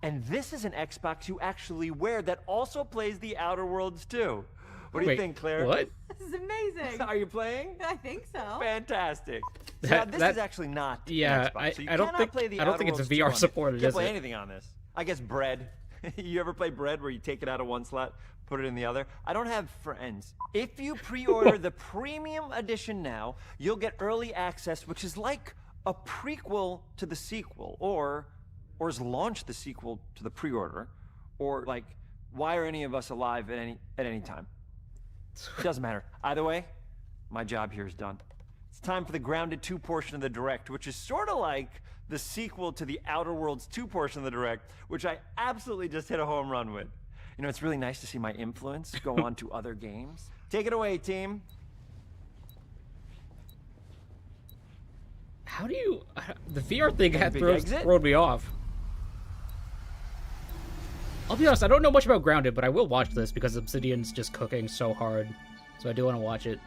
[SPEAKER 16] And this is an Xbox you actually wear that also plays the Outer Worlds 2. What do you
[SPEAKER 1] Wait,
[SPEAKER 16] think, Claire?
[SPEAKER 1] what?
[SPEAKER 2] This is amazing.
[SPEAKER 16] Are you playing?
[SPEAKER 2] I think so.
[SPEAKER 16] Fantastic.
[SPEAKER 1] That-
[SPEAKER 16] Now, this
[SPEAKER 1] that-
[SPEAKER 16] is actually not
[SPEAKER 1] Yeah,
[SPEAKER 16] an Xbox, so you
[SPEAKER 1] I don't
[SPEAKER 16] cannot
[SPEAKER 1] think
[SPEAKER 16] play the
[SPEAKER 1] I don't
[SPEAKER 16] Outer
[SPEAKER 1] think it's
[SPEAKER 16] Worlds
[SPEAKER 1] VR
[SPEAKER 16] 2 on it.
[SPEAKER 1] supported,
[SPEAKER 16] You can't
[SPEAKER 1] is
[SPEAKER 16] play
[SPEAKER 1] it?
[SPEAKER 16] anything on this. I guess bread. You ever play bread where you take it out of one slot, put it in the other? I don't have friends. If you pre-order the premium edition now, you'll get early access, which is like a prequel to the sequel, or is launch the sequel to the pre-order, or like, why are any of us alive at any time? It doesn't matter. Either way, my job here is done. It's time for the Grounded 2 portion of the Direct, which is sort of like the sequel to the Outer Worlds 2 portion of the Direct, which I absolutely just hit a home run with. You know, it's really nice to see my influence go on to other games. Take it away, team.
[SPEAKER 1] How do you... The VR thing had
[SPEAKER 16] Big
[SPEAKER 1] thrown
[SPEAKER 16] exit?
[SPEAKER 1] me off. I'll be honest, I don't know much about Grounded, but I will watch this because Obsidian's just cooking so hard. So I do want to watch it.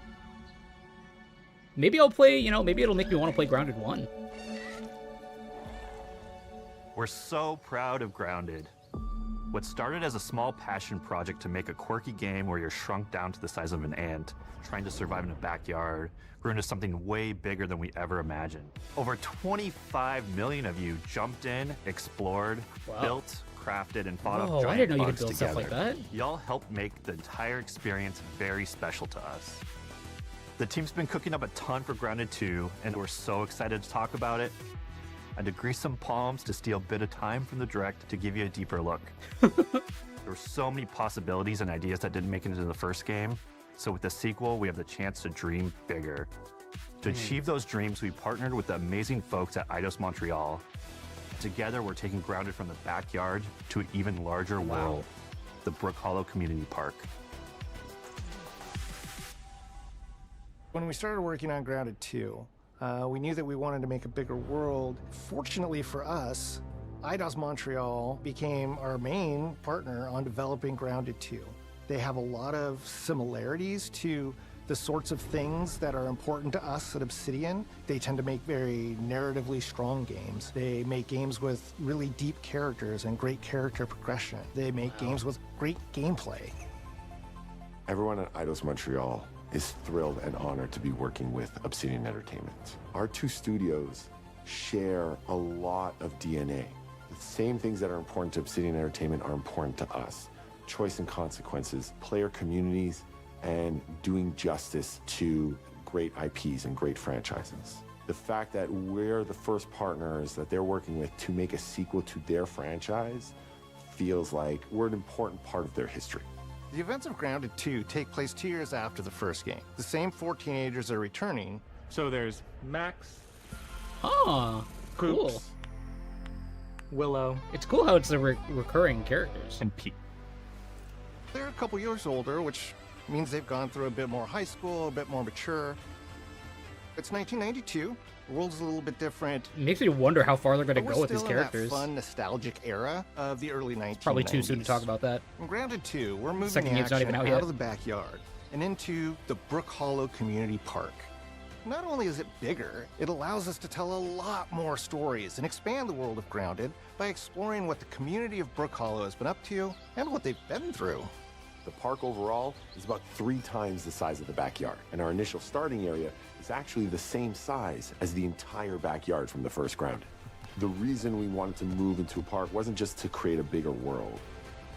[SPEAKER 1] Maybe I'll play, you know, maybe it'll make me want to play Grounded 1.
[SPEAKER 10] We're so proud of Grounded. What started as a small passion project to make a quirky game where you're shrunk down to the size of an ant, trying to survive in a backyard, grew into something way bigger than we ever imagined. Over 25 million of you jumped in, explored,
[SPEAKER 1] Wow.
[SPEAKER 10] built, crafted, and fought off
[SPEAKER 1] Whoa,
[SPEAKER 10] giant
[SPEAKER 1] I didn't know you
[SPEAKER 10] bugs
[SPEAKER 1] could build stuff like
[SPEAKER 10] together.
[SPEAKER 1] that.
[SPEAKER 10] Y'all helped make the entire experience very special to us. The team's been cooking up a ton for Grounded 2, and we're so excited to talk about it. I had to grease some palms to steal a bit of time from the Direct to give you a deeper look. There were so many possibilities and ideas that didn't make it into the first game, so with the sequel, we have the chance to dream bigger. To achieve those dreams, we partnered with the amazing folks at Eidos Montreal. Together, we're taking Grounded from the backyard to an even larger world, the Brook Hollow Community Park.
[SPEAKER 11] When we started working on Grounded 2, we knew that we wanted to make a bigger world. Fortunately for us, Eidos Montreal became our main partner on developing Grounded 2. They have a lot of similarities to the sorts of things that are important to us at Obsidian. They tend to make very narratively strong games. They make games with really deep characters and great character progression. They make games with great gameplay.
[SPEAKER 12] Everyone at Eidos Montreal is thrilled and honored to be working with Obsidian Entertainment. Our two studios share a lot of DNA. The same things that are important to Obsidian Entertainment are important to us. Choice and consequences, player communities, and doing justice to great IPs and great franchises. The fact that we're the first partners that they're working with to make a sequel to their franchise feels like we're an important part of their history.
[SPEAKER 11] The events of Grounded 2 take place 2 years after the first game. The same 4 teenagers are returning.
[SPEAKER 26] So there's Max.
[SPEAKER 1] Huh. Cool.
[SPEAKER 26] Poops,
[SPEAKER 11] Willow.
[SPEAKER 1] It's cool how it's the recurring characters.
[SPEAKER 10] And Pete.
[SPEAKER 11] They're a couple years older, which means they've gone through a bit more high school, a bit more mature. It's 1992. The world's a little bit different.
[SPEAKER 1] It makes me wonder how far they're going to
[SPEAKER 11] But
[SPEAKER 1] go
[SPEAKER 11] we're
[SPEAKER 1] with these
[SPEAKER 11] still in that
[SPEAKER 1] characters.
[SPEAKER 11] fun, nostalgic era of the early 1990s.
[SPEAKER 1] Probably too soon to talk about that.
[SPEAKER 11] In Grounded 2, we're moving
[SPEAKER 1] Second
[SPEAKER 11] the
[SPEAKER 1] game's not
[SPEAKER 11] action
[SPEAKER 1] even out
[SPEAKER 11] out
[SPEAKER 1] yet.
[SPEAKER 11] of the backyard and into the Brook Hollow Community Park. Not only is it bigger, it allows us to tell a lot more stories and expand the world of Grounded by exploring what the community of Brook Hollow has been up to and what they've been through.
[SPEAKER 12] The park overall is about 3 times the size of the backyard, and our initial starting area is actually the same size as the entire backyard from the first Grounded. The reason we wanted to move into a park wasn't just to create a bigger world,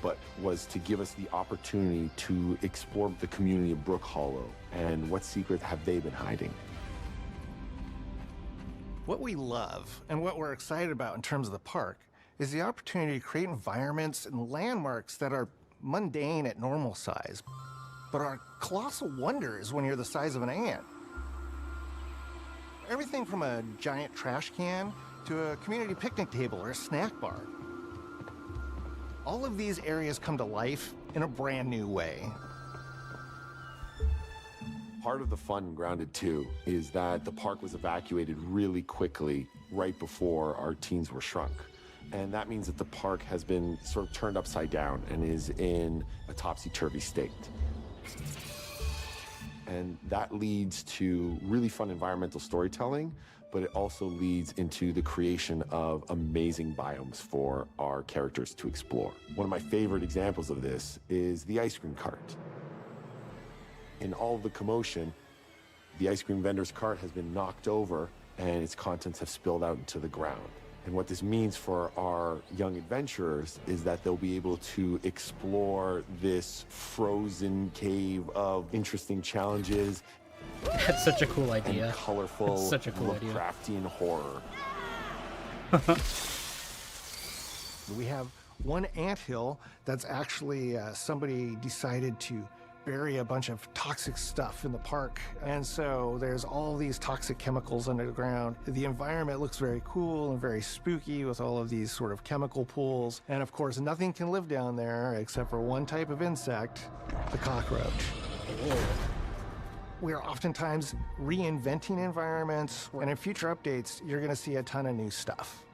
[SPEAKER 12] but was to give us the opportunity to explore the community of Brook Hollow and what secrets have they been hiding.
[SPEAKER 11] What we love and what we're excited about in terms of the park is the opportunity to create environments and landmarks that are mundane at normal size, but are colossal wonders when you're the size of an ant. Everything from a giant trash can to a community picnic table or a snack bar. all of these areas come to life in a brand new way.
[SPEAKER 12] Part of the fun in Grounded 2 is that the park was evacuated really quickly right before our teens were shrunk. And that means that the park has been sort of turned upside down and is in a topsy-turvy state. And that leads to really fun environmental storytelling, but it also leads into the creation of amazing biomes for our characters to explore. One of my favorite examples of this is the ice cream cart. In all of the commotion, the ice cream vendor's cart has been knocked over and its contents have spilled out into the ground. And what this means for our young adventurers is that they'll be able to explore this frozen cave of interesting challenges.
[SPEAKER 1] That's such a cool idea.
[SPEAKER 12] And colorful,
[SPEAKER 1] That's such a cool idea.
[SPEAKER 12] Lovecraftian horror.
[SPEAKER 11] We have one anthill that's actually somebody decided to bury a bunch of toxic stuff in the park. And so there's all these toxic chemicals under the ground. The environment looks very cool and very spooky with all of these sort of chemical pools. And of course, nothing can live down there except for one type of insect, the cockroach. We are oftentimes reinventing environments, and in future updates, you're gonna see a ton of new stuff.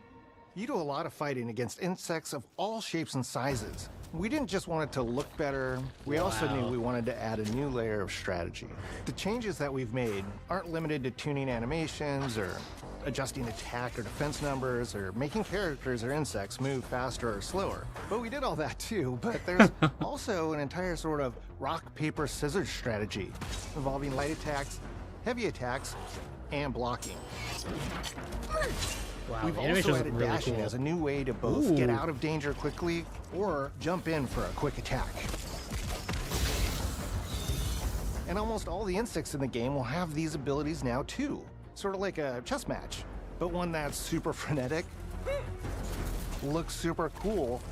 [SPEAKER 11] You do a lot of fighting against insects of all shapes and sizes. We didn't just want it to look better, we also knew we wanted to add a new layer of strategy. The changes that we've made aren't limited to tuning animations or adjusting attack or defense numbers or making characters or insects move faster or slower. But we did all that too, but there's also an entire sort of rock, paper, scissors strategy involving light attacks, heavy attacks, and blocking.
[SPEAKER 1] Wow,
[SPEAKER 11] We've
[SPEAKER 1] the
[SPEAKER 11] also
[SPEAKER 1] animation
[SPEAKER 11] added
[SPEAKER 1] was really
[SPEAKER 11] dashing
[SPEAKER 1] cool.
[SPEAKER 11] as a new way to both get out of danger quickly or jump in for a quick attack. And almost all the insects in the game will have these abilities now too. Sort of like a chess match, but one that's super frenetic, looks super cool.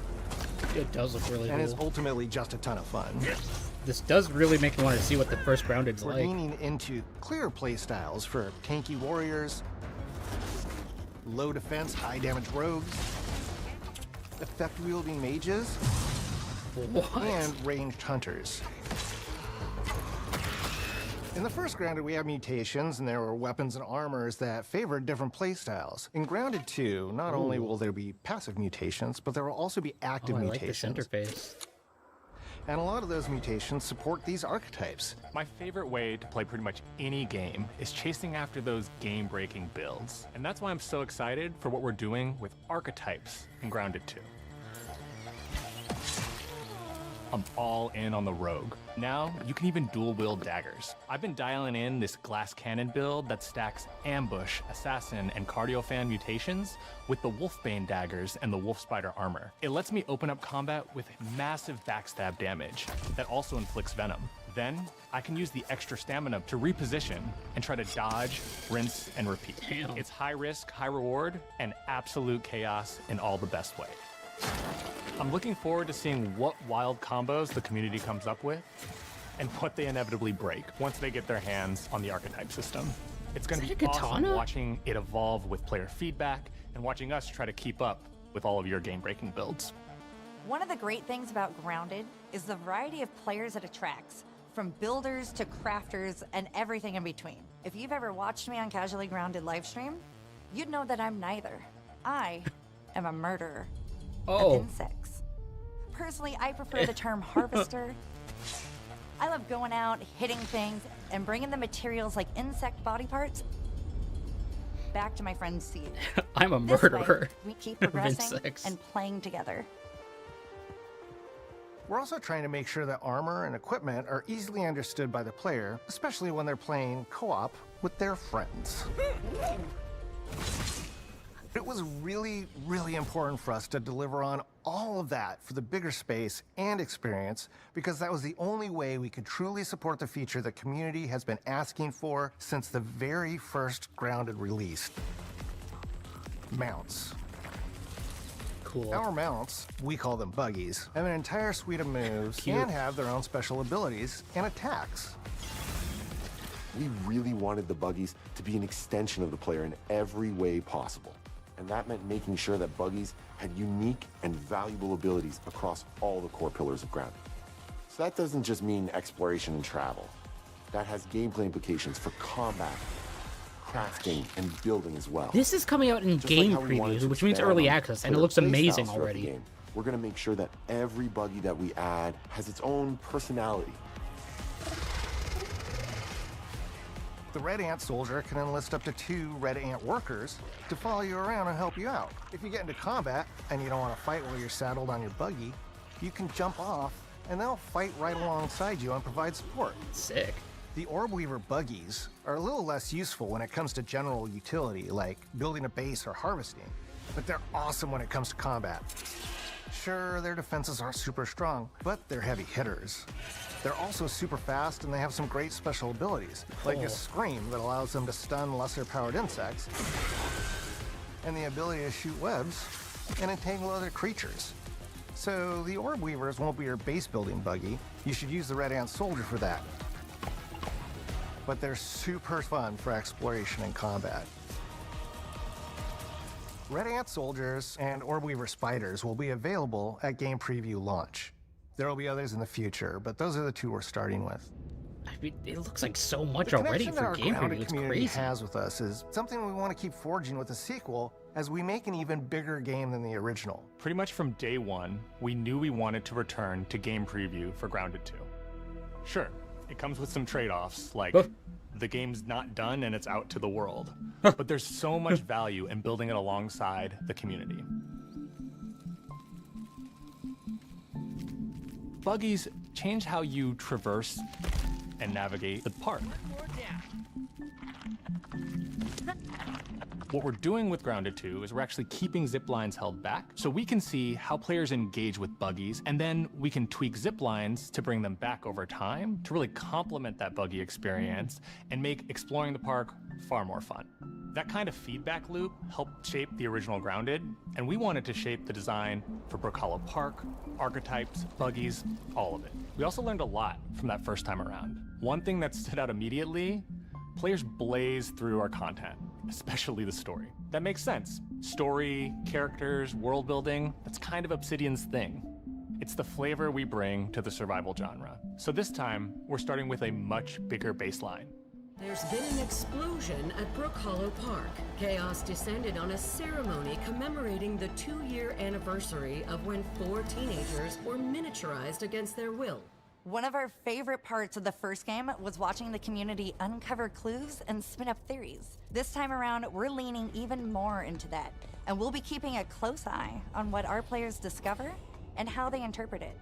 [SPEAKER 1] It does look really
[SPEAKER 11] and
[SPEAKER 1] cool.
[SPEAKER 11] is ultimately just a ton of fun.
[SPEAKER 1] This does really make me want to see what the first Grounded's
[SPEAKER 11] We're
[SPEAKER 1] like.
[SPEAKER 11] leaning into clear play styles for tanky warriors, low defense, high damage rogues, effect-wielding mages, and ranged hunters. In the first Grounded, we have mutations, and there were weapons and armors that favored different playstyles. In Grounded 2, not only will there be passive mutations, but there will also be active
[SPEAKER 1] I like
[SPEAKER 11] mutations.
[SPEAKER 1] this interface.
[SPEAKER 11] And a lot of those mutations support these archetypes.
[SPEAKER 2] My favorite way to play pretty much any game is chasing after those game-breaking builds. And that's why I'm so excited for what we're doing with archetypes in Grounded 2. I'm all in on the rogue. Now, you can even dual-wield daggers. I've been dialing in this glass cannon build that stacks ambush, assassin, and cardiofan mutations with the wolfbane daggers and the wolf spider armor. It lets me open up combat with massive backstab damage that also inflicts venom. Then, I can use the extra stamina to reposition and try to dodge, rinse, and repeat.
[SPEAKER 1] Damn.
[SPEAKER 2] It's high risk, high reward, and absolute chaos in all the best way. I'm looking forward to seeing what wild combos the community comes up with and what they inevitably break once they get their hands on the archetype system. It's going to be awesome watching it evolve with player feedback and watching us try to keep up with all of your game-breaking builds.
[SPEAKER 13] One of the great things about Grounded is the variety of players it attracts, from builders to crafters and everything in between. If you've ever watched me on Casually Grounded livestream, you'd know that I'm neither. I am a murderer of insects. Personally, I prefer the term harvester. I love going out, hitting things, and bringing the materials like insect body parts back to my friend's seed.
[SPEAKER 1] I'm a
[SPEAKER 13] This way,
[SPEAKER 1] murderer
[SPEAKER 13] we keep
[SPEAKER 1] of
[SPEAKER 13] progressing
[SPEAKER 1] insects.
[SPEAKER 13] and playing together.
[SPEAKER 11] We're also trying to make sure that armor and equipment are easily understood by the player, especially when they're playing co-op with their friends. It was really, really important for us to deliver on all of that for the bigger space and experience, because that was the only way we could truly support the feature the community has been asking for since the very first Grounded release. Mounts.
[SPEAKER 1] Cool.
[SPEAKER 11] Our mounts, we call them buggies, have an entire suite of moves and have their own special abilities and attacks.
[SPEAKER 12] We really wanted the buggies to be an extension of the player in every way possible. And that meant making sure that buggies had unique and valuable abilities across all the core pillars of Grounded. So that doesn't just mean exploration and travel. That has gameplay implications for combat, crafting, and building as well.
[SPEAKER 1] This is coming out in
[SPEAKER 12] Just
[SPEAKER 1] game
[SPEAKER 12] like how we wanted
[SPEAKER 1] previews,
[SPEAKER 12] to
[SPEAKER 1] which means
[SPEAKER 12] expand
[SPEAKER 1] early
[SPEAKER 12] on
[SPEAKER 1] access, and it
[SPEAKER 12] player
[SPEAKER 1] looks
[SPEAKER 12] playstyles
[SPEAKER 1] amazing
[SPEAKER 12] throughout the
[SPEAKER 1] already.
[SPEAKER 12] game. We're going to make sure that every buggy that we add has its own personality.
[SPEAKER 11] The Red Ant Soldier can enlist up to 2 Red Ant workers to follow you around and help you out. If you get into combat and you don't want to fight while you're saddled on your buggy, you can jump off and they'll fight right alongside you and provide support.
[SPEAKER 1] Sick.
[SPEAKER 11] The Orb Weaver buggies are a little less useful when it comes to general utility, like building a base or harvesting, but they're awesome when it comes to combat. Sure, their defenses aren't super strong, but they're heavy hitters. They're also super fast, and they have some great special abilities, like a scream that allows them to stun lesser-powered insects, and the ability to shoot webs and entangle other creatures. So the Orb Weavers won't be your base-building buggy. You should use the Red Ant Soldier for that. But they're super fun for exploration and combat. Red Ant Soldiers and Orb Weaver Spiders will be available at game preview launch. There will be others in the future, but those are the 2 we're starting with.
[SPEAKER 1] I mean, it looks like so much
[SPEAKER 11] The
[SPEAKER 1] already
[SPEAKER 11] connection that
[SPEAKER 1] for
[SPEAKER 11] our
[SPEAKER 1] game
[SPEAKER 11] Grounded
[SPEAKER 1] preview. It's
[SPEAKER 11] community
[SPEAKER 1] crazy.
[SPEAKER 11] has with us is something we want to keep forging with the sequel as we make an even bigger game than the original.
[SPEAKER 2] Pretty much from day one, we knew we wanted to return to game preview for Grounded 2. Sure, it comes with some trade-offs, like the game's not done and it's out to the world. But there's so much value in building it alongside the community. Buggies change how you traverse and navigate the park. What we're doing with Grounded 2 is we're actually keeping zip lines held back so we can see how players engage with buggies, and then we can tweak zip lines to bring them back over time to really complement that buggy experience and make exploring the park far more fun. That kind of feedback loop helped shape the original Grounded, and we wanted to shape the design for Brook Hollow Park, archetypes, buggies, all of it. We also learned a lot from that first time around. One thing that stood out immediately, players blaze through our content, especially the story. That makes sense. Story, characters, world building, that's kind of Obsidian's thing. It's the flavor we bring to the survival genre. So this time, we're starting with a much bigger baseline.
[SPEAKER 8] There's been an explosion at Brook Hollow Park. Chaos descended on a ceremony commemorating the 2-year anniversary of when 4 teenagers were miniaturized against their will.
[SPEAKER 13] One of our favorite parts of the first game was watching the community uncover clues and spin up theories. This time around, we're leaning even more into that, and we'll be keeping a close eye on what our players discover and how they interpret it.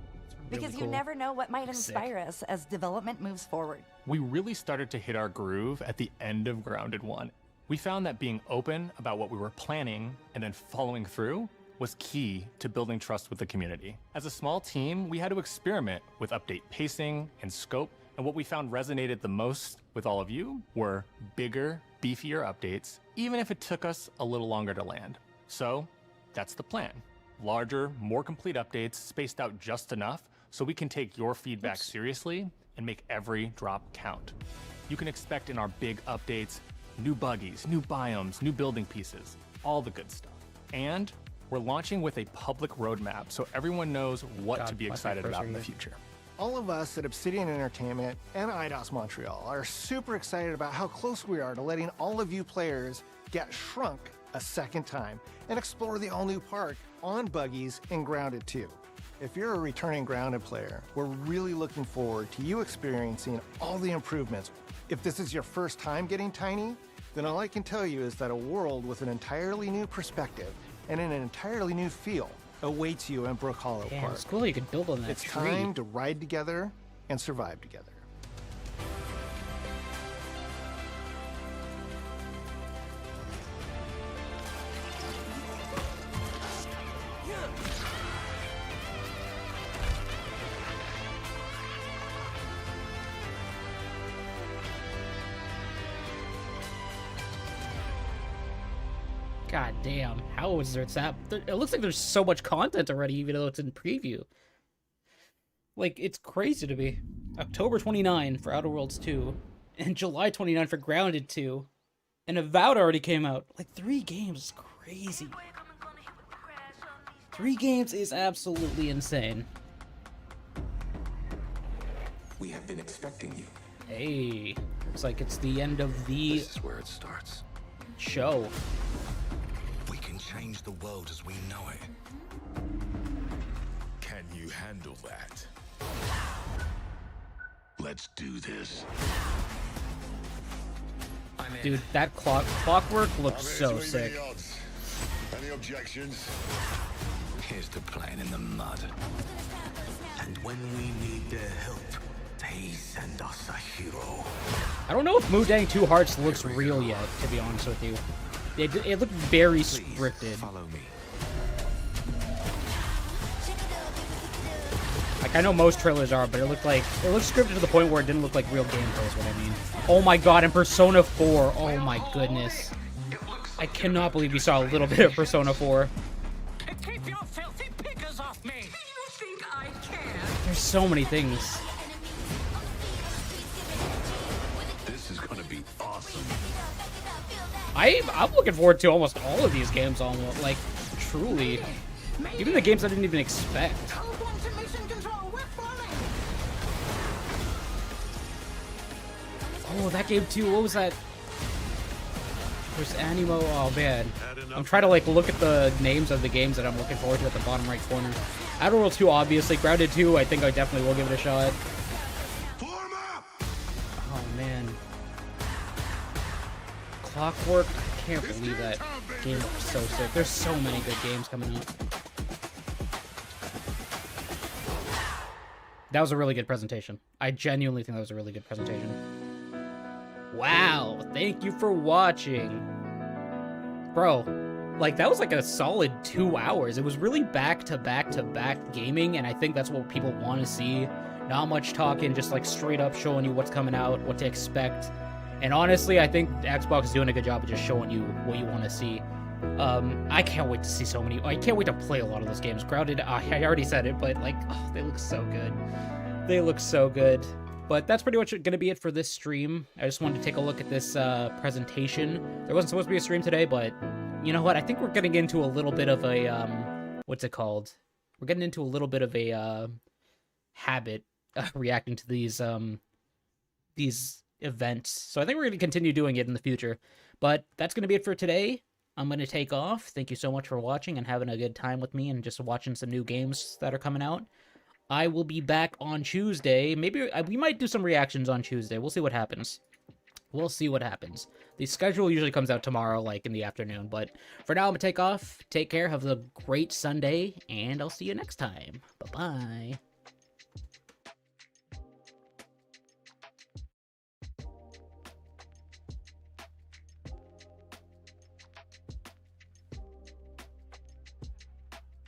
[SPEAKER 13] Because you never know what might inspire us as development moves forward.
[SPEAKER 2] We really started to hit our groove at the end of Grounded 1. We found that being open about what we were planning and then following through was key to building trust with the community. As a small team, we had to experiment with update pacing and scope, and what we found resonated the most with all of you were bigger, beefier updates, even if it took us a little longer to land. So that's the plan. Larger, more complete updates spaced out just enough so we can take your feedback seriously and make every drop count. You can expect in our big updates, new buggies, new biomes, new building pieces, all the good stuff. And we're launching with a public roadmap so everyone knows what to be excited about in the future.
[SPEAKER 11] All of us at Obsidian Entertainment and IDOS Montreal are super excited about how close we are to letting all of you players get shrunk a second time and explore the all-new park on buggies in Grounded 2. If you're a returning Grounded player, we're really looking forward to you experiencing all the improvements. If this is your first time getting Tiny, then all I can tell you is that a world with an entirely new perspective and an entirely new feel awaits you in Brook Hollow Park.
[SPEAKER 1] It's cool you could build on that
[SPEAKER 11] It's
[SPEAKER 1] tree.
[SPEAKER 11] time to ride together and survive together.
[SPEAKER 1] God damn, how is there that? It looks like there's so much content already, even though it's in preview. Like, it's crazy to me. October 29 for Outer Worlds 2, and July 29 for Grounded 2, and Avowed already came out. Like, 3 games is crazy. 3 games is absolutely insane.
[SPEAKER 12] We have been expecting you.
[SPEAKER 1] Hey, looks like it's the end of the
[SPEAKER 14] This is where it starts.
[SPEAKER 1] show.
[SPEAKER 14] We can change the world as we know it. Can you handle that? Let's do this.
[SPEAKER 1] Dude, that clockwork looks so sick.
[SPEAKER 14] Any objections? Here's to playing in the mud. And when we need their help, they send us a hero.
[SPEAKER 1] I don't know if Mudang 2 Hearts looks real yet, to be honest with you. It looked very scripted.
[SPEAKER 14] Follow me.
[SPEAKER 1] Like, I know most trailers are, but it looked scripted to the point where it didn't look like real gameplay is what I mean. Oh my god, and Persona 4, oh my goodness. I cannot believe we saw a little bit of Persona 4.
[SPEAKER 15] Keep your filthy pickers off me! You think I care?
[SPEAKER 1] There's so many things.
[SPEAKER 14] This is gonna be awesome.
[SPEAKER 1] I'm looking forward to almost all of these games, almost, like, truly. Even the games I didn't even expect. Oh, that game too. What was that? There's Animo. Oh man, I'm trying to like look at the names of the games that I'm looking forward to at the bottom right corner. Outer Worlds 2, obviously. Grounded 2, I think I definitely will give it a shot. Oh man, Clockwork. I can't believe that game looks so sick. There's so many good games coming up. That was a really good presentation. I genuinely think that was a really good presentation. Wow, thank you for watching. Bro, like, that was like a solid 2 hours. It was really back-to-back-to-back gaming, and I think that's what people want to see. Not much talking, just like straight up showing you what's coming out, what to expect. And honestly, I think Xbox is doing a good job of just showing you what you want to see. I can't wait to see so many. I can't wait to play a lot of those games. Grounded, I already said it, but like, oh, they look so good. They look so good. But that's pretty much going to be it for this stream. I just wanted to take a look at this presentation. There wasn't supposed to be a stream today, but you know what? I think we're getting into a little bit of a, what's it called? We're getting into a little bit of a habit reacting to these events. So I think we're going to continue doing it in the future. But that's going to be it for today. I'm going to take off. Thank you so much for watching and having a good time with me and just watching some new games that are coming out. I will be back on Tuesday. Maybe we might do some reactions on Tuesday. We'll see what happens. We'll see what happens. The schedule usually comes out tomorrow, like in the afternoon. But for now, I'm going to take off. Take care. Have a great Sunday. And I'll see you next time. Bye-bye.